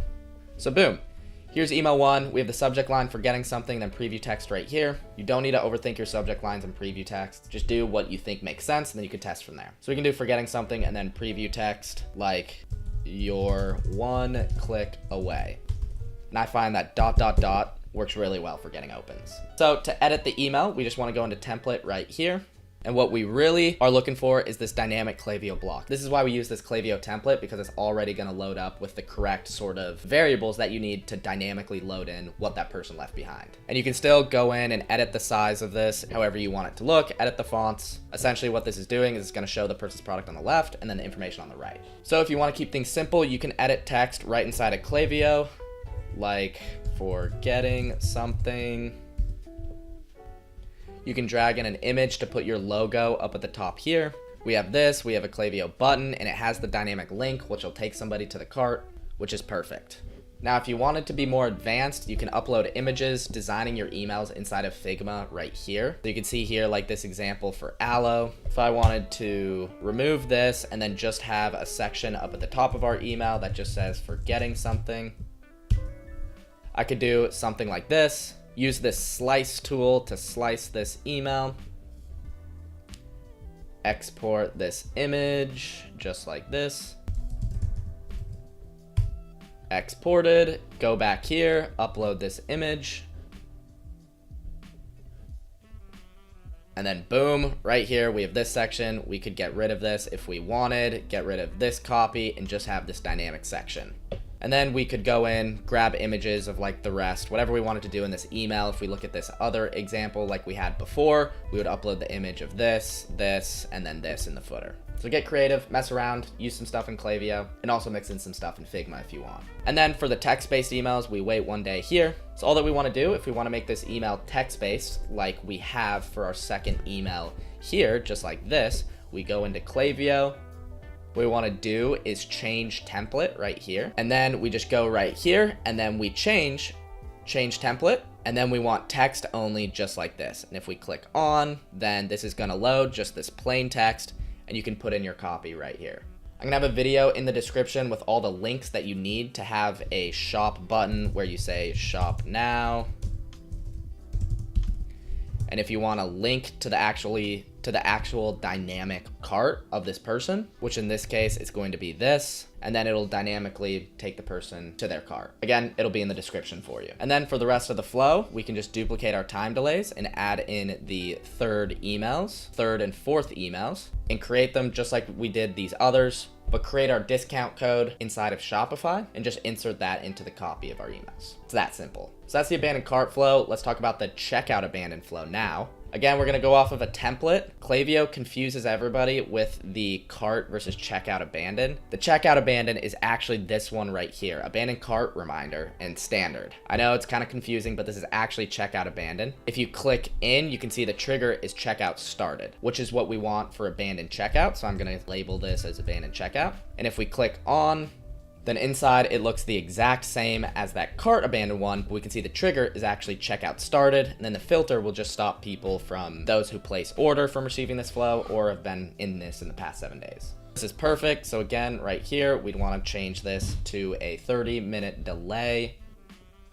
[SPEAKER 1] So boom. Here's email 1. We have the subject line forgetting something, then preview text right here. You don't need to overthink your subject lines and preview text. Just do what you think makes sense, and then you can test from there. So we can do forgetting something and then preview text like you're 1 click away. And I find that ... works really well for getting opens. So to edit the email, we just want to go into template right here. And what we really are looking for is this dynamic Klaviyo block. This is why we use this Klaviyo template, because it's already gonna load up with the correct sort of variables that you need to dynamically load in what that person left behind. And you can still go in and edit the size of this however you want it to look, edit the fonts. Essentially what this is doing is it's gonna show the person's product on the left and then the information on the right. So if you wanna keep things simple, you can edit text right inside of Klaviyo, like forgetting something. You can drag in an image to put your logo up at the top here. We have this, we have a Klaviyo button, and it has the dynamic link, which will take somebody to the cart, which is perfect. Now, if you wanted to be more advanced, you can upload images, designing your emails inside of Figma right here. So you can see here, like this example for Aloe. If I wanted to remove this and then just have a section up at the top of our email that just says forgetting something, I could do something like this. Use this slice tool to slice this email. Export this image just like this. Exported, go back here, upload this image. And then boom, right here we have this section. We could get rid of this if we wanted, get rid of this copy and just have this dynamic section. And then we could go in, grab images of like the rest, whatever we wanted to do in this email. If we look at this other example like we had before, we would upload the image of this, and then this in the footer. So get creative, mess around, use some stuff in Klaviyo, and also mix in some stuff in Figma if you want. And then for the text-based emails, we wait one day here. So all that we want to do, if we want to make this email text-based, like we have for our second email here, just like this, we go into Klaviyo. What we want to do is change template right here. And then we just go right here, and then we change template. And then we want text only, just like this. And if we click on, then this is going to load just this plain text, and you can put in your copy right here. I'm gonna have a video in the description with all the links that you need to have a shop button where you say shop now. And if you want a link to the actual dynamic cart of this person, which in this case is going to be this, and then it'll dynamically take the person to their cart. Again, it'll be in the description for you. And then for the rest of the flow, we can just duplicate our time delays and add in the third and fourth emails, and create them just like we did these others, but create our discount code inside of Shopify and just insert that into the copy of our emails. It's that simple. So that's the abandoned cart flow. Let's talk about the checkout abandoned flow now. Again, we're gonna go off of a template. Klaviyo confuses everybody with the cart versus checkout abandoned. The checkout abandoned is actually this one right here, abandoned cart reminder and standard. I know it's kind of confusing, but this is actually checkout abandoned. If you click in, you can see the trigger is checkout started, which is what we want for abandoned checkout. So I'm gonna label this as abandoned checkout. And if we click on, then inside it looks the exact same as that cart abandoned one, but we can see the trigger is actually checkout started, and then the filter will just stop people from those who place order from receiving this flow or have been in this in the past 7 days. This is perfect. So again, right here, we'd want to change this to a 30-minute delay,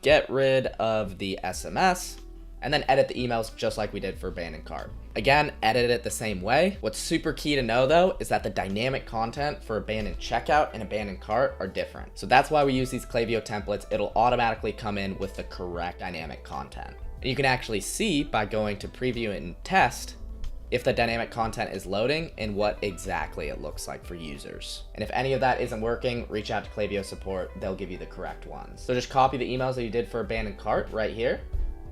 [SPEAKER 1] get rid of the SMS, and then edit the emails just like we did for abandoned cart. Again, edit it the same way. What's super key to know though is that the dynamic content for abandoned checkout and abandoned cart are different. So that's why we use these Klaviyo templates. It'll automatically come in with the correct dynamic content. And you can actually see by going to preview and test if the dynamic content is loading and what exactly it looks like for users. And if any of that isn't working, reach out to Klaviyo support. They'll give you the correct ones. So just copy the emails that you did for abandoned cart right here.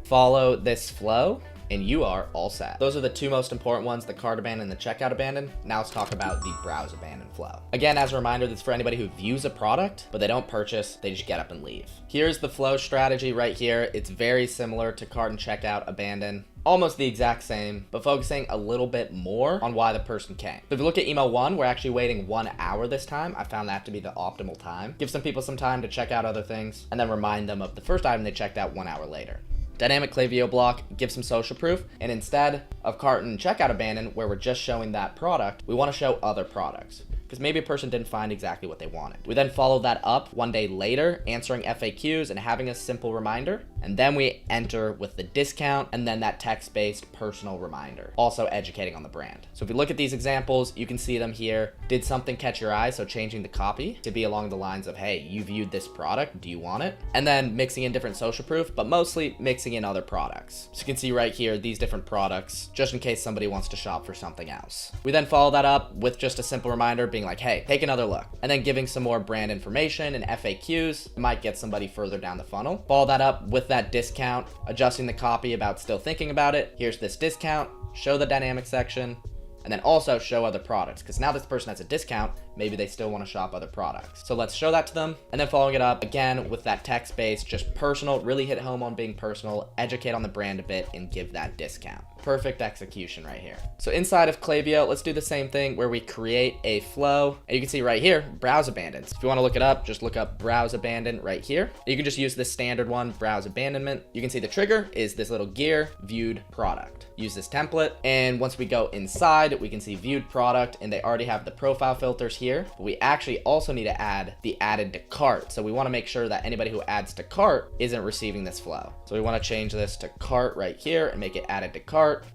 [SPEAKER 1] Follow this flow and you are all set. Those are the two most important ones, the cart abandon and the checkout abandon. Now let's talk about the browse abandon flow. Again, as a reminder, this is for anybody who views a product, but they don't purchase, they just get up and leave. Here's the flow strategy right here. It's very similar to cart and checkout abandon. Almost the exact same, but focusing a little bit more on why the person came. So if you look at email 1, we're actually waiting 1 hour this time. I found that to be the optimal time. Give some people some time to check out other things and then remind them of the first item they checked out 1 hour later. Dynamic Klaviyo block, give some social proof, and instead of cart and checkout abandon, where we're just showing that product, we want to show other products, because maybe a person didn't find exactly what they wanted. We then follow that up 1 day later, answering FAQs and having a simple reminder, and then we enter with the discount and then that text-based personal reminder, also educating on the brand. So if you look at these examples, you can see them here. Did something catch your eye? So changing the copy to be along the lines of, hey, you viewed this product, do you want it? And then mixing in different social proof, but mostly mixing in other products. So you can see right here, these different products, just in case somebody wants to shop for something else. We then follow that up with just a simple reminder being like, hey, take another look, and then giving some more brand information and FAQs. It might get somebody further down the funnel. Follow that up with that discount, adjusting the copy about still thinking about it. Here's this discount, show the dynamic section, and then also show other products, because now this person has a discount, maybe they still want to shop other products. So let's show that to them, and then following it up again with that text-based, just personal, really hit home on being personal, educate on the brand a bit, and give that discount. Perfect execution right here. So inside of Klaviyo, let's do the same thing where we create a flow, and you can see right here, browse abandons. If you want to look it up, just look up browse abandon right here. You can just use this standard one, browse abandonment. You can see the trigger is this little gear, viewed product. Use this template, and once we go inside, we can see viewed product, and they already have the profile filters here, but we actually also need to add the added to cart. So we want to make sure that anybody who adds to cart isn't receiving this flow. So we want to change this to cart right here and make it added to cart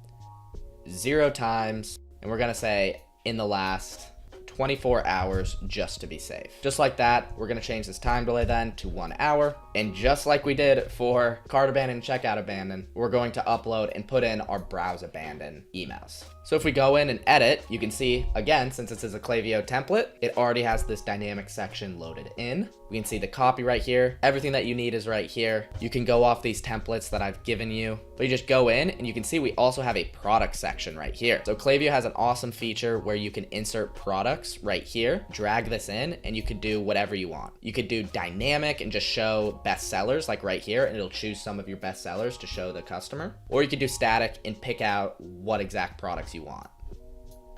[SPEAKER 1] 0 times, and we're going to say in the last 24 hours just to be safe. Just like that, we're going to change this time delay then to 1 hour. And just like we did for cart abandon and checkout abandon, we're going to upload and put in our browse abandon emails. So if we go in and edit, you can see, again, since this is a Klaviyo template, it already has this dynamic section loaded in. We can see the copy right here. Everything that you need is right here. You can go off these templates that I've given you, but you just go in and you can see we also have a product section right here. So Klaviyo has an awesome feature where you can insert products right here, drag this in, and you could do whatever you want. You could do dynamic and just show best sellers like right here, and it'll choose some of your best sellers to show the customer. Or you could do static and pick out what exact products you want.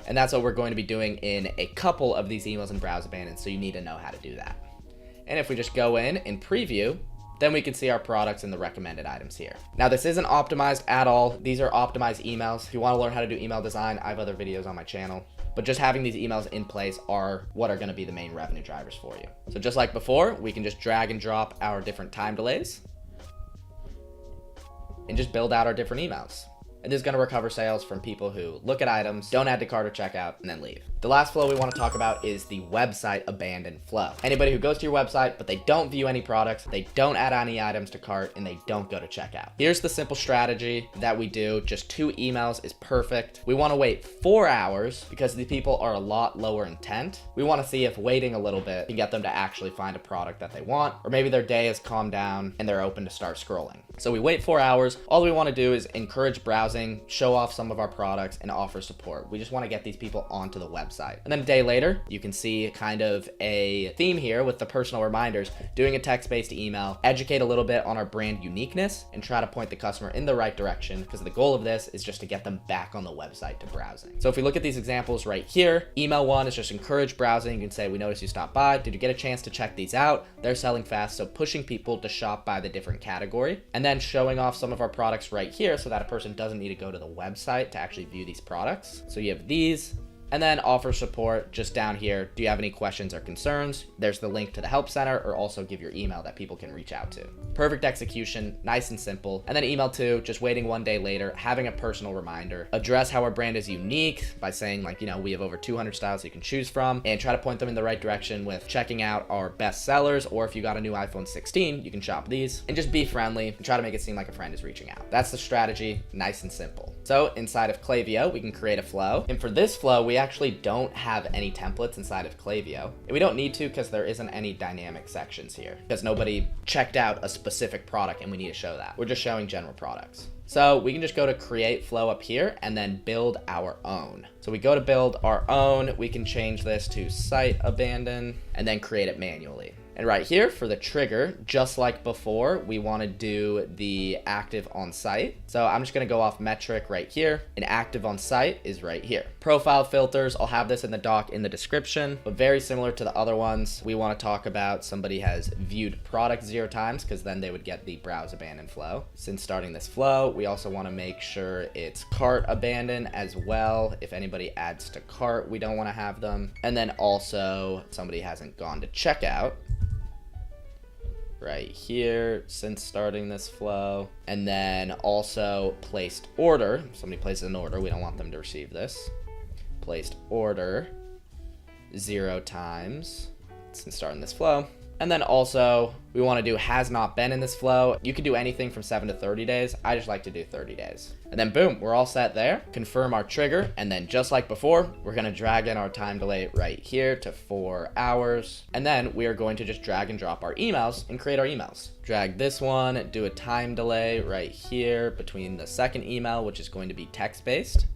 [SPEAKER 1] And that's what we're going to be doing in a couple of these emails and browse abandon, so you need to know how to do that. And if we just go in and preview, then we can see our products and the recommended items here. Now this isn't optimized at all. These are optimized emails. If you want to learn how to do email design, I have other videos on my channel. But just having these emails in place are what are going to be the main revenue drivers for you. So just like before, we can just drag and drop our different time delays and just build out our different emails. And this is going to recover sales from people who look at items, don't add to cart or checkout, and then leave. The last flow we want to talk about is the website abandon flow. Anybody who goes to your website, but they don't view any products, they don't add any items to cart, and they don't go to checkout. Here's the simple strategy that we do. Just 2 emails is perfect. We want to wait 4 hours because the people are a lot lower intent. We want to see if waiting a little bit can get them to actually find a product that they want, or maybe their day has calmed down and they're open to start scrolling. So we wait 4 hours. All we want to do is encourage browsing, show off some of our products, and offer support. We just want to get these people onto the website. And then a day later, you can see kind of a theme here with the personal reminders, doing a text-based email, educate a little bit on our brand uniqueness, and try to point the customer in the right direction, because the goal of this is just to get them back on the website to browsing. So if we look at these examples right here, email 1 is just encourage browsing. You can say, we noticed you stopped by. Did you get a chance to check these out? They're selling fast, so pushing people to shop by the different category. And then showing off some of our products right here so that a person doesn't need to go to the website to actually view these products. So you have these. And then offer support just down here. Do you have any questions or concerns? There's the link to the help center, or also give your email that people can reach out to. Perfect execution, nice and simple. And then email 2, just waiting 1 day later, having a personal reminder. Address how our brand is unique by saying, like, you know, we have over 200 styles you can choose from, and try to point them in the right direction with checking out our best sellers, or if you got a new iPhone 16, you can shop these, and just be friendly and try to make it seem like a friend is reaching out. That's the strategy, nice and simple. So inside of Klaviyo, we can create a flow. And for this flow, we actually don't have any templates inside of Klaviyo. And we don't need to because there isn't any dynamic sections here, because nobody checked out a specific product and we need to show that. We're just showing general products. So we can just go to create flow up here and then build our own. So we go to build our own, we can change this to site abandon and then create it manually. And right here for the trigger, just like before, we want to do the active on site. So I'm just going to go off metric right here, and active on site is right here. Profile filters, I'll have this in the doc in the description, but very similar to the other ones. We want to talk about somebody has viewed product 0 times, because then they would get the browse abandon flow. Since starting this flow, we also want to make sure it's cart abandon as well. If anybody adds to cart, we don't want to have them. And then also somebody hasn't gone to checkout. Right here since starting this flow. And then also placed order. If somebody places an order, we don't want them to receive this. Placed order 0 times since starting this flow. And then also we want to do has not been in this flow. You can do anything from 7 to 30 days. I just like to do 30 days. And then boom, we're all set there. Confirm our trigger. And then just like before, we're going to drag in our time delay right here to 4 hours. And then we are going to just drag and drop our emails and create our emails. Drag this one, do a time delay right here between the second email, which is going to be text-based. So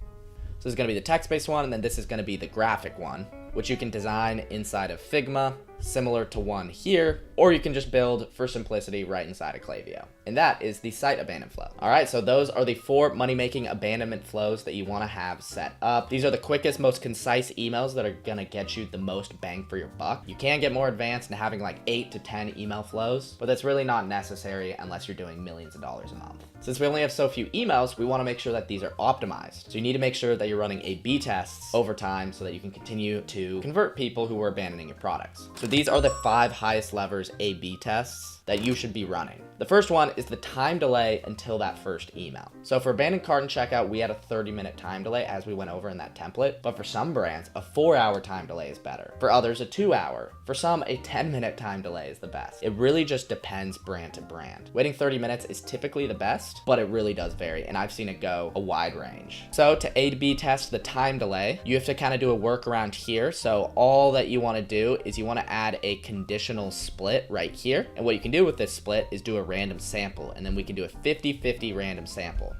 [SPEAKER 1] this is going to be the text-based one, and then this is going to be the graphic one, which you can design inside of Figma, similar to one here, or you can just build for simplicity right inside of Klaviyo. And that is the site abandon flow. All right, so those are the 4 money-making abandonment flows that you want to have set up. These are the quickest, most concise emails that are going to get you the most bang for your buck. You can get more advanced and having like 8 to 10 email flows, but that's really not necessary unless you're doing millions of dollars a month. Since we only have so few emails, we want to make sure that these are optimized. So you need to make sure that you're running A/B tests over time so that you can continue to convert people who are abandoning your products. So these are the 5 highest levers levers, A/B tests, that you should be running. The first one is the time delay until that first email. So for abandoned cart and checkout, we had a 30-minute time delay as we went over in that template. But for some brands, a 4-hour time delay is better. For others, a 2-hour. For some, a 10-minute time delay is the best. It really just depends brand to brand. Waiting 30 minutes is typically the best, but it really does vary. And I've seen it go a wide range. So to A/B test the time delay, you have to kind of do a workaround here. So all that you want to do is you want to add a conditional split right here. And what you can do with this split is do a random sample, and then we can do a 50-50 random sample.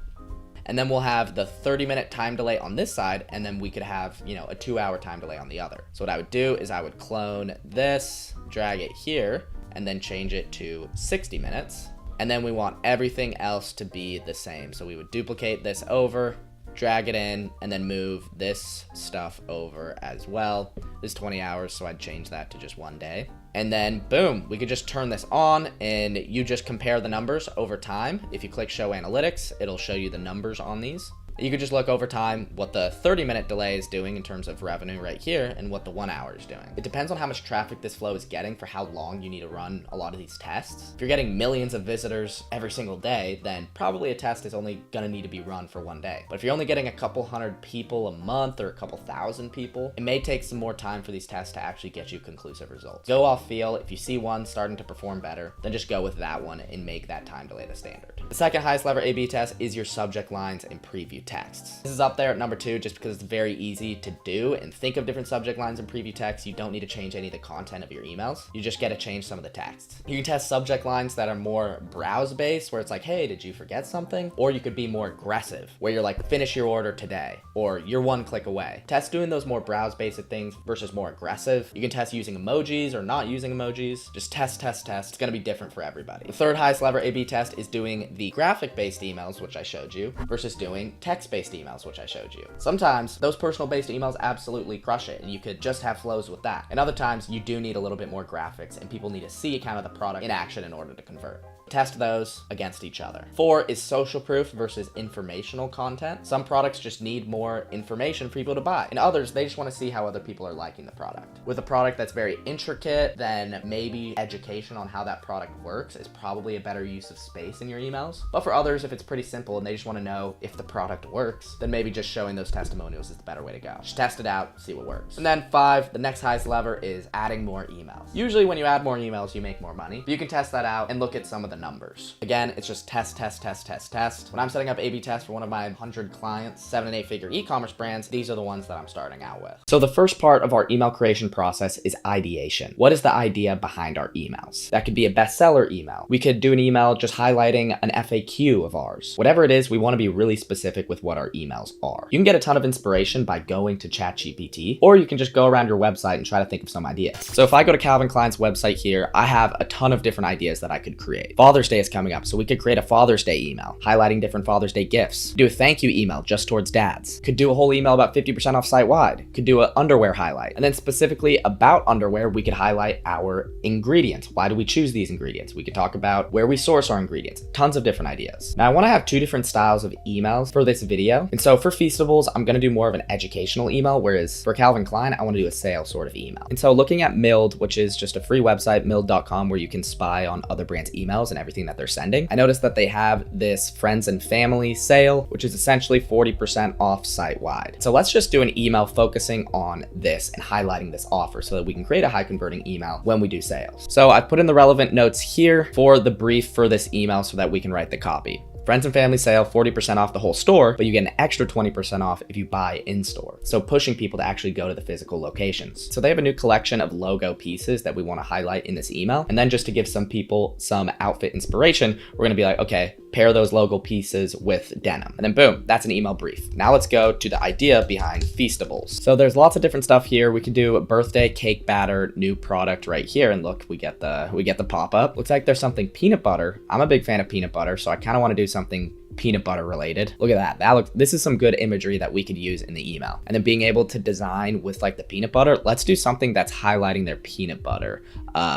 [SPEAKER 1] And then we'll have the 30-minute time delay on this side, and then we could have, you know, a 2-hour time delay on the other. So what I would do is I would clone this, drag it here, and then change it to 60 minutes. And then we want everything else to be the same. So we would duplicate this over, drag it in, and then move this stuff over as well. This is 20 hours, so I'd change that to just 1 day. And then boom, we could just turn this on and you just compare the numbers over time. If you click show analytics, it'll show you the numbers on these. You could just look over time what the 30-minute delay is doing in terms of revenue right here and what the 1 hour is doing. It depends on how much traffic this flow is getting for how long you need to run a lot of these tests. If you're getting millions of visitors every single day, then probably a test is only gonna need to be run for 1 day. But if you're only getting a couple hundred people a month or a couple thousand people, it may take some more time for these tests to actually get you conclusive results. Go off feel. If you see one starting to perform better, then just go with that one and make that time delay the standard. The second highest lever A/B test is your subject lines and preview texts. This is up there at number 2 just because it's very easy to do and think of different subject lines and preview text. You don't need to change any of the content of your emails. You just get to change some of the text. You can test subject lines that are more browse based, where it's like, hey, did you forget something? Or you could be more aggressive, where you're like, finish your order today, or you're 1 click away. Test doing those more browse based things versus more aggressive. You can test using emojis or not using emojis. Just test. It's gonna be different for everybody. The third highest lever A/B test is doing the graphic based emails, which I showed you, versus doing text based emails, which I showed you. Sometimes those personal based emails absolutely crush it and you could just have flows with that. And other times you do need a little bit more graphics and people need to see kind of the product in action in order to convert. Test those against each other. 4 is social proof versus informational content. Some products just need more information for people to buy. And others, they just want to see how other people are liking the product. With a product that's very intricate, then maybe education on how that product works is probably a better use of space in your emails. But for others, if it's pretty simple and they just want to know if the product works, then maybe just showing those testimonials is the better way to go. Just test it out, see what works. And then 5, the next highest lever is adding more emails. Usually when you add more emails, you make more money. But you can test that out and look at some of the numbers. Again, it's just test. When I'm setting up A/B tests for one of my 100 clients, 7- and 8-figure e-commerce brands, these are the ones that I'm starting out with. So the first part of our email creation process is ideation. What is the idea behind our emails? That could be a bestseller email. We could do an email just highlighting an FAQ of ours. Whatever it is, we want to be really specific with what our emails are. You can get a ton of inspiration by going to ChatGPT, or you can just go around your website and try to think of some ideas. So if I go to Calvin Klein's website here, I have a ton of different ideas that I could create. Father's Day is coming up, so we could create a Father's Day email, highlighting different Father's Day gifts. Do a thank you email just towards dads. Could do a whole email about 50% off site-wide. Could do an underwear highlight. And then specifically about underwear, we could highlight our ingredients. Why do we choose these ingredients? We could talk about where we source our ingredients. Tons of different ideas. Now I want to have 2 different styles of emails for this video. And so for Feastables, I'm going to do more of an educational email, whereas for Calvin Klein, I want to do a sales sort of email. And so looking at Milled, which is just a free website, milled.com, where you can spy on other brands' emails and everything that they're sending. I noticed that they have this friends and family sale, which is essentially 40% off site-wide. So let's just do an email focusing on this and highlighting this offer so that we can create a high converting email when we do sales. So I've put in the relevant notes here for the brief for this email so that we can write the copy. Friends and family sale, 40% off the whole store, but you get an extra 20% off if you buy in store. So pushing people to actually go to the physical locations. So they have a new collection of logo pieces that we want to highlight in this email. And then just to give some people some outfit inspiration, we're going to be like, okay, pair those logo pieces with denim. And then boom, that's an email brief. Now let's go to the idea behind Feastables. So there's lots of different stuff here. We can do a birthday cake batter, new product right here. And look, we get the pop-up. Looks like there's something peanut butter. I'm a big fan of peanut butter, so I kind of want to do something peanut butter related. Look at that. This is some good imagery that we could use in the email. And then being able to design with like the peanut butter, let's do something that's highlighting their peanut butter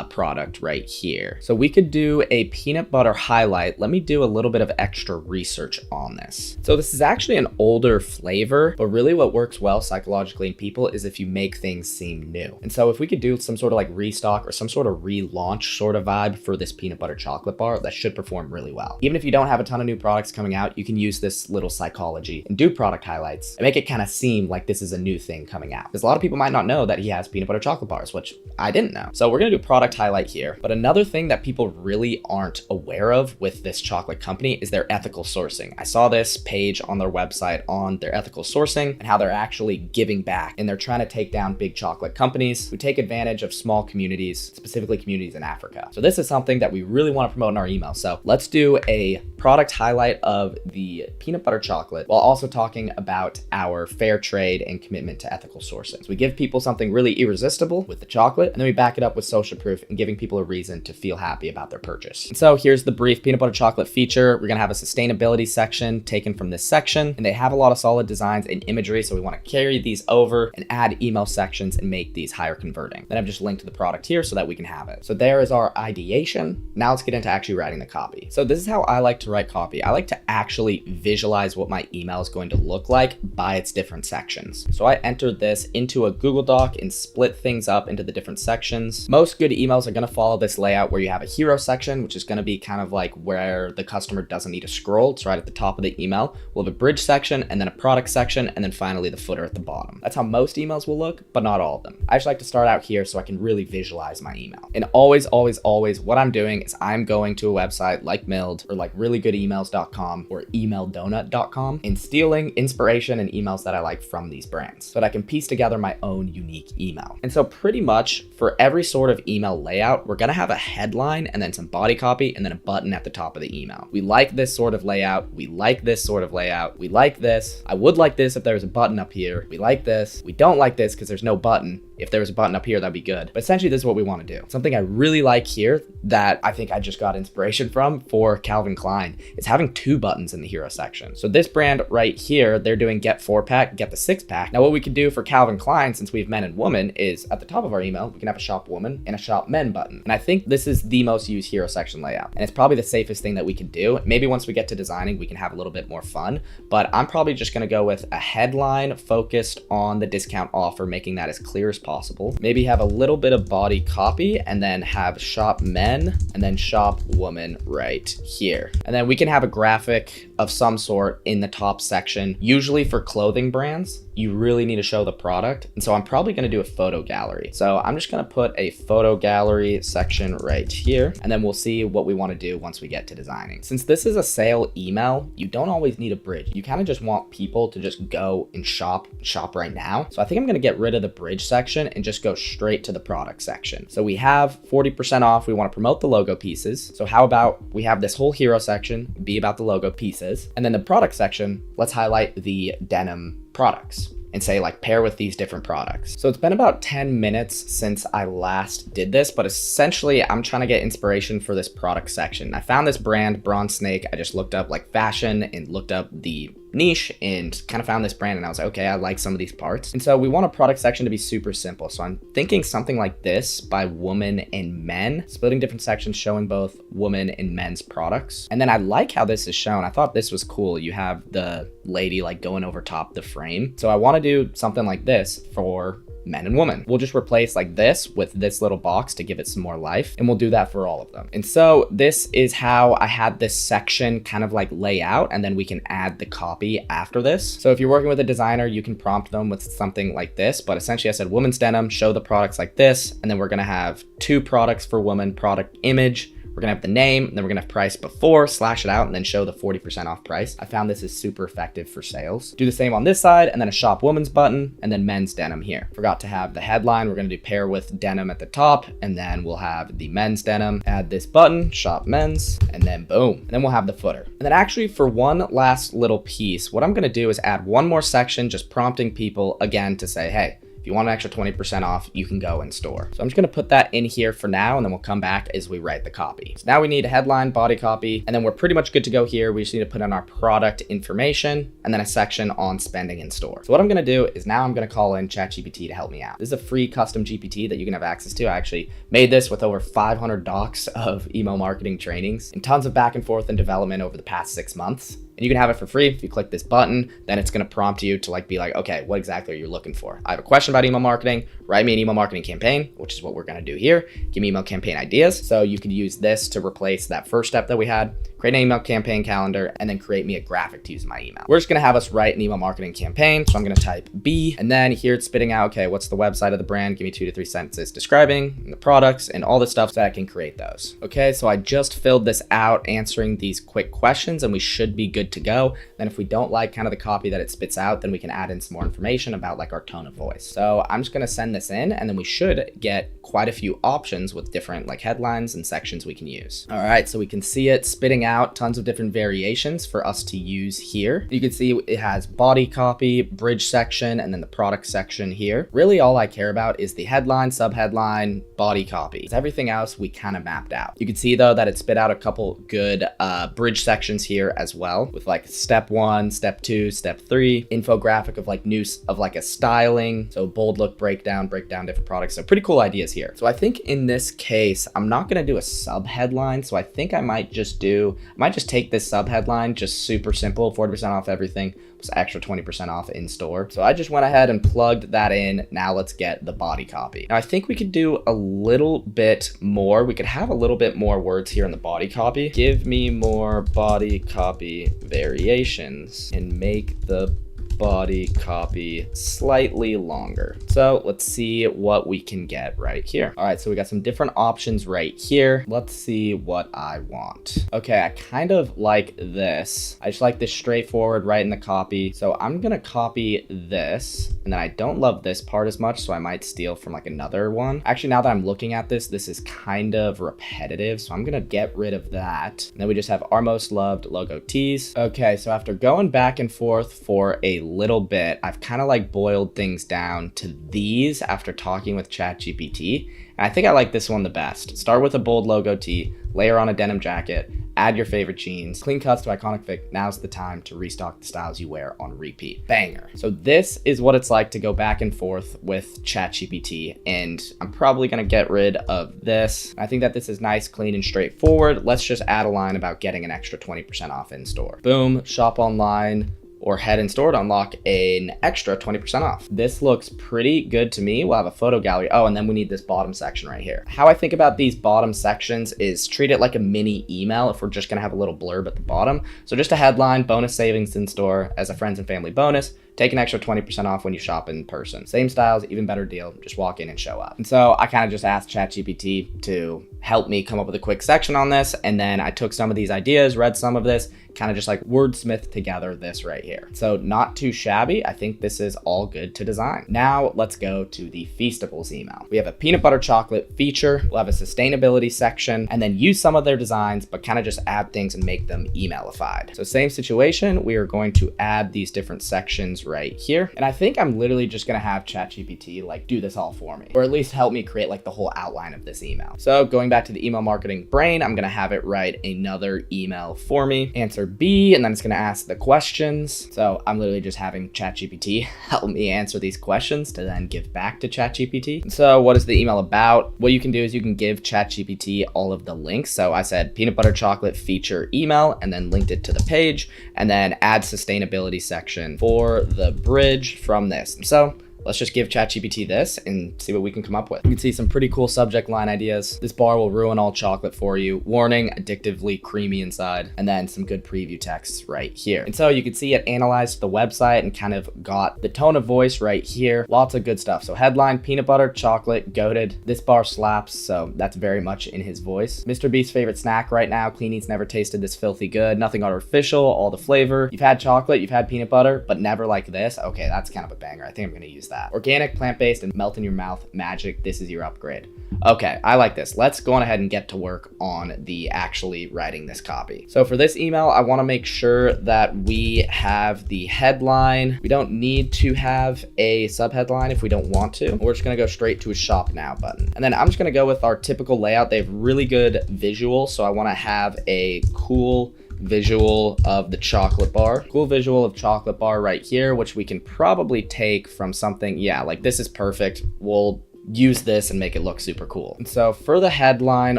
[SPEAKER 1] product right here. So we could do a peanut butter highlight. Let me do a little bit of extra research on this. So this is actually an older flavor, but really what works well psychologically in people is if you make things seem new. And so if we could do some sort of like restock or some sort of relaunch sort of vibe for this peanut butter chocolate bar, that should perform really well. Even if you don't have a ton of new products coming out, you can use this little psychology and do product highlights and make it kind of seem like this is a new thing coming out. Because a lot of people might not know that he has peanut butter chocolate bars, which I didn't know. So we're gonna do product highlight here. But another thing that people really aren't aware of with this chocolate company is their ethical sourcing. I saw this page on their website on their ethical sourcing and how they're actually giving back, and they're trying to take down big chocolate companies who take advantage of small communities, specifically communities in Africa. So this is something that we really want to promote in our email. So let's do a product highlight of the peanut butter chocolate while also talking about our fair trade and commitment to ethical sourcing. So we give people something really irresistible with the chocolate, and then we back it up with social proof and giving people a reason to feel happy about their purchase. And so here's the brief peanut butter chocolate feature. We're gonna have a sustainability section taken from this section, and they have a lot of solid designs and imagery, so we want to carry these over and add email sections and make these higher converting. Then I've just linked to the product here so that we can have it. So there is our ideation. Now let's get into actually writing the copy. So this is how I like to write copy. I like to actually visualize what my email is going to look like by its different sections. So I entered this into a Google Doc and split things up into the different sections. Most good emails are going to follow this layout where you have a hero section, which is going to be kind of like where the customer doesn't need to scroll. It's right at the top of the email. We'll have a bridge section and then a product section, and then finally the footer at the bottom. That's how most emails will look, but not all of them. I just like to start out here so I can really visualize my email. And always, what I'm doing is I'm going to a website like Milled or like reallygoodemails.com or emaildonut.com and stealing inspiration and emails that I like from these brands so that I can piece together my own unique email. And so pretty much for every sort of email layout, we're gonna have a headline and then some body copy and then a button at the top of the email. We like this sort of layout. We like this sort of layout. We like this. I would like this if there was a button up here. We like this. We don't like this because there's no button. If there was a button up here, that'd be good. But essentially, this is what we want to do. Something I really like here that I think I just got inspiration from for Calvin Klein is having 2 buttons in the hero section. So this brand right here, they're doing get 4-pack, get the 6-pack. Now what we could do for Calvin Klein, since we have men and women, is at the top of our email, we can have a shop woman and a shop men button. And I think this is the most used hero section layout. And it's probably the safest thing that we could do. Maybe once we get to designing, we can have a little bit more fun, but I'm probably just going to go with a headline focused on the discount offer, making that as clear as possible. Maybe have a little bit of body copy and then have shop men and then shop woman right here. And then we can have a graphic of some sort in the top section. Usually for clothing brands, you really need to show the product. And so I'm probably going to do a photo gallery. So I'm just going to put a photo gallery section right here, and then we'll see what we want to do once we get to designing. Since this is a sale email, you don't always need a bridge. You kind of just want people to just go and shop right now. So I think I'm going to get rid of the bridge section and just go straight to the product section. So we have 40% off. We want to promote the logo pieces. So how about we have this whole hero section be about the logo pieces, and then the product section, let's highlight the denim products and say like pair with these different products. So it's been about 10 minutes since I last did this, but essentially I'm trying to get inspiration for this product section. I found this brand, Bronze Snake. I just looked up like fashion and looked up the niche and kind of found this brand, and I was like, okay, I like some of these parts. And so we want a product section to be super simple. So I'm thinking something like this by woman and men, splitting different sections, showing both woman and men's products. And then I like how this is shown. I thought this was cool. You have the lady like going over top the frame. So I want to do something like this for men and women. We'll just replace like this with this little box to give it some more life, and we'll do that for all of them. And so this is how I had this section kind of like lay out, and then we can add the copy after this. So if you're working with a designer, you can prompt them with something like this, but essentially I said women's denim, show the products like this, and then we're gonna have 2 products for women, product image. We're gonna have the name, and then we're gonna have price before, slash it out, and then show the 40% off price. I found this is super effective for sales. Do the same on this side, and then a shop woman's button, and then men's denim here. Forgot to have the headline. We're gonna do pair with denim at the top, and then we'll have the men's denim. Add this button, shop men's, and then boom. And then we'll have the footer. And then actually for one last little piece, what I'm gonna do is add one more section, just prompting people again to say, hey, If you want an extra 20% off, you can go in store. So I'm just gonna put that in here for now, and then we'll come back as we write the copy. So now we need a headline, body copy, and then we're pretty much good to go here. We just need to put in our product information and then a section on spending in store. So what I'm gonna do is now I'm gonna call in ChatGPT to help me out. This is a free custom GPT that you can have access to. I actually made this with over 500 docs of email marketing trainings and tons of back and forth and development over the past 6 months. And you can have it for free. If you click this button, then it's going to prompt you to be like, okay, what exactly are you looking for? I have a question about email marketing. Write me an email marketing campaign, which is what we're going to do here. Give me email campaign ideas. So you could use this to replace that first step that we had. Create an email campaign calendar, and then create me a graphic to use in my email. We're just going to have us write an email marketing campaign. So I'm going to type B, and then here it's spitting out, okay, what's the website of the brand? Give me 2 to 3 sentences describing the products and all the stuff so that I can create those. Okay, so I just filled this out answering these quick questions, and we should be good to go. Then if we don't like kind of the copy that it spits out, then we can add in some more information about our tone of voice. So I'm just going to send this in, and then we should get quite a few options with different headlines and sections we can use. All right, so we can see it spitting out tons of different variations for us to use here. You can see it has body copy, bridge section, and then the product section here. Really all I care about is the headline, subheadline, body copy. Everything else we kind of mapped out. You can see though that it spit out a couple good bridge sections here as well with step 1, step 2, step 3, infographic of news of a styling. So bold look breakdown different products. So pretty cool ideas here. So I think in this case, I'm not going to do a sub headline. So I think I might just take this sub headline, just super simple, 40% off everything, plus extra 20% off in store. So I just went ahead and plugged that in. Now let's get the body copy. Now I think we could do a little bit more. We could have a little bit more words here in the body copy. Give me more body copy variations and make the body copy slightly longer. So let's see what we can get right here. All right, so we got some different options right here. Let's see what I want. Okay, I kind of like this. I just like this straightforward right in the copy. So I'm gonna copy this, and then I don't love this part as much, so I might steal from another one. Actually, now that I'm looking at this, this is kind of repetitive, so I'm gonna get rid of that. And then we just have our most loved logo tees. Okay, so after going back and forth for a little bit, I've kind of boiled things down to these after talking with ChatGPT. And I think I like this one the best. Start with a bold logo tee, layer on a denim jacket, add your favorite jeans, clean cuts to iconic fit. Now's the time to restock the styles you wear on repeat. Banger. So this is what it's like to go back and forth with ChatGPT, and I'm probably gonna get rid of this. I think that this is nice, clean, and straightforward. Let's just add a line about getting an extra 20% off in store. Boom, shop online or head in store to unlock an extra 20% off. This looks pretty good to me. We'll have a photo gallery. Oh, and then we need this bottom section right here. How I think about these bottom sections is treat it like a mini email if we're just gonna have a little blurb at the bottom. So just a headline, bonus savings in store as a friends and family bonus. Take an extra 20% off when you shop in person. Same styles, even better deal. Just walk in and show up. And so I kind of just asked ChatGPT to help me come up with a quick section on this. And then I took some of these ideas, read some of this, kind of just wordsmith together this right here. So not too shabby. I think this is all good to design. Now let's go to the Feastables email. We have a peanut butter chocolate feature. We'll have a sustainability section, and then use some of their designs, but kind of just add things and make them emailified. So same situation, we are going to add these different sections right here. And I think I'm literally just gonna have ChatGPT do this all for me, or at least help me create the whole outline of this email. So going back to the email marketing brain, I'm gonna have it write another email for me, answer B, and then it's gonna ask the questions. So I'm literally just having ChatGPT help me answer these questions to then give back to ChatGPT. So what is the email about? What you can do is you can give ChatGPT all of the links. So I said peanut butter chocolate feature email, and then linked it to the page, and then add sustainability section for the bridge from this. So let's just give ChatGPT this and see what we can come up with. You can see some pretty cool subject line ideas. This bar will ruin all chocolate for you. Warning, addictively creamy inside. And then some good preview texts right here. And so you can see it analyzed the website and kind of got the tone of voice right here. Lots of good stuff. So headline, peanut butter, chocolate, goated. This bar slaps, so that's very much in his voice. Mr. Beast's favorite snack right now. Cleanie's never tasted this filthy good. Nothing artificial, all the flavor. You've had chocolate, you've had peanut butter, but never like this. Okay, that's kind of a banger. I think I'm gonna use that. that. Organic, plant-based, and melt in your mouth magic. This is your upgrade. Okay, I like this. Let's go on ahead and get to work on the actually writing this copy. So for this email, I want to make sure that we have the headline. We don't need to have a subheadline if we don't want to. We're just going to go straight to a shop now button. And then I'm just going to go with our typical layout. They have really good visuals, so I want to have a cool visual of the chocolate bar. Cool visual of chocolate bar right here, which we can probably take from something. Yeah, like this is perfect. We'll use this and make it look super cool. And so for the headline,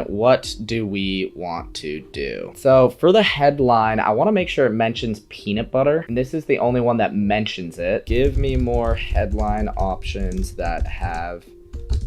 [SPEAKER 1] what do we want to do? So for the headline, I want to make sure it mentions peanut butter. And this is the only one that mentions it. Give me more headline options that have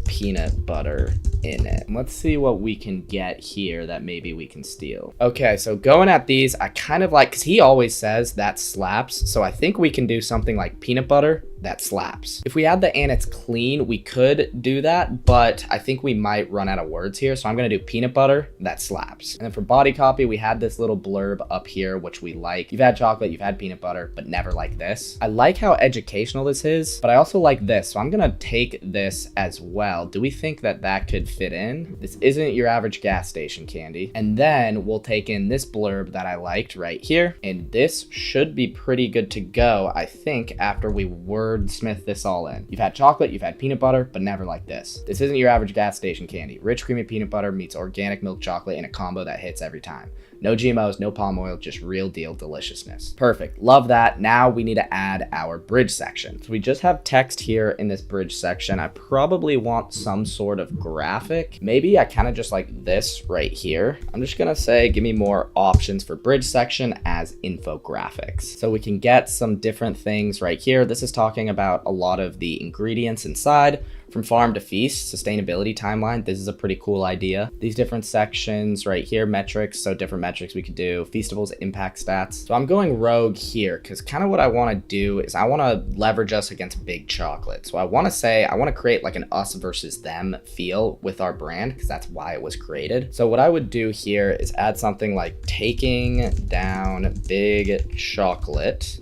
[SPEAKER 1] peanut butter in it. Let's see what we can get here that maybe we can steal. Okay, so going at these, I kind of like, because he always says that slaps. So I think we can do something like peanut butter that slaps. If we add the and it's clean, we could do that, but I think we might run out of words here. So I'm gonna do peanut butter that slaps. And then for body copy, we had this little blurb up here, which we like. You've had chocolate, you've had peanut butter, but never like this. I like how educational this is, but I also like this. So I'm gonna take this as well. Do we think that that could fit in? This isn't your average gas station candy. And then we'll take in this blurb that I liked right here. And this should be pretty good to go, I think, after we wordsmith this all in. You've had chocolate, you've had peanut butter, but never like this. This isn't your average gas station candy. Rich creamy peanut butter meets organic milk chocolate in a combo that hits every time. No GMOs, no palm oil, just real deal deliciousness. Perfect, love that. Now we need to add our bridge section. So we just have text here in this bridge section. I probably want some sort of graphic. Maybe I kind of just like this right here. I'm just gonna say, give me more options for bridge section as infographics. So we can get some different things right here. This is talking about a lot of the ingredients inside. From farm to feast, sustainability timeline. This is a pretty cool idea. These different sections right here, metrics, so different metrics we could do, Feastables, impact stats. So I'm going rogue here because kind of what I want to do is I want to leverage us against big chocolate. So I want to say, I want to create like an us versus them feel with our brand because that's why it was created. So what I would do here is add something like taking down big chocolate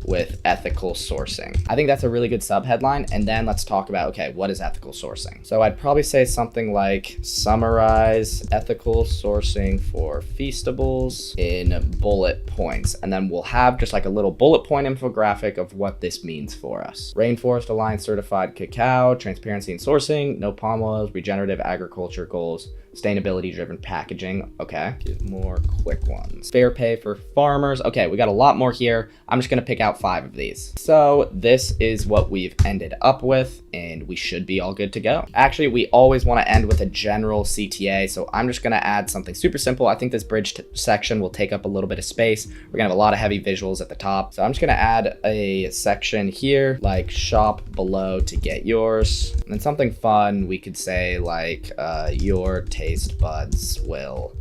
[SPEAKER 1] with ethical sourcing. I think that's a really good subheadline. And then let's talk about, okay, what is ethical sourcing? So I'd probably say something like summarize ethical sourcing for Feastables in bullet points. And then we'll have just like a little bullet point infographic of what this means for us. Rainforest Alliance certified cacao, transparency in sourcing, no palm oils, regenerative agriculture goals, sustainability driven packaging. Okay, give more quick ones. Fair pay for farmers. Okay, we got a lot more here. I'm just gonna pick out 5 of these. So this is what we've ended up with and we should be all good to go. Actually, we always wanna end with a general CTA. So I'm just gonna add something super simple. I think this bridge section will take up a little bit of space. We're gonna have a lot of heavy visuals at the top. So I'm just gonna add a section here, like shop below to get yours. And then something fun, we could say like your taste buds will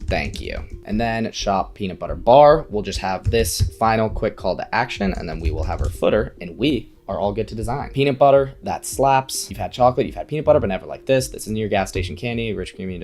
[SPEAKER 1] thank you. And then shop peanut butter bar. We'll just have this final quick call to action and then we will have our footer and we are all good to design. Peanut butter, that slaps. You've had chocolate, you've had peanut butter, but never like this. This isn't your gas station candy, rich creamy,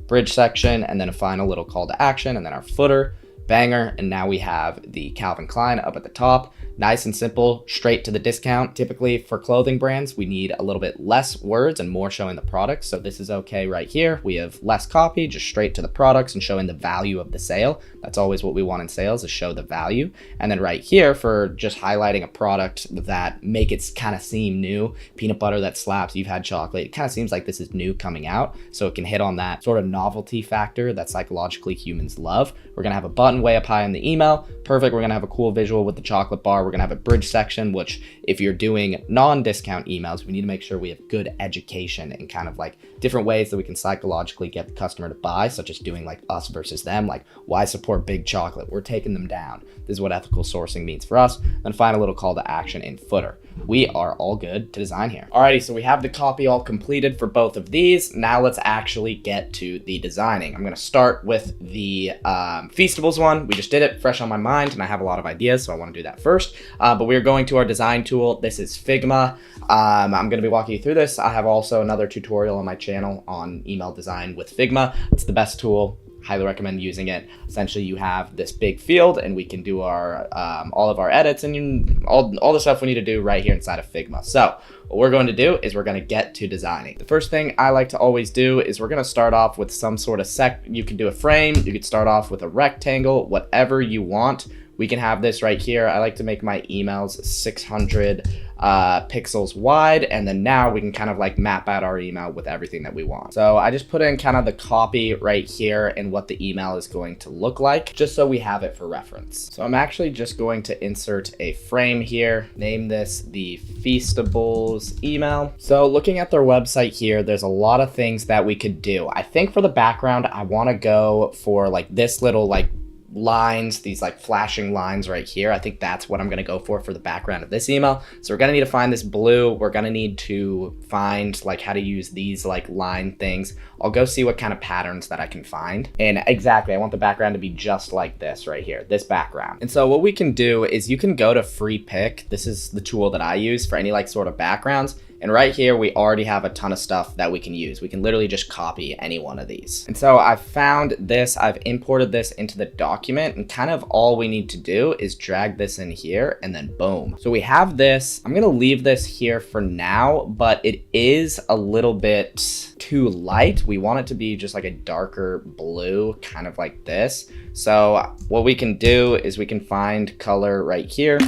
[SPEAKER 1] bridge section, and then a final little call to action and then our footer, banger. And now we have the Calvin Klein up at the top. Nice and simple, straight to the discount. Typically for clothing brands, we need a little bit less words and more showing the products. So this is okay right here. We have less copy, just straight to the products and showing the value of the sale. That's always what we want in sales, is show the value. And then right here for just highlighting a product that make it kind of seem new, peanut butter that slaps, you've had chocolate. It kind of seems like this is new coming out. So it can hit on that sort of novelty factor that psychologically humans love. We're gonna have a button way up high in the email. Perfect, we're gonna have a cool visual with the chocolate bar. We're gonna have a bridge section, which if you're doing non-discount emails, we need to make sure we have good education and kind of like different ways that we can psychologically get the customer to buy, such as doing like us versus them, like why support big chocolate? We're taking them down. This is what ethical sourcing means for us. Then find a little call to action in footer. We are all good to design here. Alrighty, so we have the copy all completed for both of these. Now let's actually get to the designing. I'm gonna start with the Feastables one. We just did it, fresh on my mind, and I have a lot of ideas, so I wanna do that first. But we are going to our design tool. This is Figma. I'm gonna be walking you through this. I have also another tutorial on my channel on email design with Figma. It's the best tool highly recommend using it. Essentially, you have this big field and we can do our all of our edits and all the stuff we need to do right here inside of Figma. So what we're going to do is we're going to get to designing. The first thing I like to always do is we're going to start off with some sort of you can do a frame, you could start off with a rectangle, whatever you want. We can have this right here. I like to make my emails 600 pixels wide, and then now we can kind of like map out our email with everything that we want. So I just put in kind of the copy right here and what the email is going to look like, just so we have it for reference. So I'm actually just going to insert a frame here, name this the Feastables email. So looking at their website here, there's a lot of things that we could do. I think for the background, I want to go for like this little like lines, these like flashing lines right here. I think that's what I'm going to go for the background of this email. So we're going to need to find this blue. We're going to need to find like how to use these like line things. I'll go see what kind of patterns that I can find. And exactly, I want the background to be just like this right here, this background. And so what we can do is you can go to free pick. This is the tool that I use for any like sort of backgrounds. And right here, we already have a ton of stuff that we can use. We can literally just copy any one of these. And so I've found this, I've imported this into the document, and kind of all we need to do is drag this in here and then boom. So we have this. I'm gonna leave this here for now, but it is a little bit too light. We want it to be just like a darker blue, kind of like this. So what we can do is we can find color right here.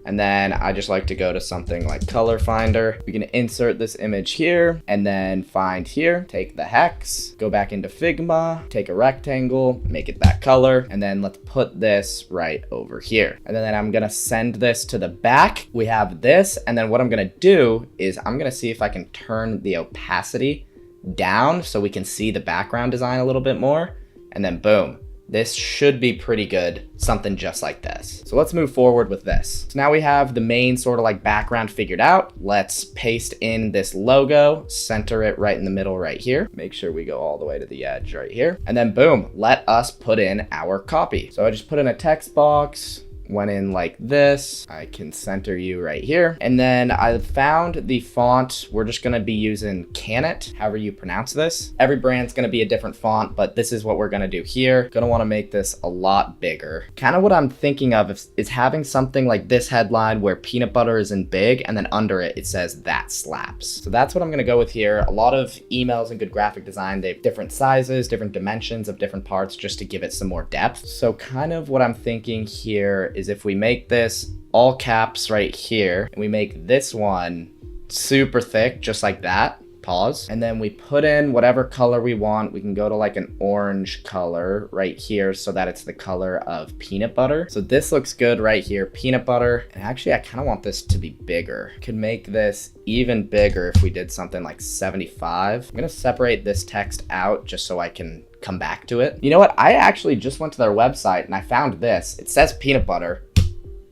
[SPEAKER 1] And then I just like to go to something like Color Finder. We can insert this image here and then find here, take the hex, go back into Figma, take a rectangle, make it that color, and then let's put this right over here. And then I'm gonna send this to the back. We have this, and then what I'm gonna do is I'm gonna see if I can turn the opacity down so we can see the background design a little bit more, and then boom. This should be pretty good, something just like this. So let's move forward with this. So now we have the main sort of like background figured out. Let's paste in this logo, center it right in the middle right here. Make sure we go all the way to the edge right here. And then boom, let us put in our copy. So I just put in a text box, went in like this. I can center you right here. And then I found the font. We're just gonna be using Canet, however you pronounce this. Every brand's gonna be a different font, but this is what we're gonna do here. Gonna wanna make this a lot bigger. Kind of what I'm thinking of is having something like this headline where peanut butter is in big, and then under it, it says that slaps. So that's what I'm gonna go with here. A lot of emails and good graphic design, they have different sizes, different dimensions of different parts just to give it some more depth. So kind of what I'm thinking here is if we make this all caps right here, and we make this one super thick, just like that, pause, and then we put in whatever color we want. We can go to like an orange color right here so that it's the color of peanut butter. So this looks good right here, peanut butter. And actually, I kind of want this to be bigger. Could make this even bigger if we did something like 75. I'm gonna separate this text out just so I can come back to it. You know what? I actually just went to their website and I found this. It says peanut butter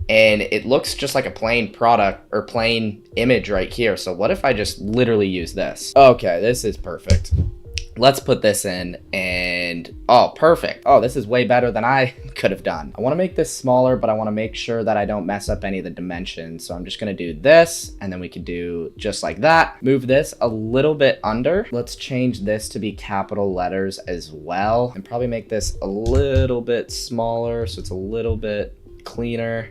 [SPEAKER 1] and it looks just like a plain product or plain image right here. So what if I just literally use this? Okay, this is perfect. Let's put this in and, oh, perfect. Oh, this is way better than I could have done. I wanna make this smaller, but I wanna make sure that I don't mess up any of the dimensions. So I'm just gonna do this, and then we can do just like that. Move this a little bit under. Let's change this to be capital letters as well, and probably make this a little bit smaller so it's a little bit cleaner.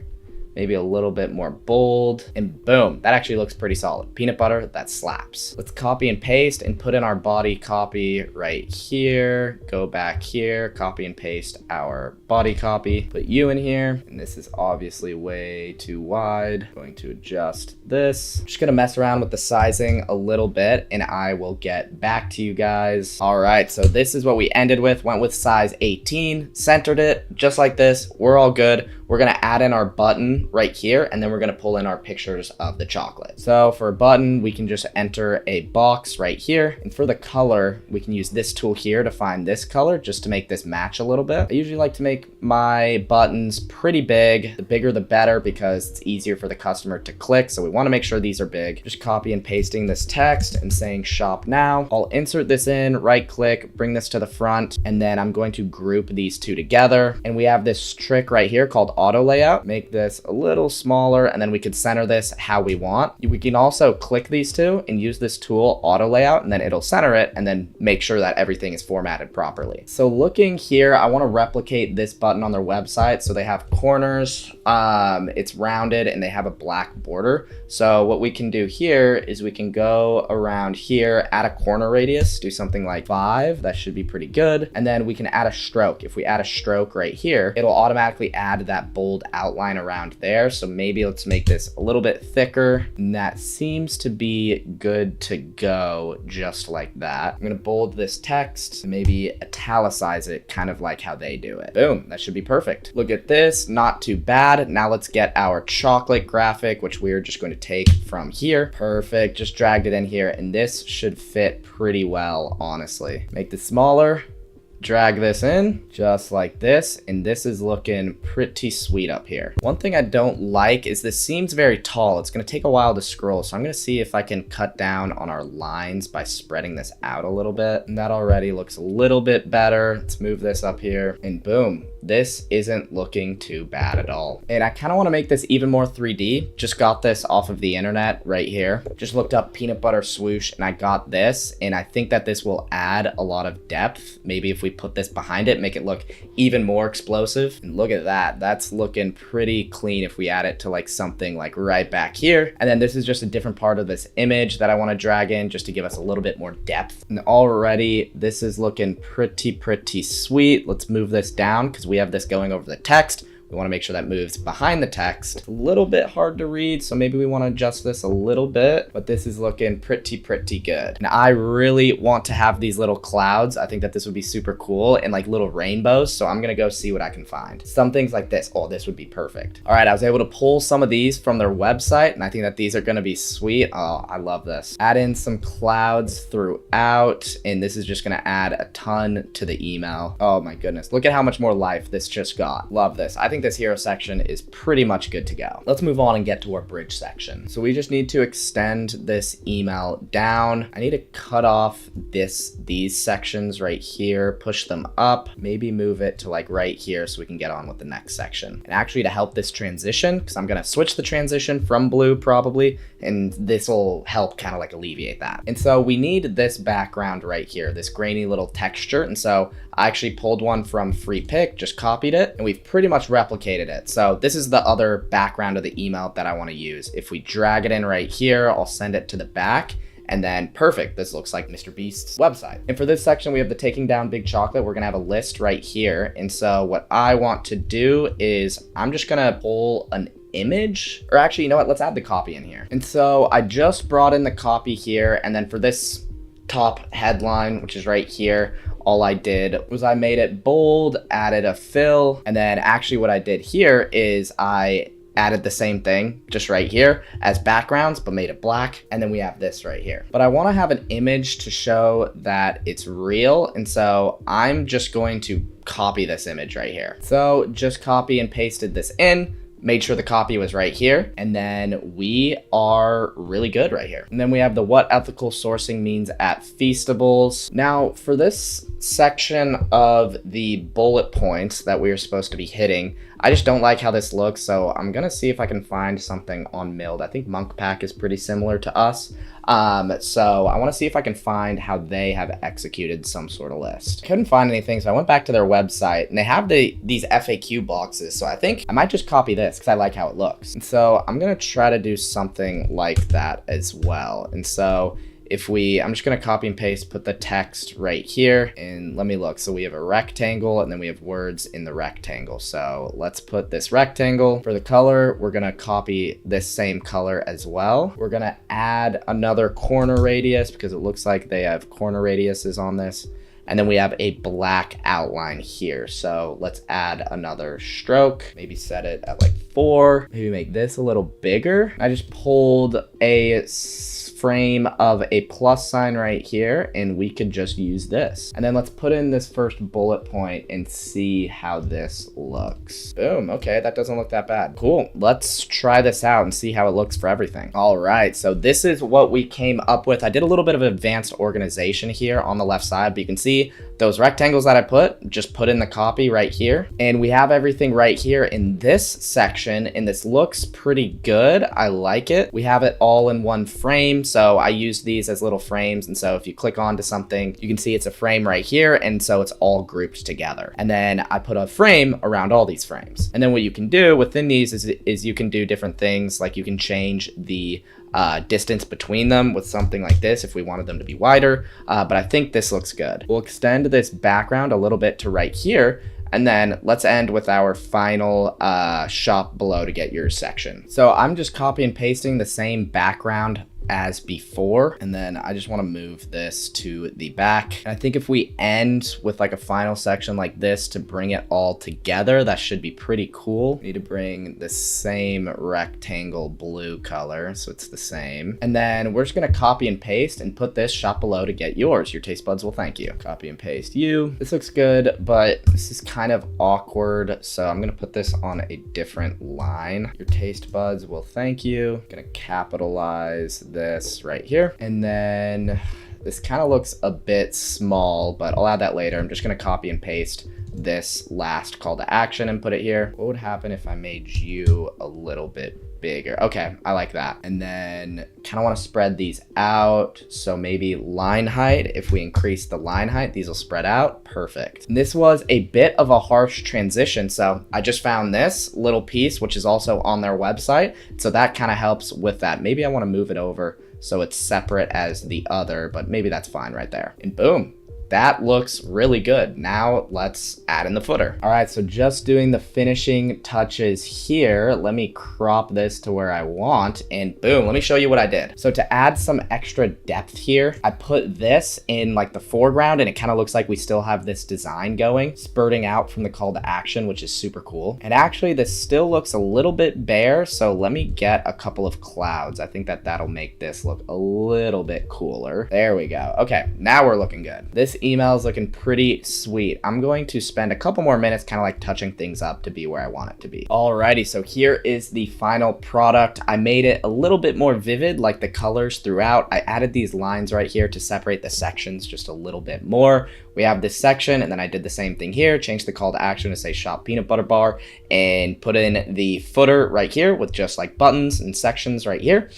[SPEAKER 1] Maybe a little bit more bold, and boom, that actually looks pretty solid. Peanut butter, that slaps. Let's copy and paste and put in our body copy right here. Go back here, copy and paste our body copy. Put you in here, and this is obviously way too wide. Going to adjust this. Just gonna mess around with the sizing a little bit, and I will get back to you guys. All right, so this is what we ended with. Went with size 18, centered it, just like this. We're all good. We're gonna add in our button right here, and then we're gonna pull in our pictures of the chocolate. So for a button, we can just enter a box right here. And for the color, we can use this tool here to find this color just to make this match a little bit. I usually like to make my buttons pretty big. The bigger the better because it's easier for the customer to click. So we wanna make sure these are big. Just copy and pasting this text and saying shop now. I'll insert this in, right click, bring this to the front, and then I'm going to group these two together. And we have this trick right here called auto layout. layout, make this a little smaller, and then we could center this how we want. We can also click these two and use this tool, auto layout, and then it'll center it and then make sure that everything is formatted properly. So looking here, I want to replicate this button on their website. So they have corners, it's rounded, and they have a black border. So what we can do here is we can go around here, add a corner radius, do something like 5. That should be pretty good. And then we can add a stroke. If we add a stroke right here, it'll automatically add that bold outline around there. So maybe let's make this a little bit thicker. And that seems to be good to go, just like that. I'm gonna bold this text, maybe italicize it, kind of like how they do it. Boom, that should be perfect. Look at this, not too bad. Now let's get our chocolate graphic, which we're just going to take from here. Perfect, just dragged it in here, and this should fit pretty well, honestly. Make this smaller. Drag this in just like this, and this is looking pretty sweet up here. One thing I don't like is this seems very tall. It's going to take a while to scroll, so I'm going to see if I can cut down on our lines by spreading this out a little bit, and that already looks a little bit better. Let's move this up here, and boom, this isn't looking too bad at all. And I kind of want to make this even more 3D. Just got this off of the internet right here. Just looked up peanut butter swoosh, and I got this, and I think that this will add a lot of depth. Maybe if we put this behind it, make it look even more explosive. And look at that, that's looking pretty clean if we add it to like something like right back here. And then this is just a different part of this image that I want to drag in just to give us a little bit more depth. And already this is looking pretty sweet. Let's move this down because we have this going over the text. We want to make sure that moves behind the text. A little bit hard to read, so maybe we want to adjust this a little bit, but this is looking pretty good. Now I really want to have these little clouds. I think that this would be super cool, and like little rainbows, so I'm gonna go see what I can find. Some things like this, oh, this would be perfect. All right, I was able to pull some of these from their website, and I think that these are gonna be sweet. Oh, I love this. Add in some clouds throughout, and this is just gonna add a ton to the email. Oh my goodness, look at how much more life this just got. Love this. I think this hero section is pretty much good to go. Let's move on and get to our bridge section. So we just need to extend this email down. I need to cut off these sections right here, push them up, maybe move it to like right here so we can get on with the next section. And actually to help this transition, because I'm gonna switch the transition from blue probably, and this will help kind of like alleviate that. And so we need this background right here, this grainy little texture. And so I actually pulled one from Free Pick, just copied it, and we've pretty much replicated it. So this is the other background of the email that I want to use. If we drag it in right here, I'll send it to the back. And then perfect, this looks like Mr. Beast's website. And for this section, we have the taking down big chocolate. We're gonna have a list right here. And so what I want to do is I'm just gonna pull an image, or actually, you know what? Let's add the copy in here. And so I just brought in the copy here. And then for this top headline, which is right here, all I did was I made it bold, added a fill, and then actually what I did here is I added the same thing just right here as backgrounds, but made it black. And then we have this right here. But I want to have an image to show that it's real. And so I'm just going to copy this image right here. So just copy and pasted this in, made sure the copy was right here, and then we are really good right here. And then we have the what ethical sourcing means at Feastables. Now for this section of the bullet points that we are supposed to be hitting, I just don't like how this looks, so I'm gonna see if I can find something on Milled. I think Monk Pack is pretty similar to us. So I wanna see if I can find how they have executed some sort of list. Couldn't find anything, so I went back to their website, and they have these FAQ boxes, so I think I might just copy this because I like how it looks. And so I'm gonna try to do something like that as well. And so I'm just gonna copy and paste, put the text right here, and let me look. So we have a rectangle, and then we have words in the rectangle. So let's put this rectangle. For the color, we're gonna copy this same color as well. We're gonna add another corner radius because it looks like they have corner radiuses on this. And then we have a black outline here. So let's add another stroke, maybe set it at like before. Maybe make this a little bigger. I just pulled a frame of a plus sign right here, and we could just use this. And then let's put in this first bullet point and see how this looks. Boom. Okay, that doesn't look that bad. Cool. Let's try this out and see how it looks for everything. All right, so this is what we came up with. I did a little bit of advanced organization here on the left side, but you can see those rectangles that I just put in the copy right here. And we have everything right here in this section, and this looks pretty good. I like it. We have it all in one frame. So I use these as little frames. And so if you click onto something, you can see it's a frame right here. And so it's all grouped together. And then I put a frame around all these frames. And then what you can do within these is you can do different things. Like you can change the distance between them with something like this if we wanted them to be wider, but I think this looks good. We'll extend this background a little bit to right here, and then let's end with our final shop below to get yours section. So I'm just copy and pasting the same background as before, and then I just want to move this to the back. And I think if we end with like a final section like this to bring it all together, that should be pretty cool. We need to bring the same rectangle blue color so it's the same, and then we're just gonna copy and paste and put this shop below to get yours. Your taste buds will thank you. Copy and paste you. This looks good, but this is kind of awkward, so I'm gonna put this on a different line. Your taste buds will thank you. I'm gonna capitalize this right here, and then this kind of looks a bit small, but I'll add that later. I'm just gonna copy and paste this last call to action and put it here. What would happen if I made you a little bit bigger? Okay, I like that. And then kind of want to spread these out. So maybe line height, if we increase the line height, these will spread out. Perfect. And this was a bit of a harsh transition. So I just found this little piece, which is also on their website. So that kind of helps with that. Maybe I want to move it over so it's separate as the other, but maybe that's fine right there. And boom. That looks really good. Now let's add in the footer. All right, so just doing the finishing touches here. Let me crop this to where I want, and boom, let me show you what I did. So to add some extra depth here, I put this in like the foreground, and it kind of looks like we still have this design going, spurting out from the call to action, which is super cool. And actually this still looks a little bit bare, so let me get a couple of clouds. I think that'll make this look a little bit cooler. There we go. Okay, now we're looking good. This email is looking pretty sweet. I'm going to spend a couple more minutes kind of like touching things up to be where I want it to be. Alrighty, so here is the final product. I made it a little bit more vivid, like the colors throughout. I added these lines right here to separate the sections just a little bit more. We have this section, and then I did the same thing here, changed the call to action to say shop peanut butter bar, and put in the footer right here with just like buttons and sections right here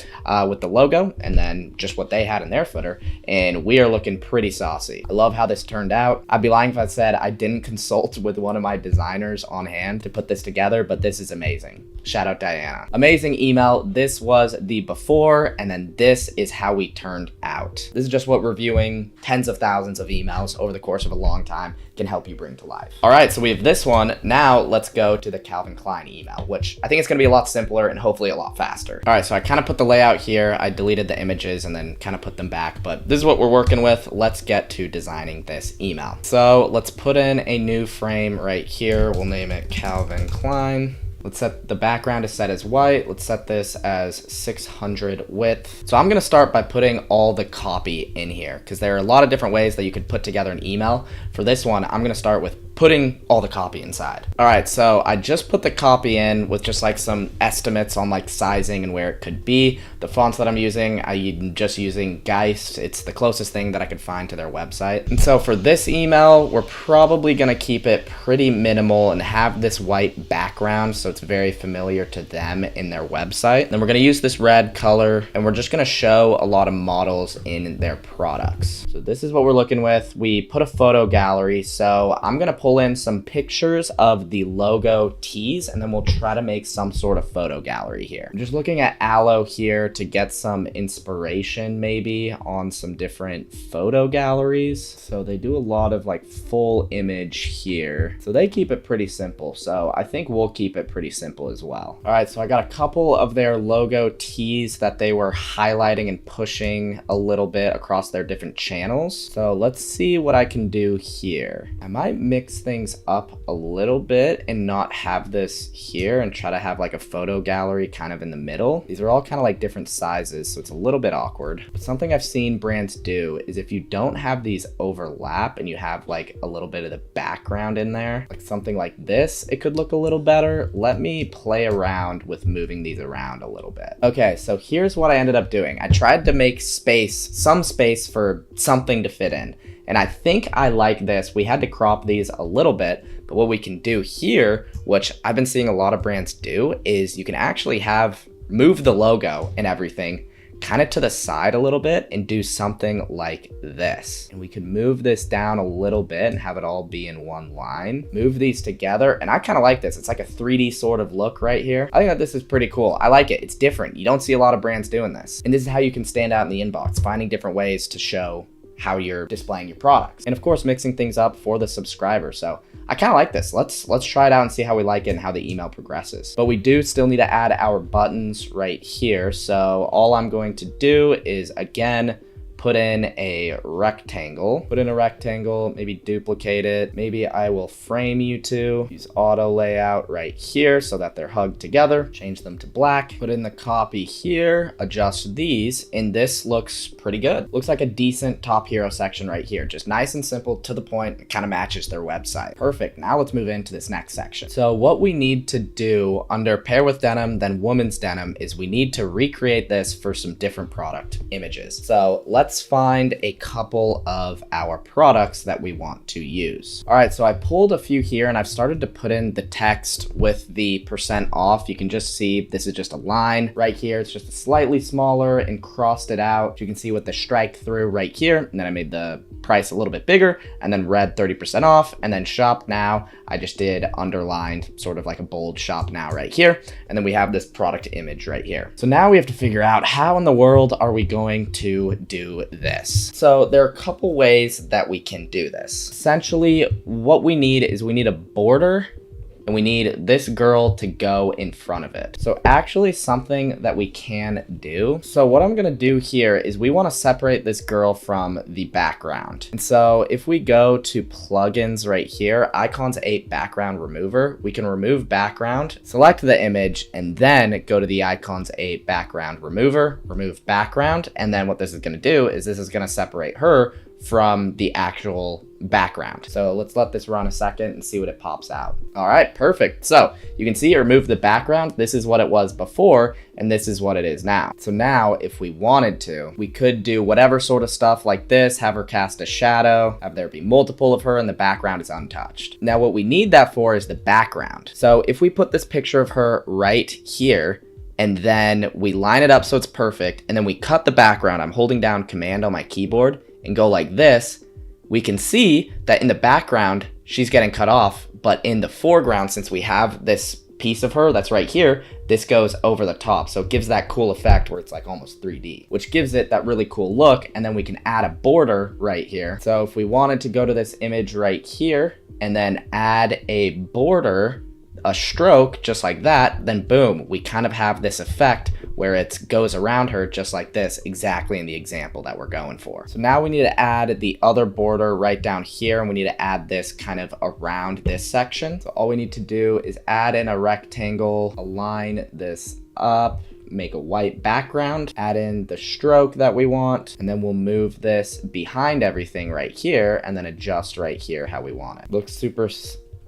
[SPEAKER 1] with the logo, and then just what they had in their footer, and we are looking pretty saucy. I love how this turned out. I'd be lying if I said I didn't consult with one of my designers on hand to put this together, but this is amazing. Shout out Diana. Amazing email. This was the before, and then this is how we turned out. This is just what reviewing tens of thousands of emails over the course of a long time can help you bring to life. All right, so we have this one. Now let's go to the Calvin Klein email, which I think it's gonna be a lot simpler and hopefully a lot faster. All right, so I kind of put the layout here. I deleted the images and then kind of put them back, but this is what we're working with. Let's get to designing this email. So let's put in a new frame right here. We'll name it Calvin Klein. Let's set the background is set as white. Let's set this as 600 width. So I'm gonna start by putting all the copy in here because there are a lot of different ways that you could put together an email. For this one, I'm gonna start with putting all the copy inside. All right, so I just put the copy in with just like some estimates on like sizing and where it could be. The fonts that I'm using, I'm just using Geist. It's the closest thing that I could find to their website. And so for this email, we're probably gonna keep it pretty minimal and have this white background so it's very familiar to them in their website. Then we're gonna use this red color and we're just gonna show a lot of models in their products. So this is what we're looking with. We put a photo gallery, so I'm gonna pull in some pictures of the logo tees and then we'll try to make some sort of photo gallery here. I'm just looking at Aloe here to get some inspiration maybe on some different photo galleries. So they do a lot of like full image here. So they keep it pretty simple. So I think we'll keep it pretty simple as well. All right, so I got a couple of their logo tees that they were highlighting and pushing a little bit across their different channels. So let's see what I can do here. I might mix mix things up a little bit and not have this here and try to have like a photo gallery kind of in the middle. These are all kind of like different sizes, so it's a little bit awkward. But something I've seen brands do is if you don't have these overlap and you have like a little bit of the background in there, like something like this, it could look a little better. Let me play around with moving these around a little bit. Okay, so here's what I ended up doing. I tried to make some space for something to fit in. And I think I like this. We had to crop these a little bit, but what we can do here, which I've been seeing a lot of brands do, is you can actually move the logo and everything kind of to the side a little bit and do something like this. And we can move this down a little bit and have it all be in one line. Move these together, and I kind of like this. It's like a 3D sort of look right here. I think that this is pretty cool. I like it. It's different. You don't see a lot of brands doing this. And this is how you can stand out in the inbox, finding different ways to show how you're displaying your products. And of course, mixing things up for the subscriber. So I kind of like this. Let's try it out and see how we like it and how the email progresses. But we do still need to add our buttons right here. So all I'm going to do is, again, put in a rectangle, maybe duplicate it. Maybe I will frame you two, use auto layout right here so that they're hugged together, change them to black, put in the copy here, adjust these, and this looks pretty good. Looks like a decent top hero section right here. Just nice and simple, to the point. It kind of matches their website. Perfect. Now let's move into this next section. So what we need to do under pair with denim, then women's denim, is we need to recreate this for some different product images. So let's find a couple of our products that we want to use. All right, so I pulled a few here and I've started to put in the text with the % off. You can just see this is just a line right here. It's just slightly smaller and crossed it out. You can see with the strike through right here. And then I made the price a little bit bigger and then read 30% off, and then shop now. I just did underlined, sort of like a bold shop now right here. And then we have this product image right here. So now we have to figure out how in the world are we going to do this. So there are a couple ways that we can do this. Essentially, what we need is we need a border and we need this girl to go in front of it. So actually something that we can do. So what I'm gonna do here is we wanna separate this girl from the background. And so if we go to plugins right here, icons 8 background remover, we can remove background, select the image, and then go to the icons 8 background remover, remove background. And then what this is gonna do is this is gonna separate her from the actual background. So let's let this run a second and see what it pops out. All right, perfect. So you can see it removed the background. This is what it was before, and this is what it is now. So now if we wanted to, we could do whatever sort of stuff like this, have her cast a shadow, have there be multiple of her, and the background is untouched. Now what we need that for is the background. So if we put this picture of her right here, and then we line it up so it's perfect, and then we cut the background, I'm holding down Command on my keyboard, and go like this, we can see that in the background, she's getting cut off, but in the foreground, since we have this piece of her that's right here, this goes over the top. So it gives that cool effect where it's like almost 3D, which gives it that really cool look. And then we can add a border right here. So if we wanted to go to this image right here and then add a border, a stroke just like that, then boom, we kind of have this effect where it goes around her just like this, exactly in the example that we're going for. So now we need to add the other border right down here, and we need to add this kind of around this section. So all we need to do is add in a rectangle, align this up, make a white background, add in the stroke that we want, and then we'll move this behind everything right here and then adjust right here how we want it. Looks super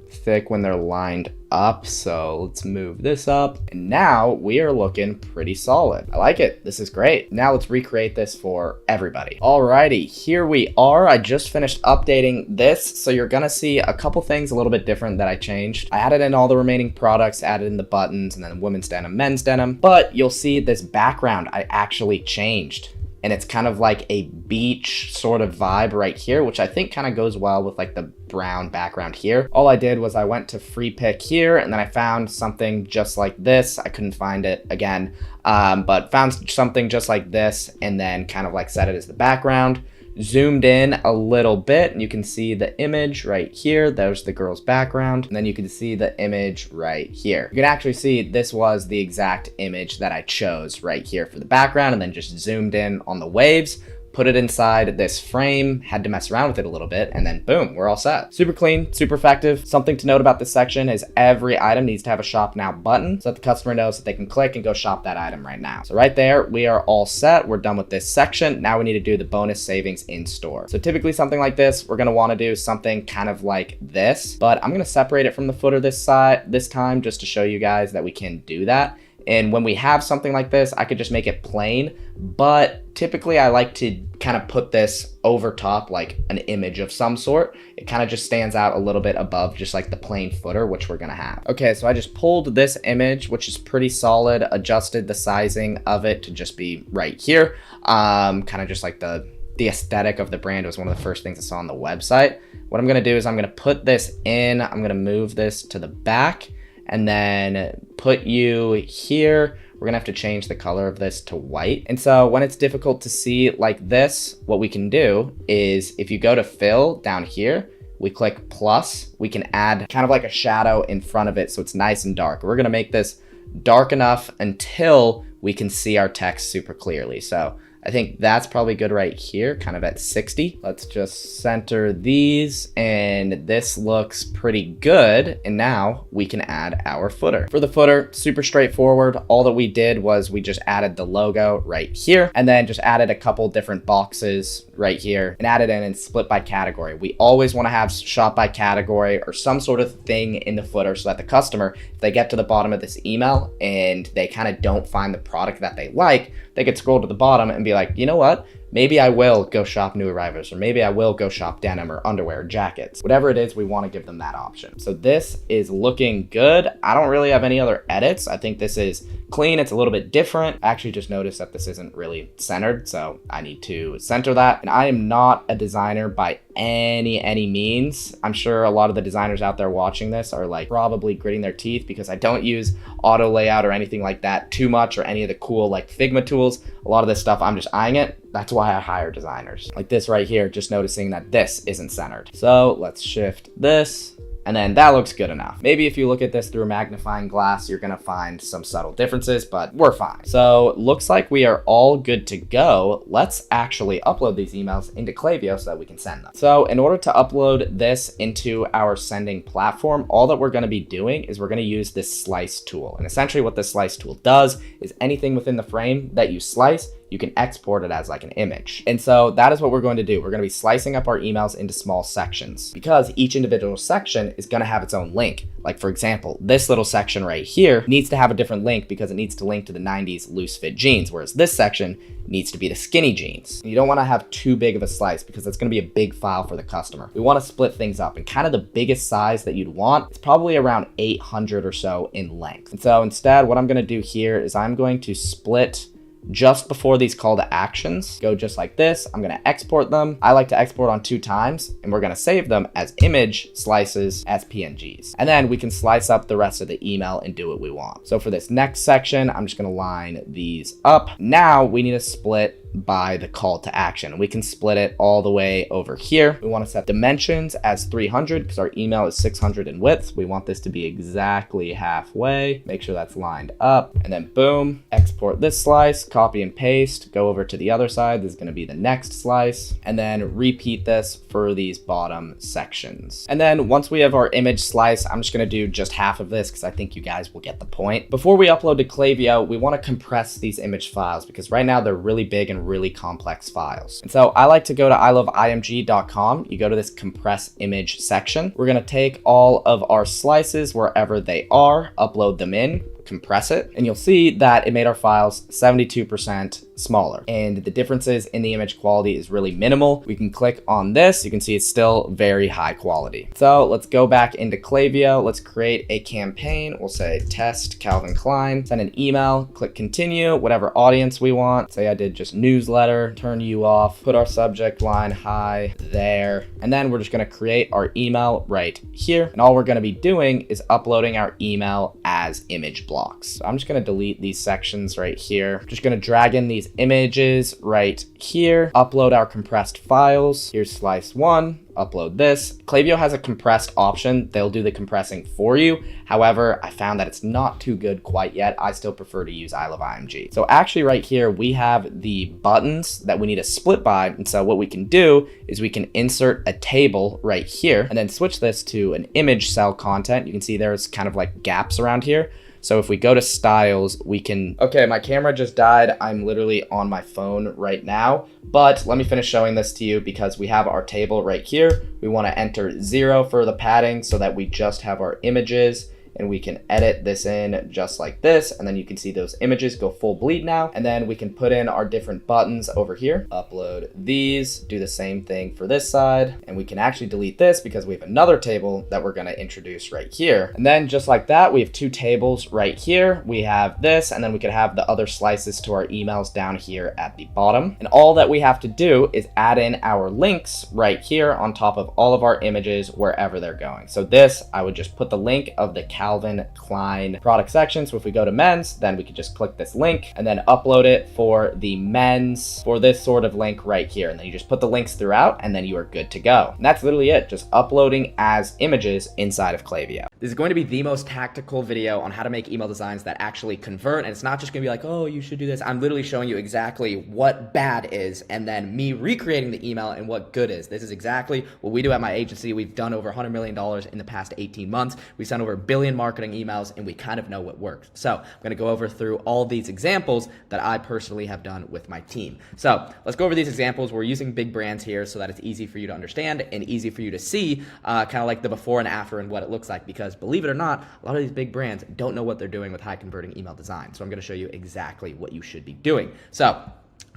[SPEAKER 1] thick when they're lined up, so let's move this up, and now we are looking pretty solid. I like it. This is great. Now let's recreate this for everybody. Alrighty, here we are. I just finished updating this, so you're gonna see a couple things a little bit different that I changed. I added in all the remaining products, added in the buttons, and then women's denim, men's denim, but you'll see this background I actually changed. And it's kind of like a beach sort of vibe right here, which I think kind of goes well with like the brown background here. All I did was I went to free pick here, and then I found something just like this. I couldn't find it again, but found something just like this, and then kind of like set it as the background. Zoomed in a little bit, and you can see the image right here. There's the girl's background, and then you can see the image right here. You can actually see this was the exact image that I chose right here for the background, and then just zoomed in on the waves, put it inside this frame, had to mess around with it a little bit, and then boom, we're all set. Super clean, super effective. Something to note about this section is every item needs to have a shop now button so that the customer knows that they can click and go shop that item right now. So right there, we are all set. We're done with this section. Now we need to do the bonus savings in store. So typically something like this, we're gonna wanna do something kind of like this, but I'm gonna separate it from the footer this time just to show you guys that we can do that. And when we have something like this, I could just make it plain, but typically I like to kind of put this over top like an image of some sort. It kind of just stands out a little bit above just like the plain footer, which we're gonna have. Okay, so I just pulled this image, which is pretty solid, adjusted the sizing of it to just be right here. Kind of just like the aesthetic of the brand was one of the first things I saw on the website. What I'm gonna do is I'm gonna put this in, I'm gonna move this to the back, and then put you here. We're gonna have to change the color of this to white. And so when it's difficult to see like this, what we can do is if you go to fill down here, we click plus, we can add kind of like a shadow in front of it so it's nice and dark. We're gonna make this dark enough until we can see our text super clearly. So I think that's probably good right here, kind of at 60. Let's just center these, and this looks pretty good. And now we can add our footer. For the footer, super straightforward. All that we did was we just added the logo right here, and then just added a couple different boxes right here and added in and split by category. We always want to have shop by category or some sort of thing in the footer so that the customer, if they get to the bottom of this email and they kind of don't find the product that they like, they could scroll to the bottom and be like, you know what? Maybe I will go shop new arrivals, or maybe I will go shop denim or underwear or jackets. Whatever it is, we want to give them that option. So this is looking good. I don't really have any other edits. I think this is clean. It's a little bit different. I actually just noticed that this isn't really centered, so I need to center that. And I am not a designer by any means. I'm sure a lot of the designers out there watching this are like probably gritting their teeth because I don't use auto layout or anything like that too much, or any of the cool like Figma tools. A lot of this stuff, I'm just eyeing it. That's why I hire designers. Like this right here, just noticing that this isn't centered. So let's shift this. And then that looks good enough. Maybe if you look at this through a magnifying glass, you're gonna find some subtle differences, but we're fine. So looks like we are all good to go. Let's actually upload these emails into Klaviyo so that we can send them. So in order to upload this into our sending platform, all that we're gonna be doing is we're gonna use this slice tool. And essentially what this slice tool does is anything within the frame that you slice, you can export it as like an image. And so that is what we're going to do. We're going to be slicing up our emails into small sections because each individual section is going to have its own link. Like for example, this little section right here needs to have a different link because it needs to link to the 90s loose fit jeans, whereas this section needs to be the skinny jeans. You don't want to have too big of a slice because that's going to be a big file for the customer. We want to split things up, and kind of the biggest size that you'd want is probably around 800 or so in length. And so instead, what I'm going to do here is I'm going to split just before these call to actions, go just like this. I'm gonna export them. I like to export on 2 times, and we're gonna save them as image slices as PNGs. And then we can slice up the rest of the email and do what we want. So for this next section, I'm just gonna line these up. Now we need to split by the call to action. We can split it all the way over here. We want to set dimensions as 300 because our email is 600 in width. We want this to be exactly halfway. Make sure that's lined up, and then boom, export this slice, copy and paste, go over to the other side. This is going to be the next slice, and then repeat this for these bottom sections. And then once we have our image slice, I'm just going to do just half of this because I think you guys will get the point. Before we upload to Klaviyo, we want to compress these image files because right now they're really big and really complex files. And so I like to go to iloveimg.com. You go to this compress image section. We're going to take all of our slices wherever they are, upload them in, compress it, and you'll see that it made our files 72% smaller. And the differences in the image quality is really minimal. We can click on this. You can see it's still very high quality. So let's go back into Klaviyo. Let's create a campaign. We'll say test Calvin Klein, send an email, click continue, whatever audience we want. Say I did just newsletter, turn you off, put our subject line high there. And then we're just going to create our email right here. And all we're going to be doing is uploading our email as image blocks. So I'm just going to delete these sections right here. Just going to drag in these images right here, upload our compressed files. Here's slice 1, upload this. Klaviyo has a compressed option. They'll do the compressing for you. However, I found that it's not too good quite yet. I still prefer to use I Love IMG. So actually right here, we have the buttons that we need to split by. And so what we can do is we can insert a table right here and then switch this to an image cell content. You can see there's kind of like gaps around here. So if we go to styles, we can, okay, my camera just died. I'm literally on my phone right now, but let me finish showing this to you because we have our table right here. We want to enter 0 for the padding so that we just have our images, and we can edit this in just like this. And then you can see those images go full bleed now. And then we can put in our different buttons over here, upload these, do the same thing for this side. And we can actually delete this because we have another table that we're gonna introduce right here. And then just like that, we have 2 tables right here. We have this, and then we could have the other slices to our emails down here at the bottom. And all that we have to do is add in our links right here on top of all of our images wherever they're going. So this, I would just put the link of the Calvin Klein product section. So if we go to men's, then we could just click this link and then upload it for the men's for this sort of link right here. And then you just put the links throughout and then you are good to go. And that's literally it, just uploading as images inside of Klaviyo. This is going to be the most tactical video on how to make email designs that actually convert. And it's not just gonna be like, oh, you should do this. I'm literally showing you exactly what bad is and then me recreating the email and what good is. This is exactly what we do at my agency. We've done over $100 million in the past 18 months. We've sent over 1 billion marketing emails and we kind of know what works. So I'm going to go over through all these examples that I personally have done with my team. So let's go over these examples. We're using big brands here so that it's easy for you to understand and easy for you to see kind of like the before and after and what it looks like, because believe it or not, a lot of these big brands don't know what they're doing with high converting email design. So I'm going to show you exactly what you should be doing. So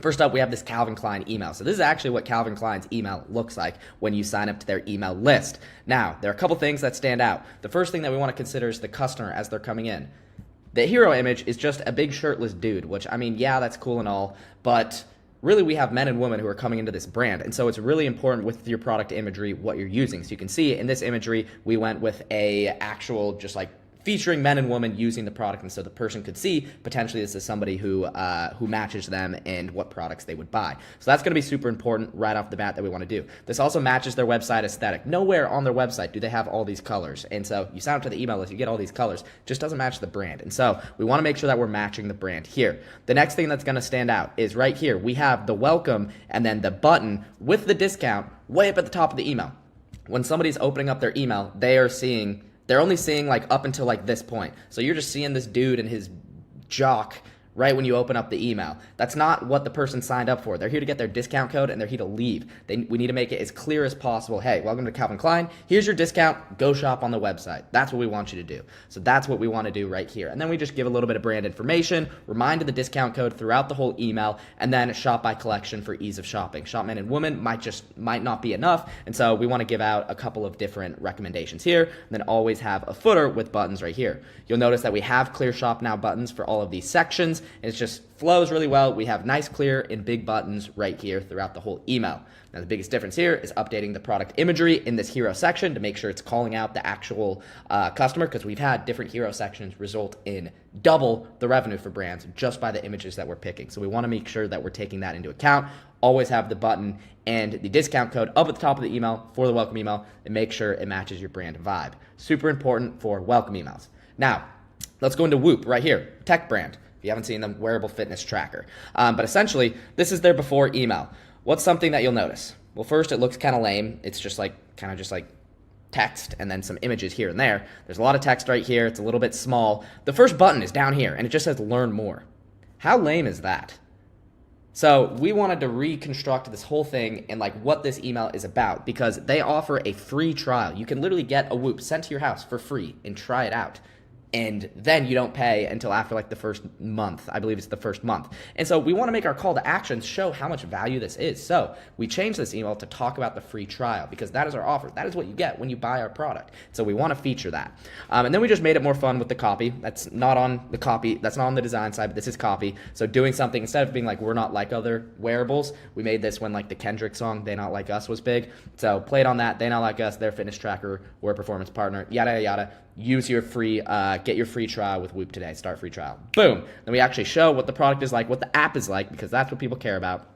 [SPEAKER 1] first up, we have this Calvin Klein email. So this is actually what Calvin Klein's email looks like when you sign up to their email list. Now, there are a couple things that stand out. The first thing that we want to consider is the customer as they're coming in. The hero image is just a big shirtless dude, which, I mean, yeah, that's cool and all, but really we have men and women who are coming into this brand. And so it's really important with your product imagery what you're using. So you can see in this imagery, we went with a actual just like featuring men and women using the product, and so the person could see potentially this is somebody who matches them and what products they would buy. So that's going to be super important right off the bat that we want to do. This also matches their website aesthetic. Nowhere on their website do they have all these colors, and so you sign up to the email list, you get all these colors, just doesn't match the brand, and so we want to make sure that we're matching the brand here. The next thing that's going to stand out is right here. We have the welcome and then the button with the discount way up at the top of the email. When somebody's opening up their email, they're only seeing like up until like this point. So you're just seeing this dude and his jock right when you open up the email. That's not what the person signed up for. They're here to get their discount code and they're here to leave. We need to make it as clear as possible. Hey, welcome to Calvin Klein. Here's your discount. Go shop on the website. That's what we want you to do. So that's what we want to do right here. And then we just give a little bit of brand information, remind of the discount code throughout the whole email, and then shop by collection for ease of shopping. Shop men and women might not be enough. And so we want to give out a couple of different recommendations here, and then always have a footer with buttons right here. You'll notice that we have clear shop now buttons for all of these sections. And it just flows really well. We have nice, clear, and big buttons right here throughout the whole email. Now, the biggest difference here is updating the product imagery in this hero section to make sure it's calling out the actual customer, because we've had different hero sections result in double the revenue for brands just by the images that we're picking. So we want to make sure that we're taking that into account. Always have the button and the discount code up at the top of the email for the welcome email, and make sure it matches your brand vibe. Super important for welcome emails. Now, let's go into Whoop right here, tech brand. If you haven't seen them, wearable fitness tracker. But essentially, this is their before email. What's something that you'll notice? Well, first, it looks kind of lame. It's just like, kind of just like text and then some images here and there. There's a lot of text right here. It's a little bit small. The first button is down here, and it just says learn more. How lame is that? So we wanted to reconstruct this whole thing and like what this email is about, because they offer a free trial. You can literally get a Whoop sent to your house for free and try it out. And then you don't pay until after like the first month. I believe it's the first month. And so we want to make our call to action show how much value this is. So we changed this email to talk about the free trial, because that is our offer. That is what you get when you buy our product. So we want to feature that. And then we just made it more fun with the copy. That's not on the copy. That's not on the design side, but this is copy. So doing something, instead of being like, we're not like other wearables, we made this when like the Kendrick song, They Not Like Us, was big. So played on that. They Not Like Us, their fitness tracker, we're a performance partner, yada, yada. Use your free, get your free trial with Whoop today. Start free trial. Boom. Then we actually show what the product is like, what the app is like, because that's what people care about.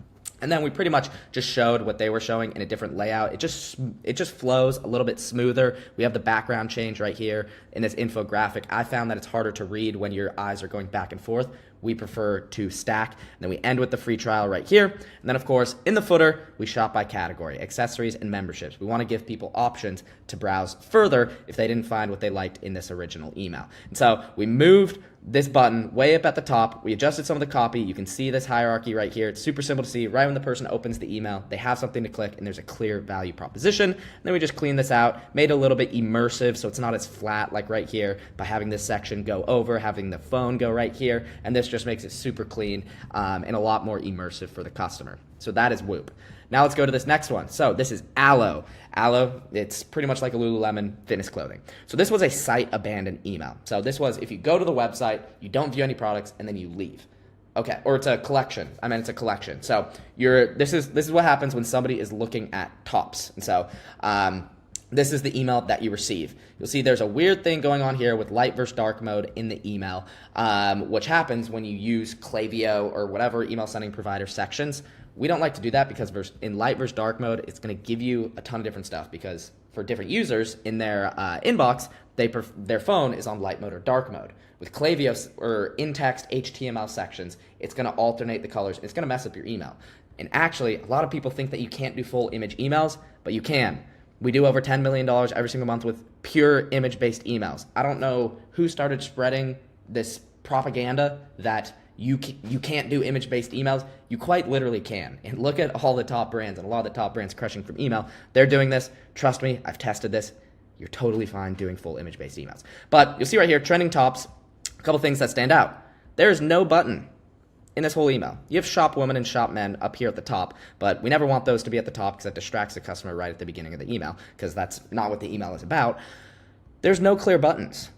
[SPEAKER 1] And then we pretty much just showed what they were showing in a different layout. It just flows a little bit smoother. We have the background change right here in this infographic. I found that it's harder to read when your eyes are going back and forth. We prefer to stack. And then we end with the free trial right here. And then of course, in the footer, we shop by category, accessories and memberships. We want to give people options to browse further if they didn't find what they liked in this original email. And so we moved this button way up at the top. We adjusted some of the copy. You can see this hierarchy right here. It's super simple to see. Right when the person opens the email, they have something to click and there's a clear value proposition. And then we just clean this out, made it a little bit immersive so it's not as flat like right here by having this section go over, having the phone go right here. And this just makes it super clean and a lot more immersive for the customer. So that is Whoop. Now let's go to this next one. So this is Aloe. Aloe, it's pretty much like a Lululemon fitness clothing. So this was a site abandoned email. So this was if you go to the website, you don't view any products, and then you leave. Okay, or it's a collection. It's a collection. So this is what happens when somebody is looking at tops. And so this is the email that you receive. You'll see there's a weird thing going on here with light versus dark mode in the email, which happens when you use Klaviyo or whatever email sending provider sections. We don't like to do that because in light versus dark mode, it's going to give you a ton of different stuff because for different users in their inbox, their phone is on light mode or dark mode. With Klaviyo or in-text HTML sections, it's going to alternate the colors. It's going to mess up your email. And actually, a lot of people think that you can't do full image emails, but you can. We do over $10 million every single month with pure image-based emails. I don't know who started spreading this propaganda that you can't do image-based emails. You quite literally can. And look at all the top brands, and a lot of the top brands crushing from email. They're doing this. Trust me, I've tested this. You're totally fine doing full image-based emails. But you'll see right here, trending tops, a couple things that stand out. There is no button in this whole email. You have shop women and shop men up here at the top, but we never want those to be at the top because that distracts the customer right at the beginning of the email because that's not what the email is about. There's no clear buttons.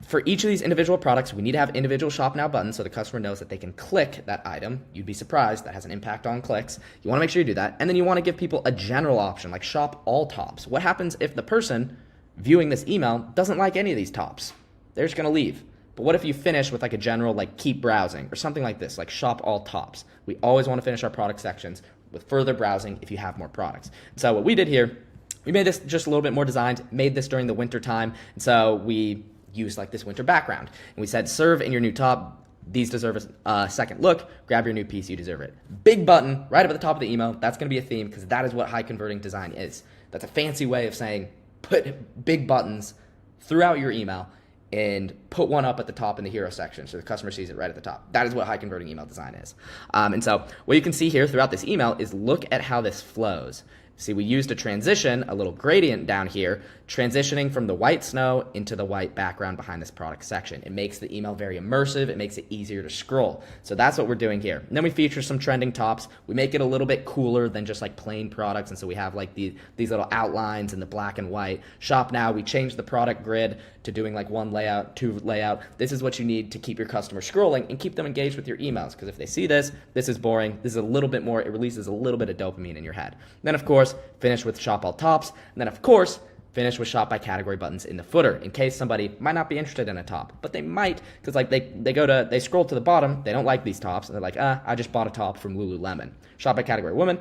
[SPEAKER 1] For each of these individual products, we need to have individual shop now buttons so the customer knows that they can click that item. You'd be surprised. That has an impact on clicks. You want to make sure you do that. And then you want to give people a general option like shop all tops. What happens if the person viewing this email doesn't like any of these tops? They're just going to leave. But what if you finish with like a general like keep browsing or something like this, like shop all tops? We always want to finish our product sections with further browsing if you have more products. So what we did here, we made this just a little bit more designed, made this during the winter time. And so we used like this winter background. And we said, serve in your new top. These deserve a second look. Grab your new piece. You deserve it. Big button right up at the top of the email. That's going to be a theme because that is what high converting design is. That's a fancy way of saying put big buttons throughout your email and put one up at the top in the hero section so the customer sees it right at the top. That is what high converting email design is. And so what you can see here throughout this email is look at how this flows. See, we used a transition, a little gradient down here, transitioning from the white snow into the white background behind this product section. It makes the email very immersive. It makes it easier to scroll. So that's what we're doing here. And then we feature some trending tops. We make it a little bit cooler than just like plain products. And so we have like these little outlines in the black and white. Shop now, we changed the product grid to doing like one layout, two layout. This is what you need to keep your customer scrolling and keep them engaged with your emails. Because if they see this is boring. This is a little bit more, it releases a little bit of dopamine in your head. Then of course, finish with shop all tops. And then of course, finish with shop by category buttons in the footer in case somebody might not be interested in a top, but they might because like they scroll to the bottom, they don't like these tops, and they're like, I just bought a top from Lululemon. Shop by category woman,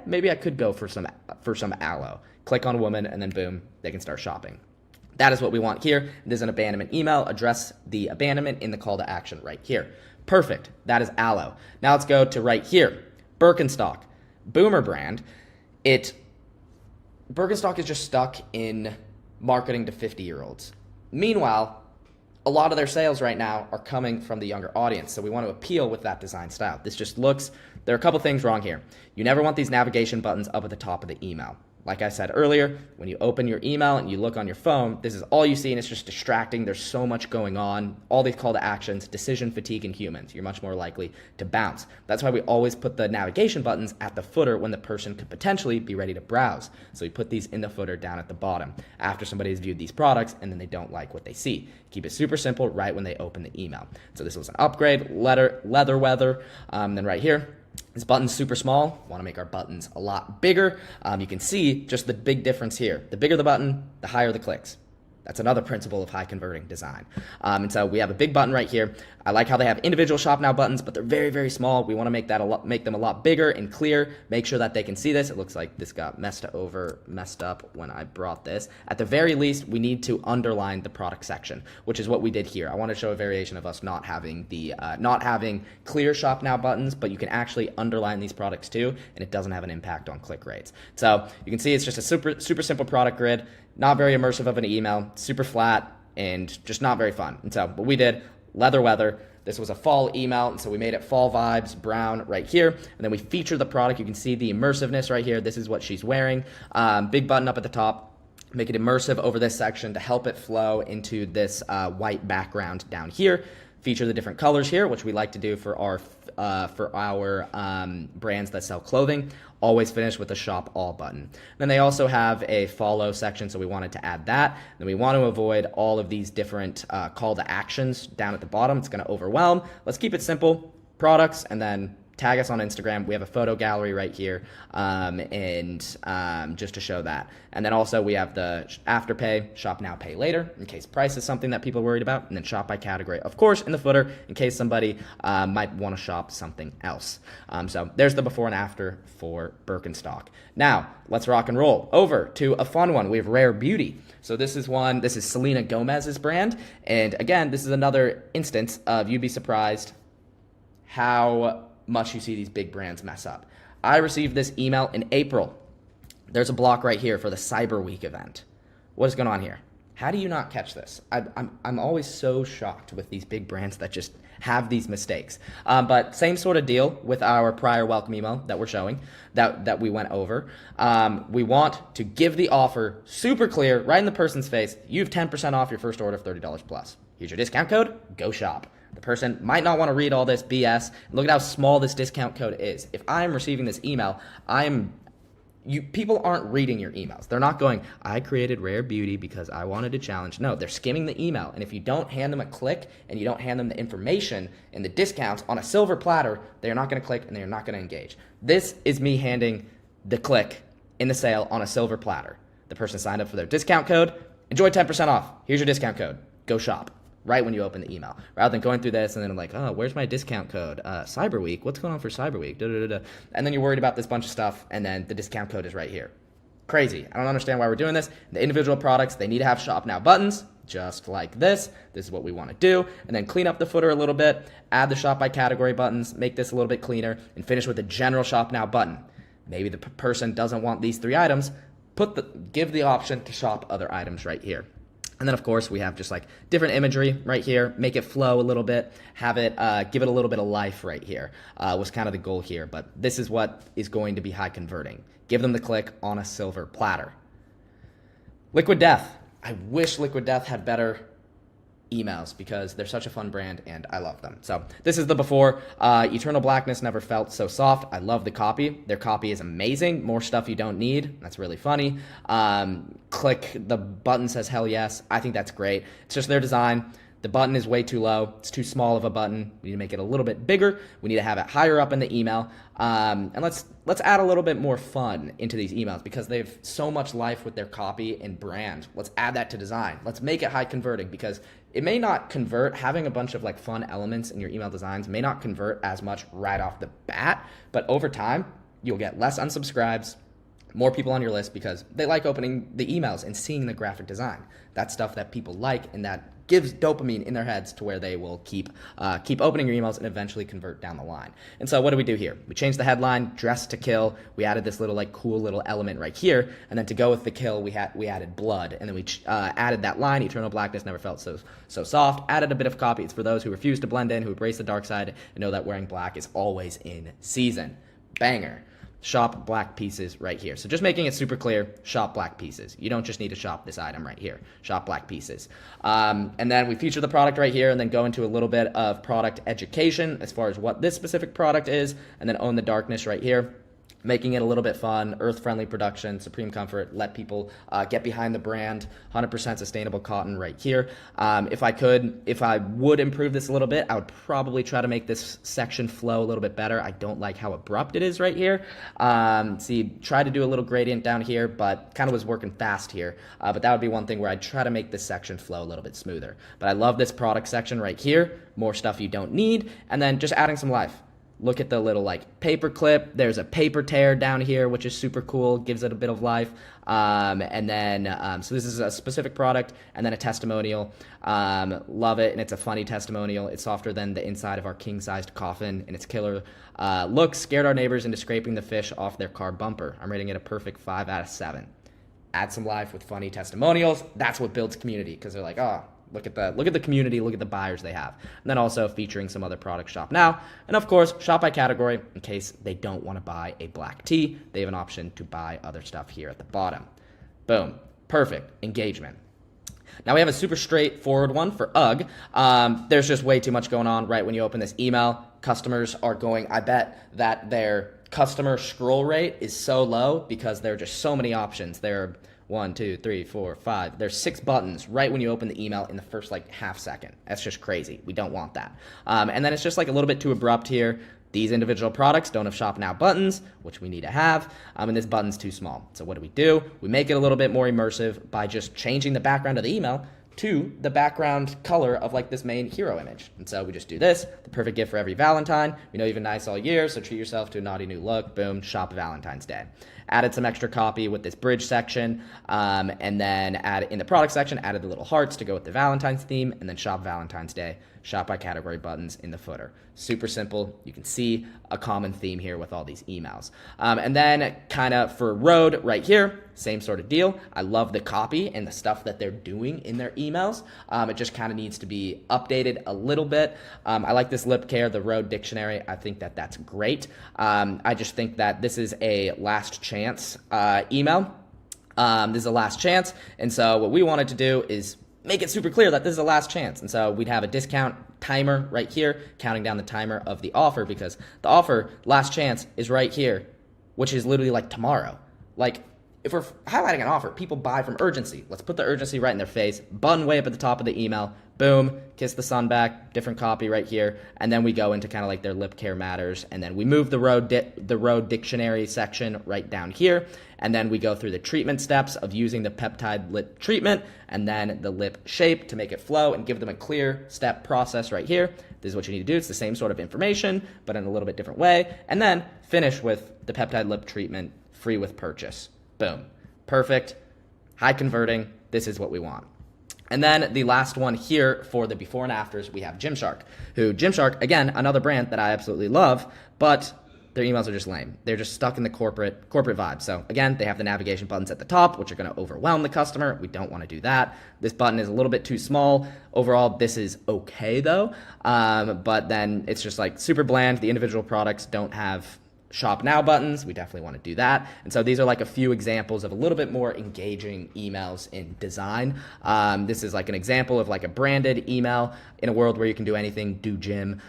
[SPEAKER 1] maybe I could go for some aloe. Click on woman, and then boom, they can start shopping. That is what we want here. There's an abandonment email. Address the abandonment in the call to action right here. Perfect. That is aloe. Now let's go to right here. Birkenstock, boomer brand. Birkenstock is just stuck in marketing to 50-year-olds. Meanwhile, a lot of their sales right now are coming from the younger audience, so we want to appeal with that design style. There are a couple things wrong here. You never want these navigation buttons up at the top of the email. Like I said earlier, when you open your email and you look on your phone, this is all you see and it's just distracting. There's so much going on. All these call to actions, decision fatigue in humans. You're much more likely to bounce. That's why we always put the navigation buttons at the footer when the person could potentially be ready to browse. So we put these in the footer down at the bottom after somebody has viewed these products and then they don't like what they see. Keep it super simple right when they open the email. So this was an upgrade, leather weather. Then right here, this button's super small. Want to make our buttons a lot bigger. You can see just the big difference here. The bigger the button, the higher the clicks. That's another principle of high converting design. And so we have a big button right here. I like how they have individual shop now buttons, but they're very, very small. We want to make them a lot bigger and clear. Make sure that they can see this. It looks like this got messed up when I brought this. At the very least, we need to underline the product section, which is what we did here. I want to show a variation of us not having clear shop now buttons, but you can actually underline these products too, and it doesn't have an impact on click rates. So you can see it's just a super simple product grid, not very immersive of an email, super flat, and just not very fun. And so what we did, leather weather, this was a fall email, and so we made it fall vibes, brown right here, and then we feature the product. You can see the immersiveness right here. This is what she's wearing. Big button up at the top. Make it immersive over this section to help it flow into this white background down here. Feature the different colors here, which we like to do for our brands that sell clothing. Always finish with a shop all button. Then they also have a follow section, so we wanted to add that. Then we want to avoid all of these different call to actions down at the bottom. It's going to overwhelm. Let's keep it simple. Products, and then tag us on Instagram. We have a photo gallery right here, just to show that. And then also we have the afterpay, shop now, pay later, in case price is something that people are worried about, and then shop by category, of course, in the footer, in case somebody might want to shop something else. So there's the before and after for Birkenstock. Now, let's rock and roll over to a fun one. We have Rare Beauty. So this is Selena Gomez's brand. And again, this is another instance of you'd be surprised how much you see these big brands mess up. I received this email in April. There's a block right here for the Cyber Week event. What is going on here? How do you not catch this? I'm always so shocked with these big brands that just have these mistakes. But same sort of deal with our prior welcome email that we're showing, that we went over. We want to give the offer super clear, right in the person's face. You have 10% off your first order of $30 plus. Here's your discount code. Go shop. The person might not want to read all this BS. Look at how small this discount code is. If I'm receiving this email, people aren't reading your emails. They're not going, I created Rare Beauty because I wanted to challenge. No, they're skimming the email. And if you don't hand them a click and you don't hand them the information and the discounts on a silver platter, they're not going to click and they're not going to engage. This is me handing the click in the sale on a silver platter. The person signed up for their discount code. Enjoy 10% off. Here's your discount code. Go shop. Right when you open the email, rather than going through this and then I'm like, oh, where's my discount code? Cyber Week, what's going on for Cyber Week? And then you're worried about this bunch of stuff, and then the discount code is right here. Crazy. I don't understand why we're doing this. The individual products, they need to have shop now buttons, just like this. This is what we want to do. And then clean up the footer a little bit, add the shop by category buttons, make this a little bit cleaner, and finish with a general shop now button. Maybe the person doesn't want these 3 items. Give the option to shop other items right here. And then, of course, we have just like different imagery right here. Make it flow a little bit. Have it, give it a little bit of life right here. Was kind of the goal here. But this is what is going to be high converting. Give them the click on a silver platter. Liquid Death. I wish Liquid Death had better emails because they're such a fun brand and I love them. So this is the before. Eternal Blackness never felt so soft. I love the copy. Their copy is amazing. More stuff you don't need. That's really funny. Click the button says hell yes. I think that's great. It's just their design. The button is way too low. It's too small of a button. We need to make it a little bit bigger. We need to have it higher up in the email. And let's add a little bit more fun into these emails because they have so much life with their copy and brand. Let's add that to design. Let's make it high converting because it may not convert. Having a bunch of like fun elements in your email designs may not convert as much right off the bat, but over time, you'll get less unsubscribes, more people on your list because they like opening the emails and seeing the graphic design. That's stuff that people like and that gives dopamine in their heads to where they will keep opening your emails and eventually convert down the line. And so what do we do here? We changed the headline, dress to kill. We added this little like cool little element right here. And then to go with the kill, we added blood. And then we added that line, Eternal Blackness never felt so soft. Added a bit of copy. It's for those who refuse to blend in, who embrace the dark side and know that wearing black is always in season. Banger. Shop black pieces right here. So just making it super clear, shop black pieces. You don't just need to shop this item right here. Shop black pieces. And then we feature the product right here and then go into a little bit of product education as far as what this specific product is and then own the darkness right here. making it a little bit fun, earth-friendly production, supreme comfort, let people get behind the brand, 100% sustainable cotton right here. If I would improve this a little bit, I would probably try to make this section flow a little bit better. I don't like how abrupt it is right here. See, try to do a little gradient down here, but kind of was working fast here. But that would be one thing where I'd try to make this section flow a little bit smoother. But I love this product section right here, more stuff you don't need, and then just adding some life. Look at the little like paper clip. There's a paper tear down here, which is super cool, gives it a bit of life. And then, so this is a specific product, and then a testimonial. Love it, and it's a funny testimonial. It's softer than the inside of our king-sized coffin, and its killer look scared our neighbors into scraping the fish off their car bumper. I'm rating it a perfect 5 out of 7. Add some life with funny testimonials. That's what builds community, because they're like, oh, look at the community, look at the buyers they have. And then also featuring some other products shop now. And of course, shop by category in case they don't want to buy a black tee. They have an option to buy other stuff here at the bottom. Boom. Perfect. Engagement. Now we have a super straightforward one for UGG. There's just way too much going on right when you open this email. Customers are going, I bet that their customer scroll rate is so low because there are just so many options. There are 1, 2, 3, 4, 5. There's 6 buttons right when you open the email in the first like half second. That's just crazy. We don't want that. And then it's just like a little bit too abrupt here. These individual products don't have shop now buttons, which we need to have, and this button's too small. So what do? We make it a little bit more immersive by just changing the background of the email to the background color of like this main hero image. And so we just do this, the perfect gift for every Valentine. We know you've been nice all year, so treat yourself to a naughty new look. Boom, shop Valentine's Day. Added some extra copy with this bridge section, and then in the product section, added the little hearts to go with the Valentine's theme, and then shop Valentine's Day, shop by category buttons in the footer. Super simple. You can see a common theme here with all these emails. And then kind of for road right here, same sort of deal. I love the copy and the stuff that they're doing in their emails. It just kind of needs to be updated a little bit. I like this lip care, the road dictionary. I think that that's great. I just think that this is a last chance email. This is a last chance. And so what we wanted to do is make it super clear that this is a last chance. And so we'd have a discount timer right here, counting down the timer of the offer, because the offer, last chance, is right here, which is literally like tomorrow. Like, if we're highlighting an offer, people buy from urgency. Let's put the urgency right in their face, button way up at the top of the email, boom, kiss the sun back, different copy right here, and then we go into kind of like their lip care matters, and then we move the road dictionary section right down here, and then we go through the treatment steps of using the peptide lip treatment, and then the lip shape to make it flow and give them a clear step process right here. This is what you need to do. It's the same sort of information, but in a little bit different way, and then finish with the peptide lip treatment free with purchase. Boom. Perfect. High converting. This is what we want. And then the last one here for the before and afters, we have Gymshark, Gymshark, again, another brand that I absolutely love, but their emails are just lame. They're just stuck in the corporate vibe. So again, they have the navigation buttons at the top, which are going to overwhelm the customer. We don't want to do that. This button is a little bit too small. Overall, this is okay though. But then it's just like super bland. The individual products don't have shop now buttons. We definitely want to do that. And so these are like a few examples of a little bit more engaging emails in design. This is like an example of like a branded email in a world where you can do anything, do gym.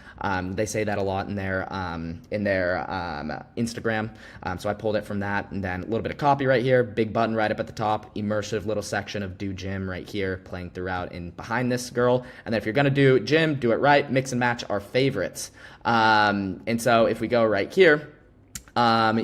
[SPEAKER 1] They say that a lot in their Instagram. So I pulled it from that, and then a little bit of copy right here, big button right up at the top, immersive little section of do gym right here, playing throughout and behind this girl. And then if you're going to do gym, do it right, mix and match our favorites. And so if we go right here,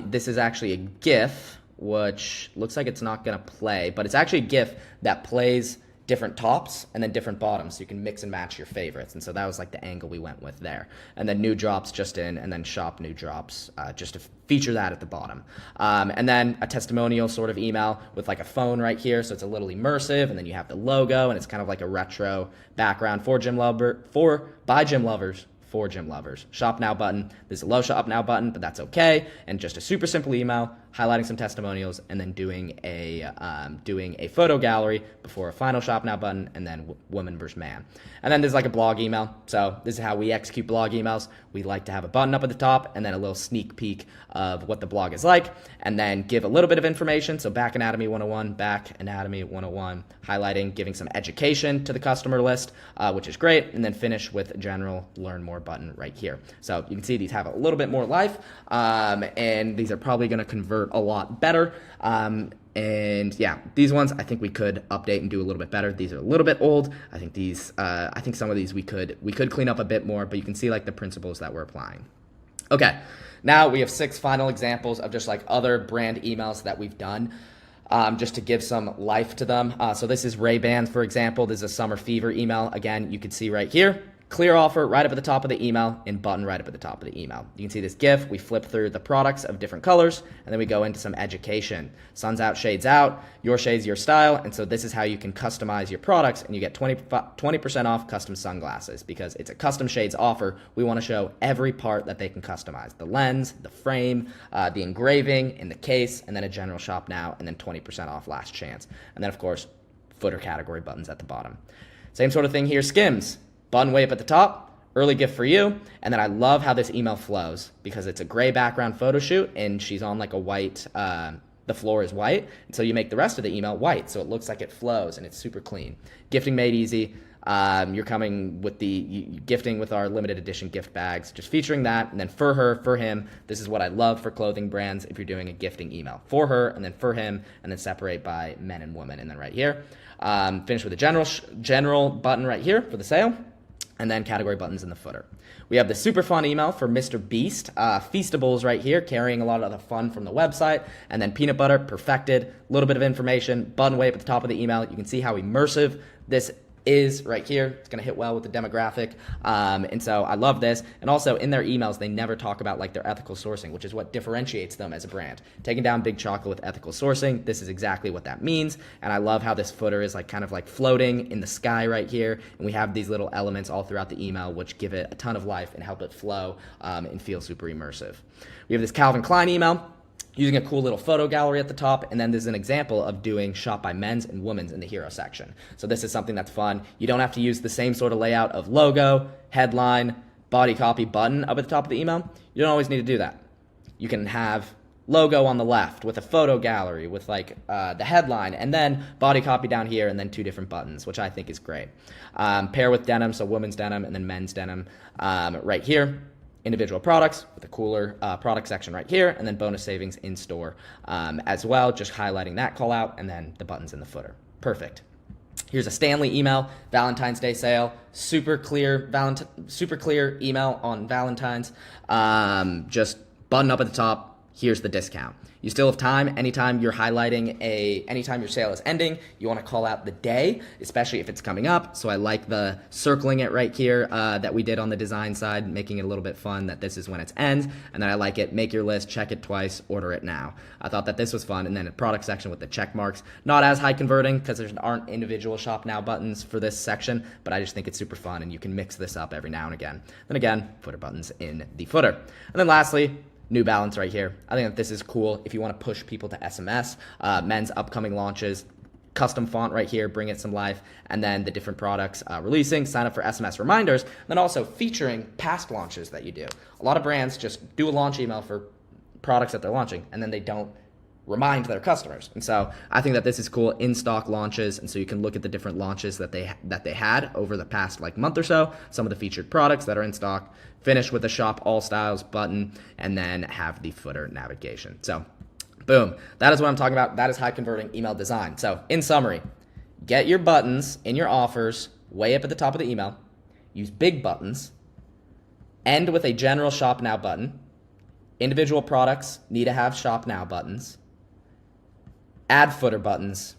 [SPEAKER 1] this is actually a GIF, which looks like it's not going to play, but it's actually a GIF that plays different tops and then different bottoms, so you can mix and match your favorites. And so that was like the angle we went with there. And then new drops just in, and then shop new drops just to feature that at the bottom. And then a testimonial sort of email with like a phone right here, so it's a little immersive, and then you have the logo, and it's kind of like a retro background by gym lovers. For gym lovers. Shop now button. This is a low shop now button, but that's okay. And just a super simple email, highlighting some testimonials, and then doing a photo gallery before a final shop now button, and then woman versus man. And then there's like a blog email. So this is how we execute blog emails. We like to have a button up at the top and then a little sneak peek of what the blog is like, and then give a little bit of information. So back anatomy 101, highlighting, giving some education to the customer list, which is great, and then finish with a general learn more button right here. So you can see these have a little bit more life, and these are probably going to convert a lot better. And yeah, these ones I think we could update and do a little bit better. These are a little bit old. I think these, I think some of these we could clean up a bit more, but you can see like the principles that we're applying. Okay, now we have 6 final examples of just like other brand emails that we've done, just to give some life to them. So this is Ray-Ban, for example. This is a summer fever email. Again, you can see right here. Clear offer right up at the top of the email and button right up at the top of the email. You can see this GIF. We flip through the products of different colors, and then we go into some education. Sun's out, shades out, your shades, your style. And so this is how you can customize your products, and you get 20% off custom sunglasses because it's a custom shades offer. We want to show every part that they can customize: the lens, the frame, the engraving in the case, and then a general shop now, and then 20% off last chance. And then of course, footer category buttons at the bottom. Same sort of thing here, Skims. Button way up at the top, early gift for you. And then I love how this email flows because it's a gray background photo shoot and she's on like a white, the floor is white. And so you make the rest of the email white so it looks like it flows and it's super clean. Gifting made easy. You're coming with gifting with our limited edition gift bags, just featuring that. And then for her, for him, this is what I love for clothing brands if you're doing a gifting email. For her, and then for him, and then separate by men and women. And then right here, finish with a general button right here for the sale. And then category buttons in the footer. We have the super fun email for Mr. Beast, Feastables right here, carrying a lot of the fun from the website, and then peanut butter, perfected, a little bit of information, button way up at the top of the email. You can see how immersive this is right here. It's going to hit well with the demographic. And so I love this. And also in their emails, they never talk about like their ethical sourcing, which is what differentiates them as a brand. Taking down big chocolate with ethical sourcing. This is exactly what that means. And I love how this footer is like kind of like floating in the sky right here. And we have these little elements all throughout the email, which give it a ton of life and help it flow and feel super immersive. We have this Calvin Klein email, using a cool little photo gallery at the top, and then there's an example of doing shop by men's and women's in the hero section. So this is something that's fun. You don't have to use the same sort of layout of logo, headline, body copy, button up at the top of the email. You don't always need to do that. You can have logo on the left with a photo gallery with like the headline, and then body copy down here, and then 2 different buttons, which I think is great. Pair with denim, so women's denim and then men's denim right here. Individual products with a cooler product section right here, and then bonus savings in store as well, just highlighting that call out, and then the buttons in the footer. Perfect. Here's a Stanley email, Valentine's Day sale, super clear email on Valentine's, just button up at the top, here's the discount. You still have time. Anytime you're highlighting anytime your sale is ending, you want to call out the day, especially if it's coming up. So I like the circling it right here that we did on the design side, making it a little bit fun that this is when it ends. And then I like it, make your list, check it twice, order it now. I thought that this was fun. And then a product section with the check marks, not as high converting because there aren't individual shop now buttons for this section, but I just think it's super fun and you can mix this up every now and again. Then again, footer buttons in the footer. And then lastly, New Balance right here. I think that this is cool if you want to push people to SMS, men's upcoming launches, custom font right here, bring it some life, and then the different products releasing, sign up for SMS reminders, and then also featuring past launches that you do. A lot of brands just do a launch email for products that they're launching, and then they don't remind their customers. And so I think that this is cool, in-stock launches, and so you can look at the different launches that they had over the past like month or so, some of the featured products that are in stock, finish with the shop all styles button, and then have the footer navigation. So boom, that is what I'm talking about. That is high converting email design. So in summary, get your buttons in your offers way up at the top of the email, use big buttons, end with a general shop now button, individual products need to have shop now buttons, add footer buttons,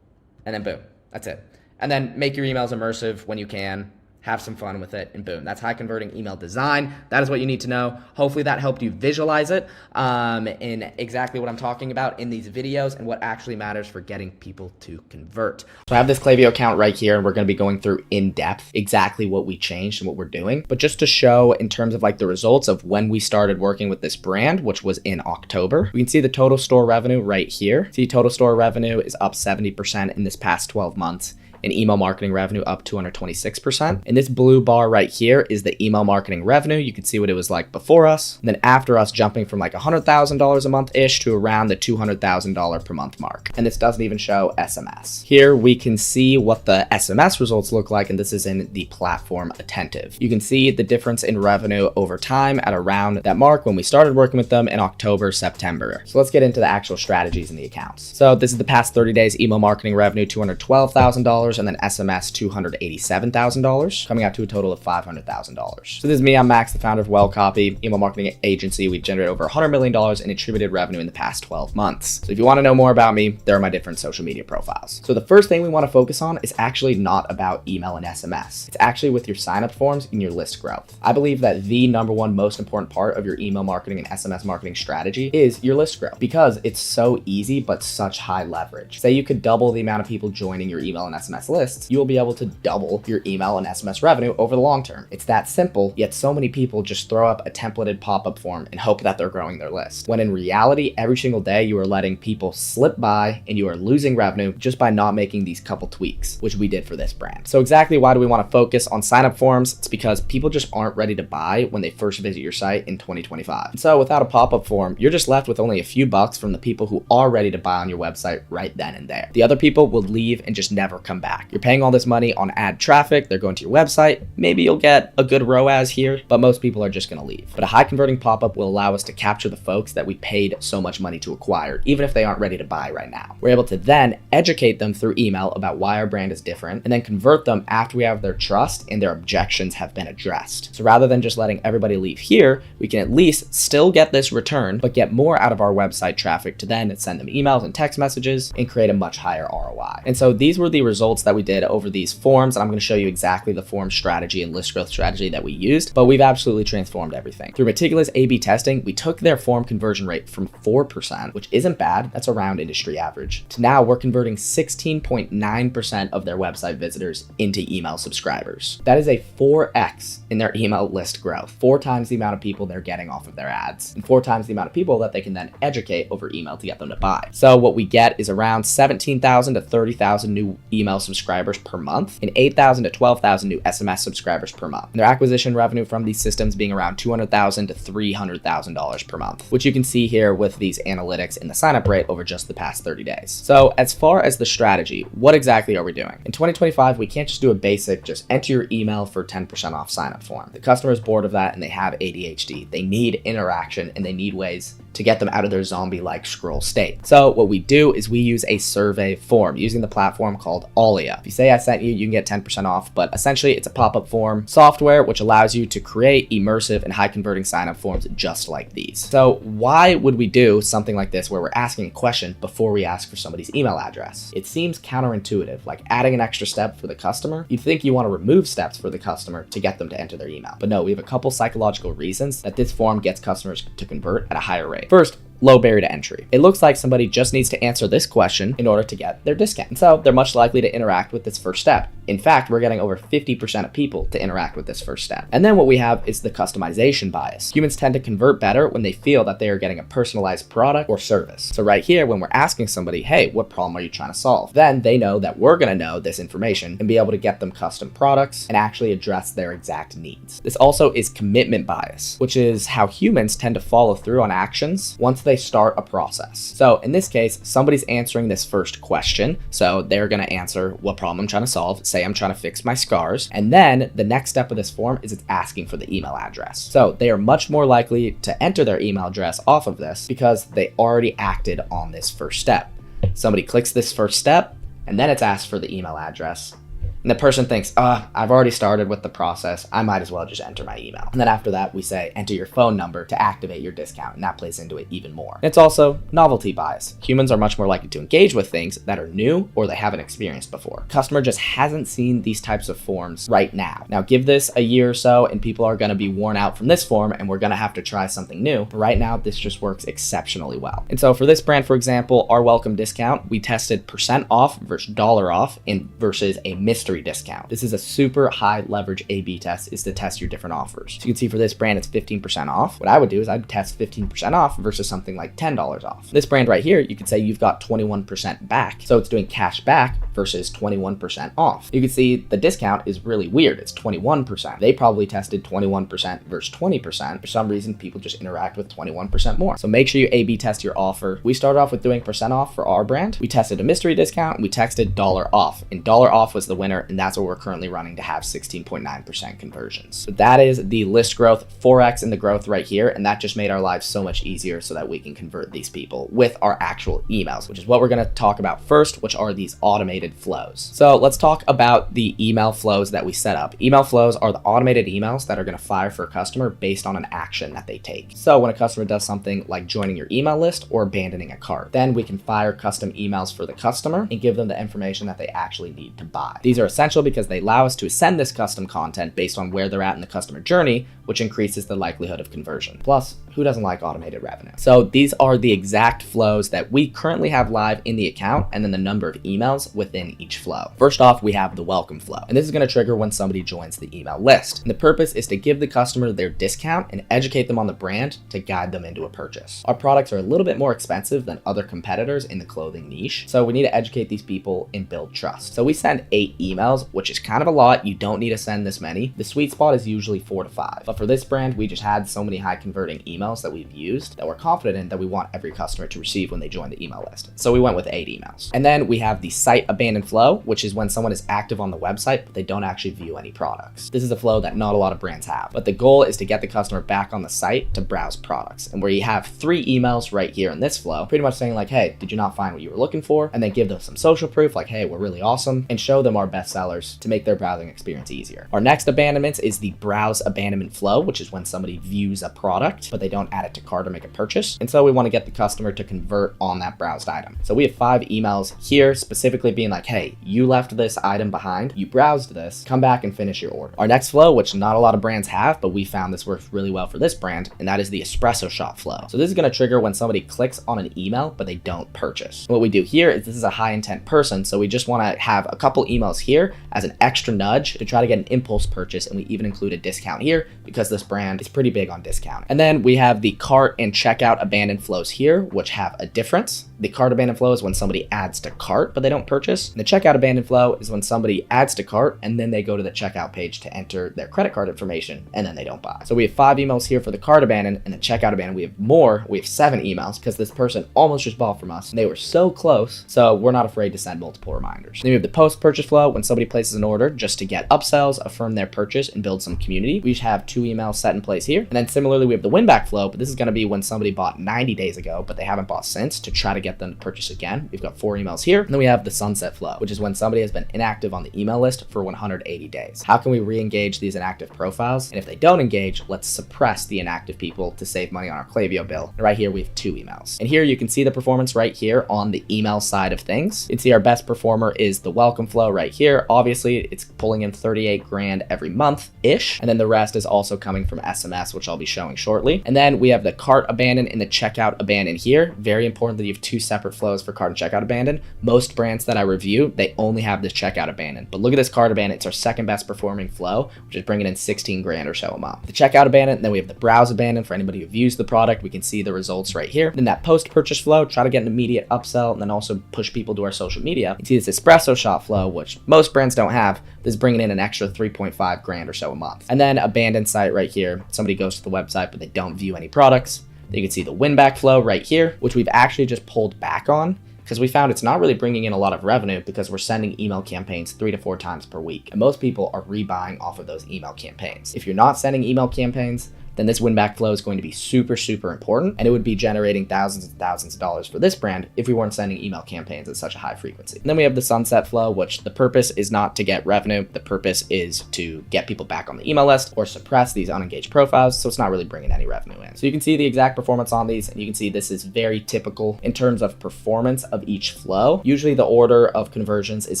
[SPEAKER 1] and then boom, that's it. And then make your emails immersive when you can, have some fun with it, and boom, that's high converting email design. That is what you need to know. Hopefully that helped you visualize it in exactly what I'm talking about in these videos and what actually matters for getting people to convert. So I have this Klaviyo account right here, and we're going to be going through in depth exactly what we changed and what we're doing. But just to show in terms of like the results of when we started working with this brand, which was in October, we can see the total store revenue right here. See, total store revenue is up 70% in this past 12 months. And email marketing revenue up 226%. And this blue bar right here is the email marketing revenue. You can see what it was like before us. And then after us, jumping from like $100,000 a month-ish to around the $200,000 per month mark. And this doesn't even show SMS. Here we can see what the SMS results look like, and this is in the platform attentive. You can see the difference in revenue over time at around that mark when we started working with them in October, September. So let's get into the actual strategies in the accounts. So this is the past 30 days email marketing revenue, $212,000. And then SMS $287,000, coming out to a total of $500,000. So this is me, I'm Max, the founder of Wellcopy, email marketing agency. We've generated over $100 million in attributed revenue in the past 12 months. So if you want to know more about me, there are my different social media profiles. So the first thing we want to focus on is actually not about email and SMS. It's actually with your sign-up forms and your list growth. I believe that the number one most important part of your email marketing and SMS marketing strategy is your list growth, because it's so easy but such high leverage. Say you could double the amount of people joining your email and SMS lists, you will be able to double your email and SMS revenue over the long term. It's that simple, yet so many people just throw up a templated pop-up form and hope that they're growing their list. When in reality, every single day you are letting people slip by and you are losing revenue just by not making these couple tweaks, which we did for this brand. So exactly why do we want to focus on sign-up forms? It's because people just aren't ready to buy when they first visit your site in 2025. And so without a pop-up form, you're just left with only a few bucks from the people who are ready to buy on your website right then and there. The other people will leave and just never come back. You're paying all this money on ad traffic, they're going to your website, maybe you'll get a good ROAS here, but most people are just going to leave. But a high converting pop-up will allow us to capture the folks that we paid so much money to acquire, even if they aren't ready to buy right now. We're able to then educate them through email about why our brand is different, and then convert them after we have their trust and their objections have been addressed. So rather than just letting everybody leave here, we can at least still get this return, but get more out of our website traffic to then send them emails and text messages and create a much higher ROI. And so these were the results that we did over these forms, and I'm going to show you exactly the form strategy and list growth strategy that we used, but we've absolutely transformed everything. Through meticulous A/B testing, we took their form conversion rate from 4%, which isn't bad, that's around industry average, to now we're converting 16.9% of their website visitors into email subscribers. That is a 4x in their email list growth, 4 times the amount of people they're getting off of their ads, and 4 times the amount of people that they can then educate over email to get them to buy. So what we get is around 17,000 to 30,000 new email subscribers per month, and 8,000 to 12,000 new SMS subscribers per month. And their acquisition revenue from these systems being around $200,000 to $300,000 per month, which you can see here with these analytics in the sign-up rate over just the past 30 days. So as far as the strategy, what exactly are we doing? In 2025, we can't just do a basic, just enter your email for 10% off sign-up form. The customer is bored of that and they have ADHD. They need interaction and they need ways to get them out of their zombie-like scroll state. So what we do is we use a survey form using the platform called Alia. If you say I sent you, you can get 10% off, but essentially it's a pop-up form software which allows you to create immersive and high converting sign-up forms just like these. So why would we do something like this where we're asking a question before we ask for somebody's email address? It seems counterintuitive, like adding an extra step for the customer. You'd think you want to remove steps for the customer to get them to enter their email. But no, we have a couple psychological reasons that this form gets customers to convert at a higher rate. First, low barrier to entry. It looks like somebody just needs to answer this question in order to get their discount. And so they're much likely to interact with this first step. In fact, we're getting over 50% of people to interact with this first step. And then what we have is the customization bias. Humans tend to convert better when they feel that they are getting a personalized product or service. So right here, when we're asking somebody, hey, what problem are you trying to solve? Then they know that we're going to know this information and be able to get them custom products and actually address their exact needs. This also is commitment bias, which is how humans tend to follow through on actions once they start a process. So in this case, somebody's answering this first question. So they're going to answer what problem I'm trying to solve. Say I'm trying to fix my scars. And then the next step of this form is it's asking for the email address. So they are much more likely to enter their email address off of this because they already acted on this first step. Somebody clicks this first step and then it's asked for the email address. And the person thinks, I've already started with the process. I might as well just enter my email. And then after that, we say, enter your phone number to activate your discount. And that plays into it even more. And it's also novelty bias. Humans are much more likely to engage with things that are new or they haven't experienced before. Customer just hasn't seen these types of forms right now. Now give this a year or so and people are going to be worn out from this form and we're going to have to try something new. But right now, this just works exceptionally well. And so for this brand, for example, our welcome discount, we tested % off versus dollar off versus a mystery discount. This is a super high leverage A/B test, is to test your different offers. So you can see for this brand, it's 15% off. What I would do is I'd test 15% off versus something like $10 off. This brand right here, you could say you've got 21% back. So it's doing cash back versus 21% off. You can see the discount is really weird. It's 21%. They probably tested 21% versus 20%. For some reason, people just interact with 21% more. So make sure you A/B test your offer. We started off with doing % off for our brand. We tested a mystery discount. We texted dollar off, and dollar off was the winner. And that's what we're currently running to have 16.9% conversions. So that is the list growth, 4x in the growth right here. And that just made our lives so much easier so that we can convert these people with our actual emails, which is what we're going to talk about first, which are these automated flows. So let's talk about the email flows that we set up. Email flows are the automated emails that are going to fire for a customer based on an action that they take. So when a customer does something like joining your email list or abandoning a cart, then we can fire custom emails for the customer and give them the information that they actually need to buy. These are essential because they allow us to send this custom content based on where they're at in the customer journey, which increases the likelihood of conversion. Plus, who doesn't like automated revenue? So these are the exact flows that we currently have live in the account and then the number of emails within each flow. First off, we have the welcome flow, and this is going to trigger when somebody joins the email list. And the purpose is to give the customer their discount and educate them on the brand to guide them into a purchase. Our products are a little bit more expensive than other competitors in the clothing niche, so we need to educate these people and build trust. So we send 8 emails, which is kind of a lot. You don't need to send this many. The sweet spot is usually 4 to 5. But for this brand, we just had so many high converting emails that we've used that we're confident in that we want every customer to receive when they join the email list. So we went with 8 emails. And then we have the site abandon flow, which is when someone is active on the website, but they don't actually view any products. This is a flow that not a lot of brands have, but the goal is to get the customer back on the site to browse products. And where you have 3 emails right here in this flow, pretty much saying like, hey, did you not find what you were looking for? And then give them some social proof like, hey, we're really awesome, and show them our best sellers to make their browsing experience easier. Our next abandonment is the browse abandonment flow, which is when somebody views a product, but they don't add it to cart or make a purchase. And so we want to get the customer to convert on that browsed item. So we have 5 emails here specifically being like, hey, you left this item behind, you browsed this, come back and finish your order. Our next flow, which not a lot of brands have, but we found this works really well for this brand, and that is the espresso shot flow. So this is going to trigger when somebody clicks on an email, but they don't purchase. What we do here is this is a high intent person, so we just want to have a couple emails here as an extra nudge to try to get an impulse purchase, and we even include a discount here because this brand is pretty big on discount. And then we have the cart and checkout abandoned flows here, which have a difference. The cart abandoned flow is when somebody adds to cart, but they don't purchase. And the checkout abandoned flow is when somebody adds to cart and then they go to the checkout page to enter their credit card information and then they don't buy. So we have 5 emails here for the cart abandoned, and the checkout abandoned, we have more. We have 7 emails because this person almost just bought from us and they were so close. So we're not afraid to send multiple reminders. Then we have the post purchase flow when somebody places an order just to get upsells, affirm their purchase, and build some community. We just have 2 emails set in place here. And then similarly, we have the win back flow, but this is going to be when somebody bought 90 days ago, but they haven't bought since, to try to get them to purchase again. We've got 4 emails here. And then we have the sunset flow, which is when somebody has been inactive on the email list for 180 days. How can we re-engage these inactive profiles? And if they don't engage, let's suppress the inactive people to save money on our Klaviyo bill. And right here, we have 2 emails. And here you can see the performance right here on the email side of things. You can see our best performer is the welcome flow right here. Obviously, it's pulling in 38 grand every month-ish. And then the rest is also coming from SMS, which I'll be showing shortly. And then we have the cart abandon and the checkout abandon here. Very important that you have 2 separate flows for cart and checkout abandon. Most brands that I review, they only have this checkout abandon. But look at this cart abandon. It's our second best performing flow, which is bringing in 16 grand or so a month. The checkout abandon, then we have the browse abandon for anybody who views the product. We can see the results right here. Then that post-purchase flow, try to get an immediate upsell and then also push people to our social media. You see this espresso shot flow, which most brands don't have. This is bringing in an extra 3.5 grand or so a month. And then abandoned site right here. Somebody goes to the website, but they don't view any products. Then you can see the win back flow right here, which we've actually just pulled back on because we found it's not really bringing in a lot of revenue because we're sending email campaigns 3 to 4 times per week. And most people are rebuying off of those email campaigns. If you're not sending email campaigns, then this win back flow is going to be super, super important. And it would be generating thousands and thousands of dollars for this brand if we weren't sending email campaigns at such a high frequency. And then we have the sunset flow, which the purpose is not to get revenue. The purpose is to get people back on the email list or suppress these unengaged profiles. So it's not really bringing any revenue in. So you can see the exact performance on these, and you can see this is very typical in terms of performance of each flow. Usually the order of conversions is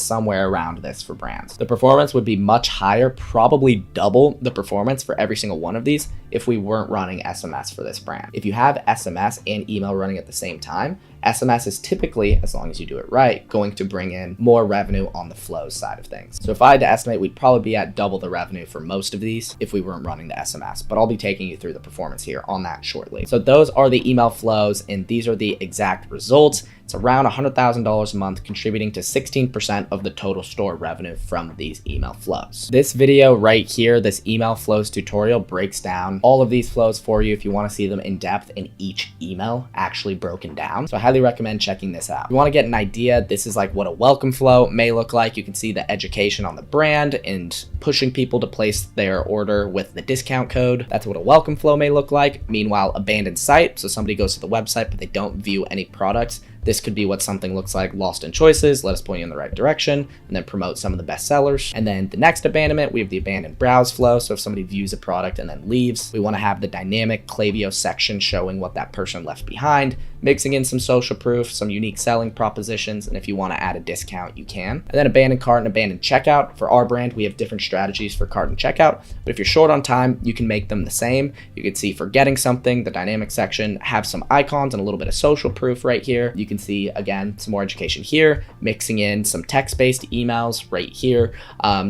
[SPEAKER 1] somewhere around this for brands. The performance would be much higher, probably double the performance for every single one of these if we weren't running SMS for this brand. If you have SMS and email running at the same time, SMS is typically, as long as you do it right, going to bring in more revenue on the flows side of things. So if I had to estimate, we'd probably be at double the revenue for most of these if we weren't running the SMS, but I'll be taking you through the performance here on that shortly. So those are the email flows, and these are the exact results. It's around $100,000 a month, contributing to 16% of the total store revenue from these email flows. This video right here, this email flows tutorial, breaks down all of these flows for you if you want to see them in depth and each email actually broken down. So I highly recommend checking this out. If you want to get an idea, this is like what a welcome flow may look like. You can see the education on the brand and pushing people to place their order with the discount code. That's what a welcome flow may look like. Meanwhile, abandoned site, so somebody goes to the website but they don't view any products. This could be what something looks like. Lost in choices, let us point you in the right direction, and then promote some of the best sellers. And then the next abandonment, we have the abandoned browse flow. So if somebody views a product and then leaves, we want to have the dynamic Klaviyo section showing what that person left behind, mixing in some social proof, some unique selling propositions, and if you want to add a discount, you can. And then abandoned cart and abandoned checkout. For our brand, we have different strategies for cart and checkout, but if you're short on time, you can make them the same. You can see forgetting something, the dynamic section, have some icons and a little bit of social proof right here. You can see, again, some more education here, mixing in some text-based emails right here.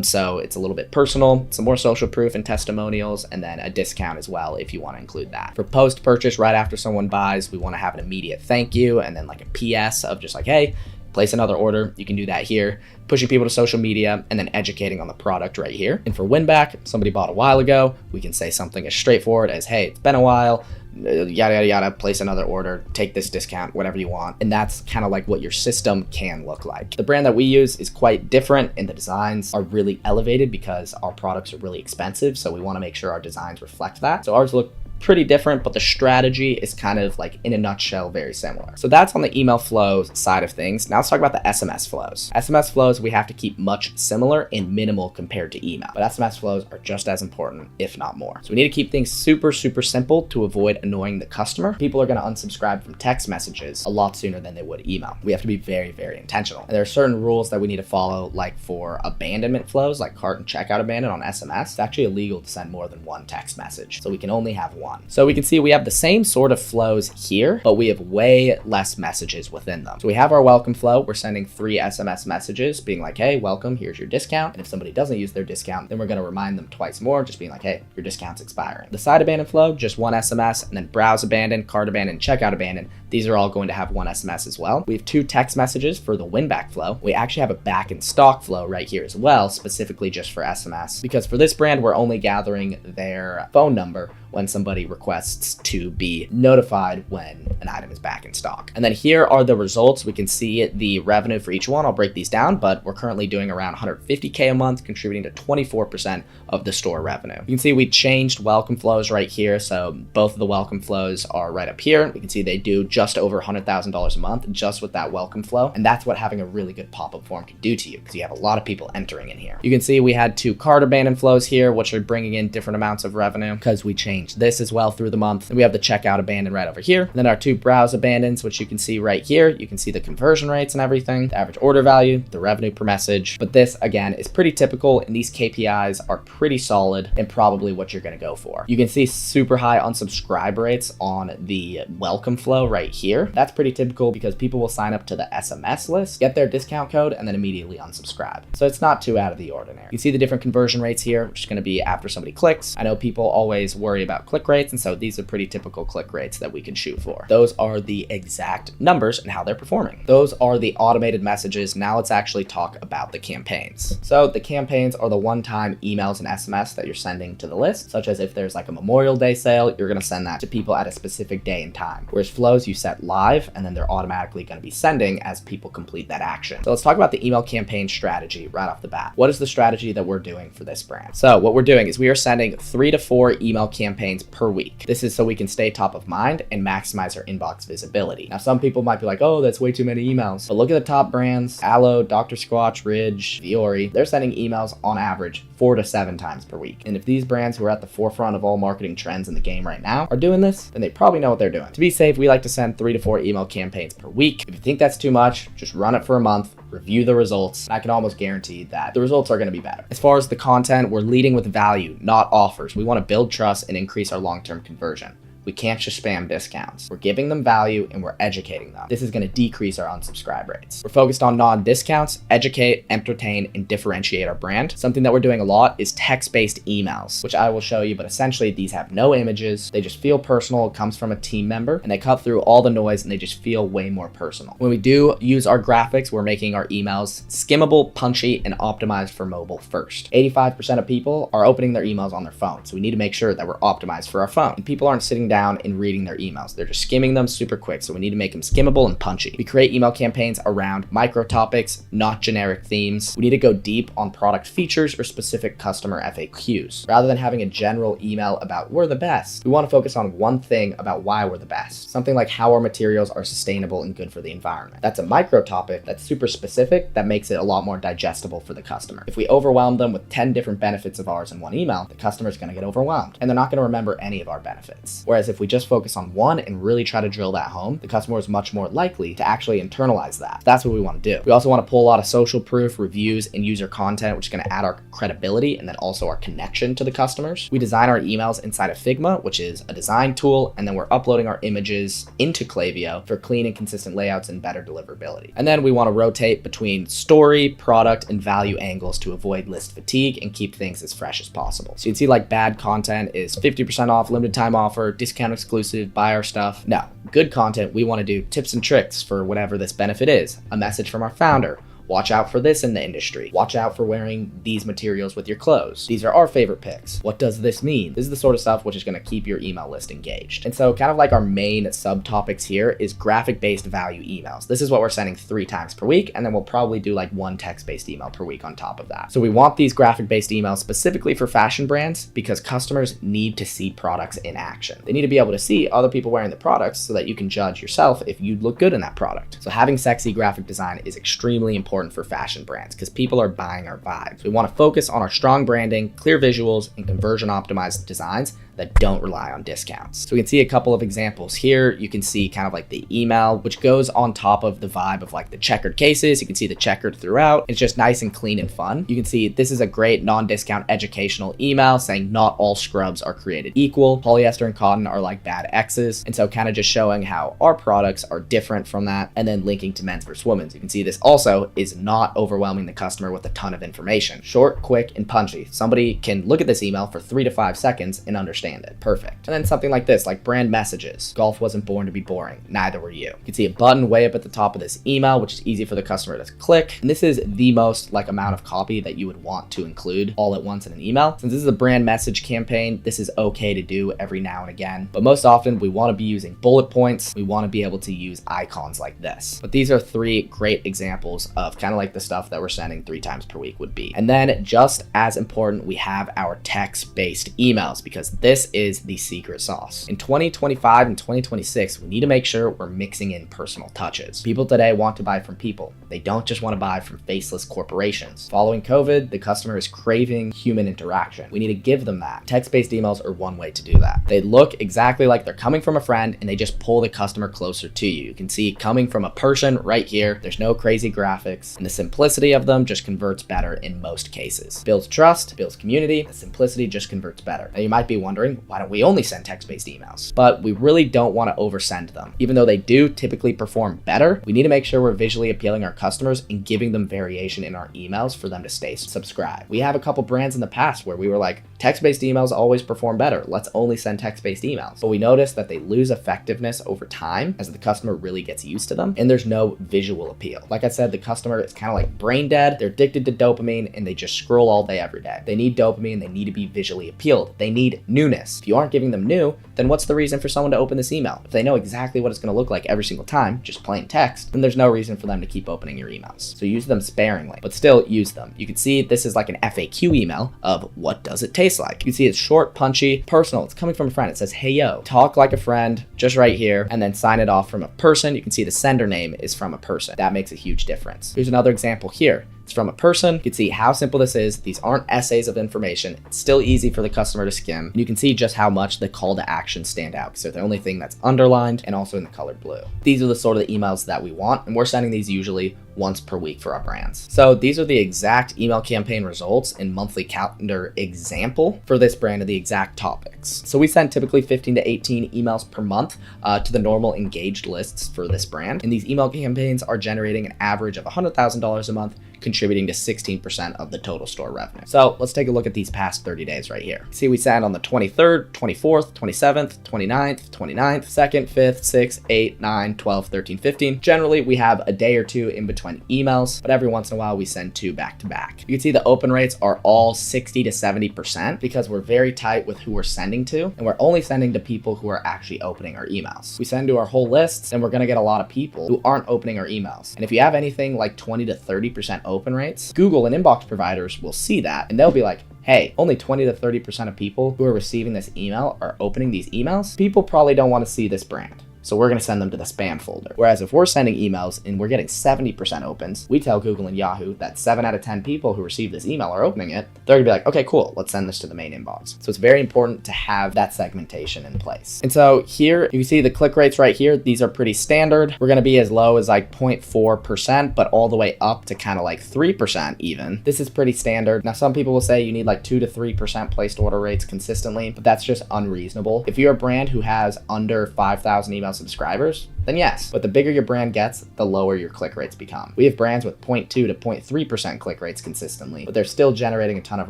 [SPEAKER 1] So it's a little bit personal, some more social proof and testimonials, and then a discount as well if you want to include that. For post-purchase, right after someone buys, we want to have an immediate thank you and then like a PS of just like, hey, place another order. You can do that here, pushing people to social media and then educating on the product right here. And for win back, somebody bought a while ago, we can say something as straightforward as, hey, it's been a while, yada, yada, yada, place another order, take this discount, whatever you want. And that's kind of like what your system can look like. The brand that we use is quite different, and the designs are really elevated because our products are really expensive. So we want to make sure our designs reflect that. So ours look pretty different, but the strategy is kind of like, in a nutshell, very similar. So that's on the email flows side of things. Now let's talk about the SMS flows. SMS flows we have to keep much similar and minimal compared to email, but SMS flows are just as important, if not more. So we need to keep things super, super simple to avoid annoying the customer. People are going to unsubscribe from text messages a lot sooner than they would email. We have to be very, very intentional. And there are certain rules that we need to follow, like for abandonment flows, like cart and checkout abandon on SMS. It's actually illegal to send more than one text message. So we can only have one. So we can see we have the same sort of flows here, but we have way less messages within them. So we have our welcome flow. We're sending 3 SMS messages being like, hey, welcome, here's your discount. And if somebody doesn't use their discount, then we're going to remind them twice more, just being like, hey, your discount's expiring. The side abandon flow, just 1 SMS, and then browse abandon, cart abandon, checkout abandon. These are all going to have 1 SMS as well. We have 2 text messages for the win back flow. We actually have a back in stock flow right here as well, specifically just for SMS, because for this brand, we're only gathering their phone number when somebody requests to be notified when an item is back in stock. And then here are the results. We can see the revenue for each one. I'll break these down, but we're currently doing around $150K a month, contributing to 24% of the store revenue. You can see we changed welcome flows right here. So both of the welcome flows are right up here. You can see they do just over $100,000 a month just with that welcome flow. And that's what having a really good pop-up form can do to you, because you have a lot of people entering in here. You can see we had 2 cart abandon flows here, which are bringing in different amounts of revenue because we changed this as well through the month. And we have the checkout abandon right over here. And then our 2 browse abandons, which you can see right here. You can see the conversion rates and everything, the average order value, the revenue per message. But this, again, is pretty typical, and these KPIs are pretty solid and probably what you're going to go for. You can see super high unsubscribe rates on the welcome flow right here. That's pretty typical because people will sign up to the SMS list, get their discount code, and then immediately unsubscribe. So it's not too out of the ordinary. You can see the different conversion rates here, which is going to be after somebody clicks. I know people always worry about click rates, and so these are pretty typical click rates that we can shoot for. Those are the exact numbers and how they're performing. Those are the automated messages. Now let's actually talk about the campaigns. So the campaigns are the one-time emails and SMS that you're sending to the list, such as if there's like a Memorial Day sale, you're going to send that to people at a specific day and time. Whereas flows you set live, and then they're automatically going to be sending as people complete that action. So let's talk about the email campaign strategy right off the bat. What is the strategy that we're doing for this brand? So what we're doing is we are sending 3 to 4 email campaigns per per week. This is so we can stay top of mind and maximize our inbox visibility. Now, some people might be like, oh, that's way too many emails. But look at the top brands, Aloe, Dr. Squatch, Ridge, Viore. They're sending emails on average 4 to 7 times per week. And if these brands who are at the forefront of all marketing trends in the game right now are doing this, then they probably know what they're doing. To be safe, we like to send 3 to 4 email campaigns per week. If you think that's too much, just run it for a month, review the results, and I can almost guarantee that the results are going to be better. As far as the content, we're leading with value, not offers. We want to build trust and increase our long-term conversion. We can't just spam discounts. We're giving them value and we're educating them. This is going to decrease our unsubscribe rates. We're focused on non-discounts, educate, entertain, and differentiate our brand. Something that we're doing a lot is text-based emails, which I will show you, but essentially these have no images. They just feel personal. It comes from a team member and they cut through all the noise and they just feel way more personal. When we do use our graphics, we're making our emails skimmable, punchy, and optimized for mobile first. 85% of people are opening their emails on their phone. So we need to make sure that we're optimized for our phone. And people aren't sitting down and reading their emails. They're just skimming them super quick. So we need to make them skimmable and punchy. We create email campaigns around micro topics, not generic themes. We need to go deep on product features or specific customer FAQs. Rather than having a general email about we're the best, we want to focus on one thing about why we're the best. Something like how our materials are sustainable and good for the environment. That's a micro topic that's super specific that makes it a lot more digestible for the customer. If we overwhelm them with 10 different benefits of ours in one email, the customer's going to get overwhelmed and they're not going to remember any of our benefits. Whereas if we just focus on one and really try to drill that home, the customer is much more likely to actually internalize that. That's what we want to do. We also want to pull a lot of social proof, reviews, and user content, which is going to add our credibility and then also our connection to the customers. We design our emails inside of Figma, which is a design tool, and then we're uploading our images into Klaviyo for clean and consistent layouts and better deliverability. And then we want to rotate between story, product, and value angles to avoid list fatigue and keep things as fresh as possible. So you can see like bad content is 50% off, limited time offer, discount exclusive, buy our stuff. No, good content, we want to do tips and tricks for whatever this benefit is, a message from our founder. Watch out for this in the industry. Watch out for wearing these materials with your clothes. These are our favorite picks. What does this mean? This is the sort of stuff which is going to keep your email list engaged. And so kind of like our main subtopics here is graphic-based value emails. This is what we're sending 3 times per week, and then we'll probably do like 1 text-based email per week on top of that. So we want these graphic-based emails specifically for fashion brands because customers need to see products in action. They need to be able to see other people wearing the products so that you can judge yourself if you look good in that product. So having sexy graphic design is extremely important for fashion brands because people are buying our vibes. We want to focus on our strong branding, clear visuals, and conversion optimized designs that don't rely on discounts. So we can see a couple of examples here. You can see kind of like the email, which goes on top of the vibe of like the checkered cases. You can see the checkered throughout. It's just nice and clean and fun. You can see this is a great non-discount educational email saying not all scrubs are created equal. Polyester and cotton are like bad exes. And so kind of just showing how our products are different from that and then linking to men's versus women's. You can see this also is not overwhelming the customer with a ton of information. Short, quick, and punchy. Somebody can look at this email for 3 to 5 seconds and understand it. Perfect. And then something like this, like brand messages. Golf wasn't born to be boring. Neither were you. You can see a button way up at the top of this email, which is easy for the customer to click. And this is the most like amount of copy that you would want to include all at once in an email. Since this is a brand message campaign, this is okay to do every now and again. But most often we want to be using bullet points. We want to be able to use icons like this. But these are 3 great examples of kind of like the stuff that we're sending 3 times per week would be. And then just as important, we have our text-based emails because this is the secret sauce. In 2025 and 2026, we need to make sure we're mixing in personal touches. People today want to buy from people. They don't just want to buy from faceless corporations. Following COVID, the customer is craving human interaction. We need to give them that. Text-based emails are one way to do that. They look exactly like they're coming from a friend and they just pull the customer closer to you. You can see coming from a person right here. There's no crazy graphics and the simplicity of them just converts better in most cases. Builds trust, builds community. The simplicity just converts better. Now you might be wondering, why don't we only send text-based emails? But we really don't want to oversend them. Even though they do typically perform better, we need to make sure we're visually appealing our customers and giving them variation in our emails for them to stay subscribed. We have a couple brands in the past where we were like, text-based emails always perform better. Let's only send text-based emails. But we noticed that they lose effectiveness over time as the customer really gets used to them and there's no visual appeal. Like I said, the customer is kind of like brain dead. They're addicted to dopamine and they just scroll all day every day. They need dopamine. They need to be visually appealed. They need newness. newness. If you aren't giving them new, then what's the reason for someone to open this email? If they know exactly what it's going to look like every single time, just plain text, then there's no reason for them to keep opening your emails. So use them sparingly, but still use them. You can see this is like an FAQ email of what does it taste like. You can see it's short, punchy, personal. It's coming from a friend. It says, hey, yo, talk like a friend, just right here, and then sign it off from a person. You can see the sender name is from a person. That makes a huge difference. Here's another example here. It's from a person. You can see how simple this is. These aren't essays of information. It's still easy for the customer to skim. And you can see just how much the call to action stand out. So the only thing that's underlined and also in the color blue. These are the sort of emails that we want. And we're sending these usually once per week for our brands. So these are the exact email campaign results and monthly calendar example for this brand of the exact topics. So we send typically 15 to 18 emails per month to the normal engaged lists for this brand. And these email campaigns are generating an average of $100,000 a month, contributing to 16% of the total store revenue. So let's take a look at these past 30 days right here. See, we sent on the 23rd, 24th, 27th, 29th, 29th, 2nd, 5th, 6th, 8th, 9th, 12th, 13th, 15th. Generally, we have a day or two in between emails, but every once in a while we send 2 back to back. You can see the open rates are all 60 to 70% because we're very tight with who we're sending to, and we're only sending to people who are actually opening our emails. We send to our whole lists, and we're gonna get a lot of people who aren't opening our emails. And if you have anything like 20 to 30% open rates, Google and inbox providers will see that and they'll be like, hey, only 20 to 30% of people who are receiving this email are opening these emails. People probably don't want to see this brand. So we're going to send them to the spam folder. Whereas if we're sending emails and we're getting 70% opens, we tell Google and Yahoo that 7 out of 10 people who receive this email are opening it. They're going to be like, okay, cool, let's send this to the main inbox. So it's very important to have that segmentation in place. And so here you can see the click rates right here. These are pretty standard. We're going to be as low as like 0.4%, but all the way up to kind of like 3% even. This is pretty standard. Now, some people will say you need like 2 to 3% placed order rates consistently, but that's just unreasonable. If you're a brand who has under 5,000 email subscribers, then yes. But the bigger your brand gets, the lower your click rates become. We have brands with 0.2 to 0.3% click rates consistently, but they're still generating a ton of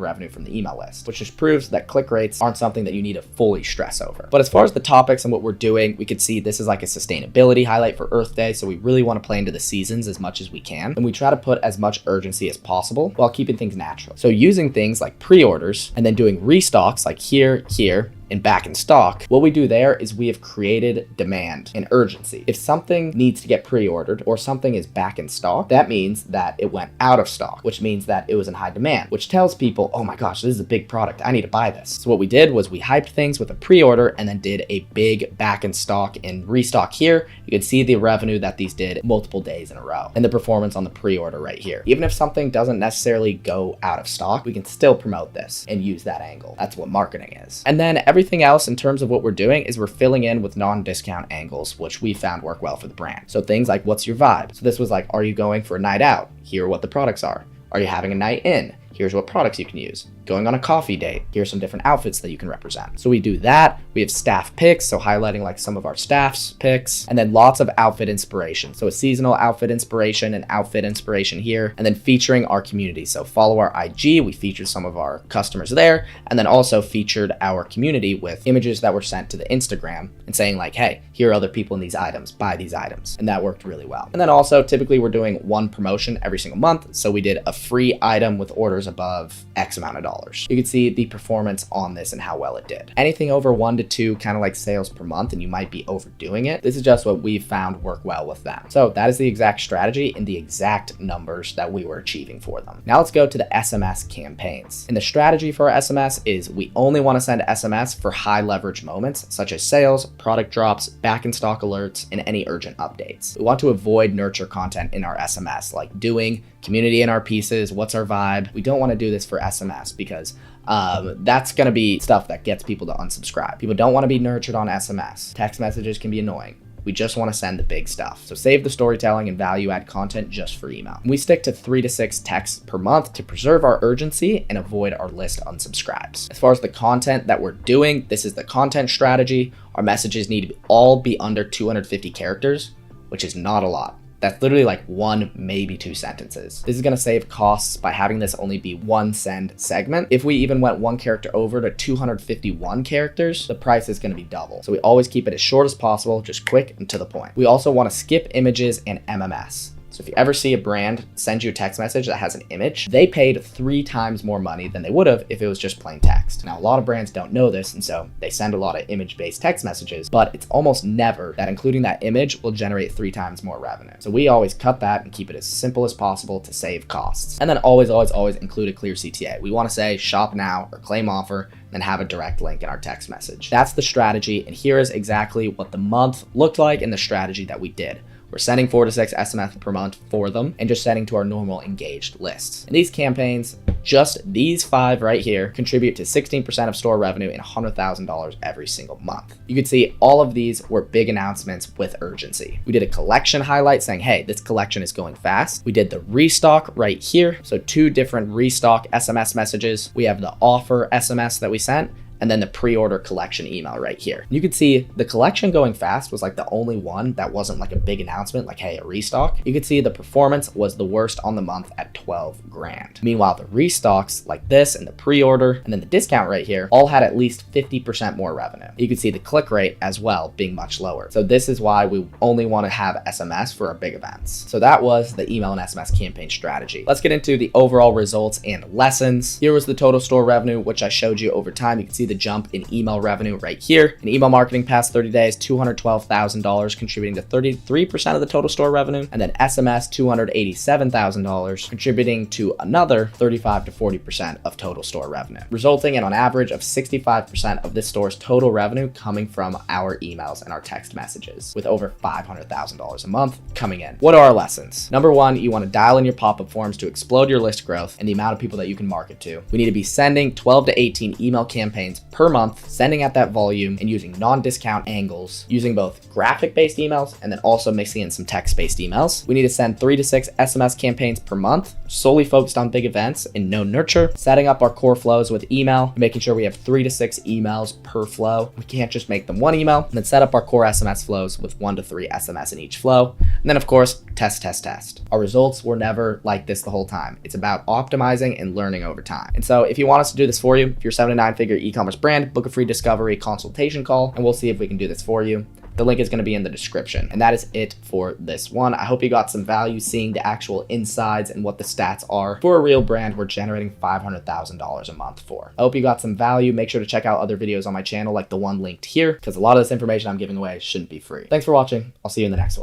[SPEAKER 1] revenue from the email list, which just proves that click rates aren't something that you need to fully stress over. But as far as the topics and what we're doing, we could see this is like a sustainability highlight for Earth Day, so we really want to play into the seasons as much as we can, and we try to put as much urgency as possible while keeping things natural. So using things like pre-orders and then doing restocks like here, and back in stock, what we do there is we have created demand and urgency. If something needs to get pre-ordered or something is back in stock, that means that it went out of stock, which means that it was in high demand, which tells people, oh my gosh, this is a big product, I need to buy this. So what we did was we hyped things with a pre-order and then did a big back in stock and restock here. You can see the revenue that these did multiple days in a row and the performance on the pre-order right here. Even if something doesn't necessarily go out of stock, we can still promote this and use that angle. That's what marketing is. And then everything else in terms of what we're doing is we're filling in with non-discount angles, which we found work well for the brand. So things like, what's your vibe? So this was like, are you going for a night out? Here are what the products are. Are you having a night in? Here's what products you can use. Going on a coffee date, here's some different outfits that you can represent. So we do that. We have staff picks, so highlighting like some of our staff's picks, and then lots of outfit inspiration. So a seasonal outfit inspiration and outfit inspiration here, and then featuring our community. So follow our IG, we featured some of our customers there, and then also featured our community with images that were sent to the Instagram and saying like, hey, here are other people in these items, buy these items. And that worked really well. And then also typically we're doing one promotion every single month. So we did a free item with orders above X amount of dollars. You can see the performance on this and how well it did. Anything over 1 to 2 kind of like sales per month, and you might be overdoing it. This is just what we've found work well with them. So that is the exact strategy and the exact numbers that we were achieving for them. Now let's go to the SMS campaigns. And the strategy for our SMS is we only want to send SMS for high leverage moments such as sales, product drops, back in stock alerts, and any urgent updates. We want to avoid nurture content in our SMS, like doing community in our pieces, what's our vibe. We don't want to do this for SMS because that's going to be stuff that gets people to unsubscribe. People don't want to be nurtured on SMS. Text messages can be annoying. We just want to send the big stuff. So save the storytelling and value add content just for email. We stick to 3 to 6 texts per month to preserve our urgency and avoid our list unsubscribes. As far as the content that we're doing, this is the content strategy. Our messages need to all be under 250 characters, which is not a lot. That's literally like 1, maybe 2 sentences. This is gonna save costs by having this only be 1 send segment. If we even went 1 character over to 251 characters, the price is gonna be double. So we always keep it as short as possible, just quick and to the point. We also wanna skip images and MMS. So So if you ever see a brand send you a text message that has an image, they paid 3 times more money than they would have if it was just plain text. Now, a lot of brands don't know this, and so they send a lot of image-based text messages, but it's almost never that including that image will generate 3 times more revenue. So we always cut that and keep it as simple as possible to save costs. And then always include a clear CTA. We want to say shop now or claim offer, then have a direct link in our text message. That's the strategy, and here is exactly what the month looked like and the strategy that we did. We're sending 4 to 6 SMS per month for them and just sending to our normal engaged lists. And these campaigns, just these 5 right here, contribute to 16% of store revenue and $100,000 every single month. You can see all of these were big announcements with urgency. We did a collection highlight saying, hey, this collection is going fast. We did the restock right here. So 2 different restock SMS messages. We have the offer SMS that we sent, and then the pre-order collection email right here. You could see the collection going fast was like the only one that wasn't like a big announcement, like, hey, a restock. You could see the performance was the worst on the month at 12 grand. Meanwhile, the restocks like this and the pre-order and then the discount right here all had at least 50% more revenue. You could see the click rate as well being much lower. So this is why we only want to have SMS for our big events. So that was the email and SMS campaign strategy. Let's get into the overall results and lessons. Here was the total store revenue, which I showed you over time. You can see the jump in email revenue right here. In email marketing past 30 days, $212,000 contributing to 33% of the total store revenue, and then SMS $287,000 contributing to another 35 to 40% of total store revenue, resulting in an average of 65% of this store's total revenue coming from our emails and our text messages, with over $500,000 a month coming in. What are our lessons? Number 1, you want to dial in your pop-up forms to explode your list growth and the amount of people that you can market to. We need to be sending 12 to 18 email campaigns per month, sending at that volume and using non-discount angles, using both graphic-based emails and then also mixing in some text-based emails. We need to send 3 to 6 SMS campaigns per month, solely focused on big events and no nurture, setting up our core flows with email, making sure we have 3 to 6 emails per flow. We can't just make them one email, and then set up our core SMS flows with 1 to 3 SMS in each flow. And then of course, test. Our results were never like this the whole time. It's about optimizing and learning over time. And so if you want us to do this for you, if you're a 7 to 9-figure e-commerce brand, book a free discovery consultation call and we'll see if we can do this for you. The link is going to be in the description. And that is it for this one. I hope you got some value seeing the actual insides and what the stats are for a real brand we're generating $500,000 a month for. I hope you got some value. Make sure to check out other videos on my channel like the one linked here, because a lot of this information I'm giving away shouldn't be free. Thanks for watching. I'll see you in the next one.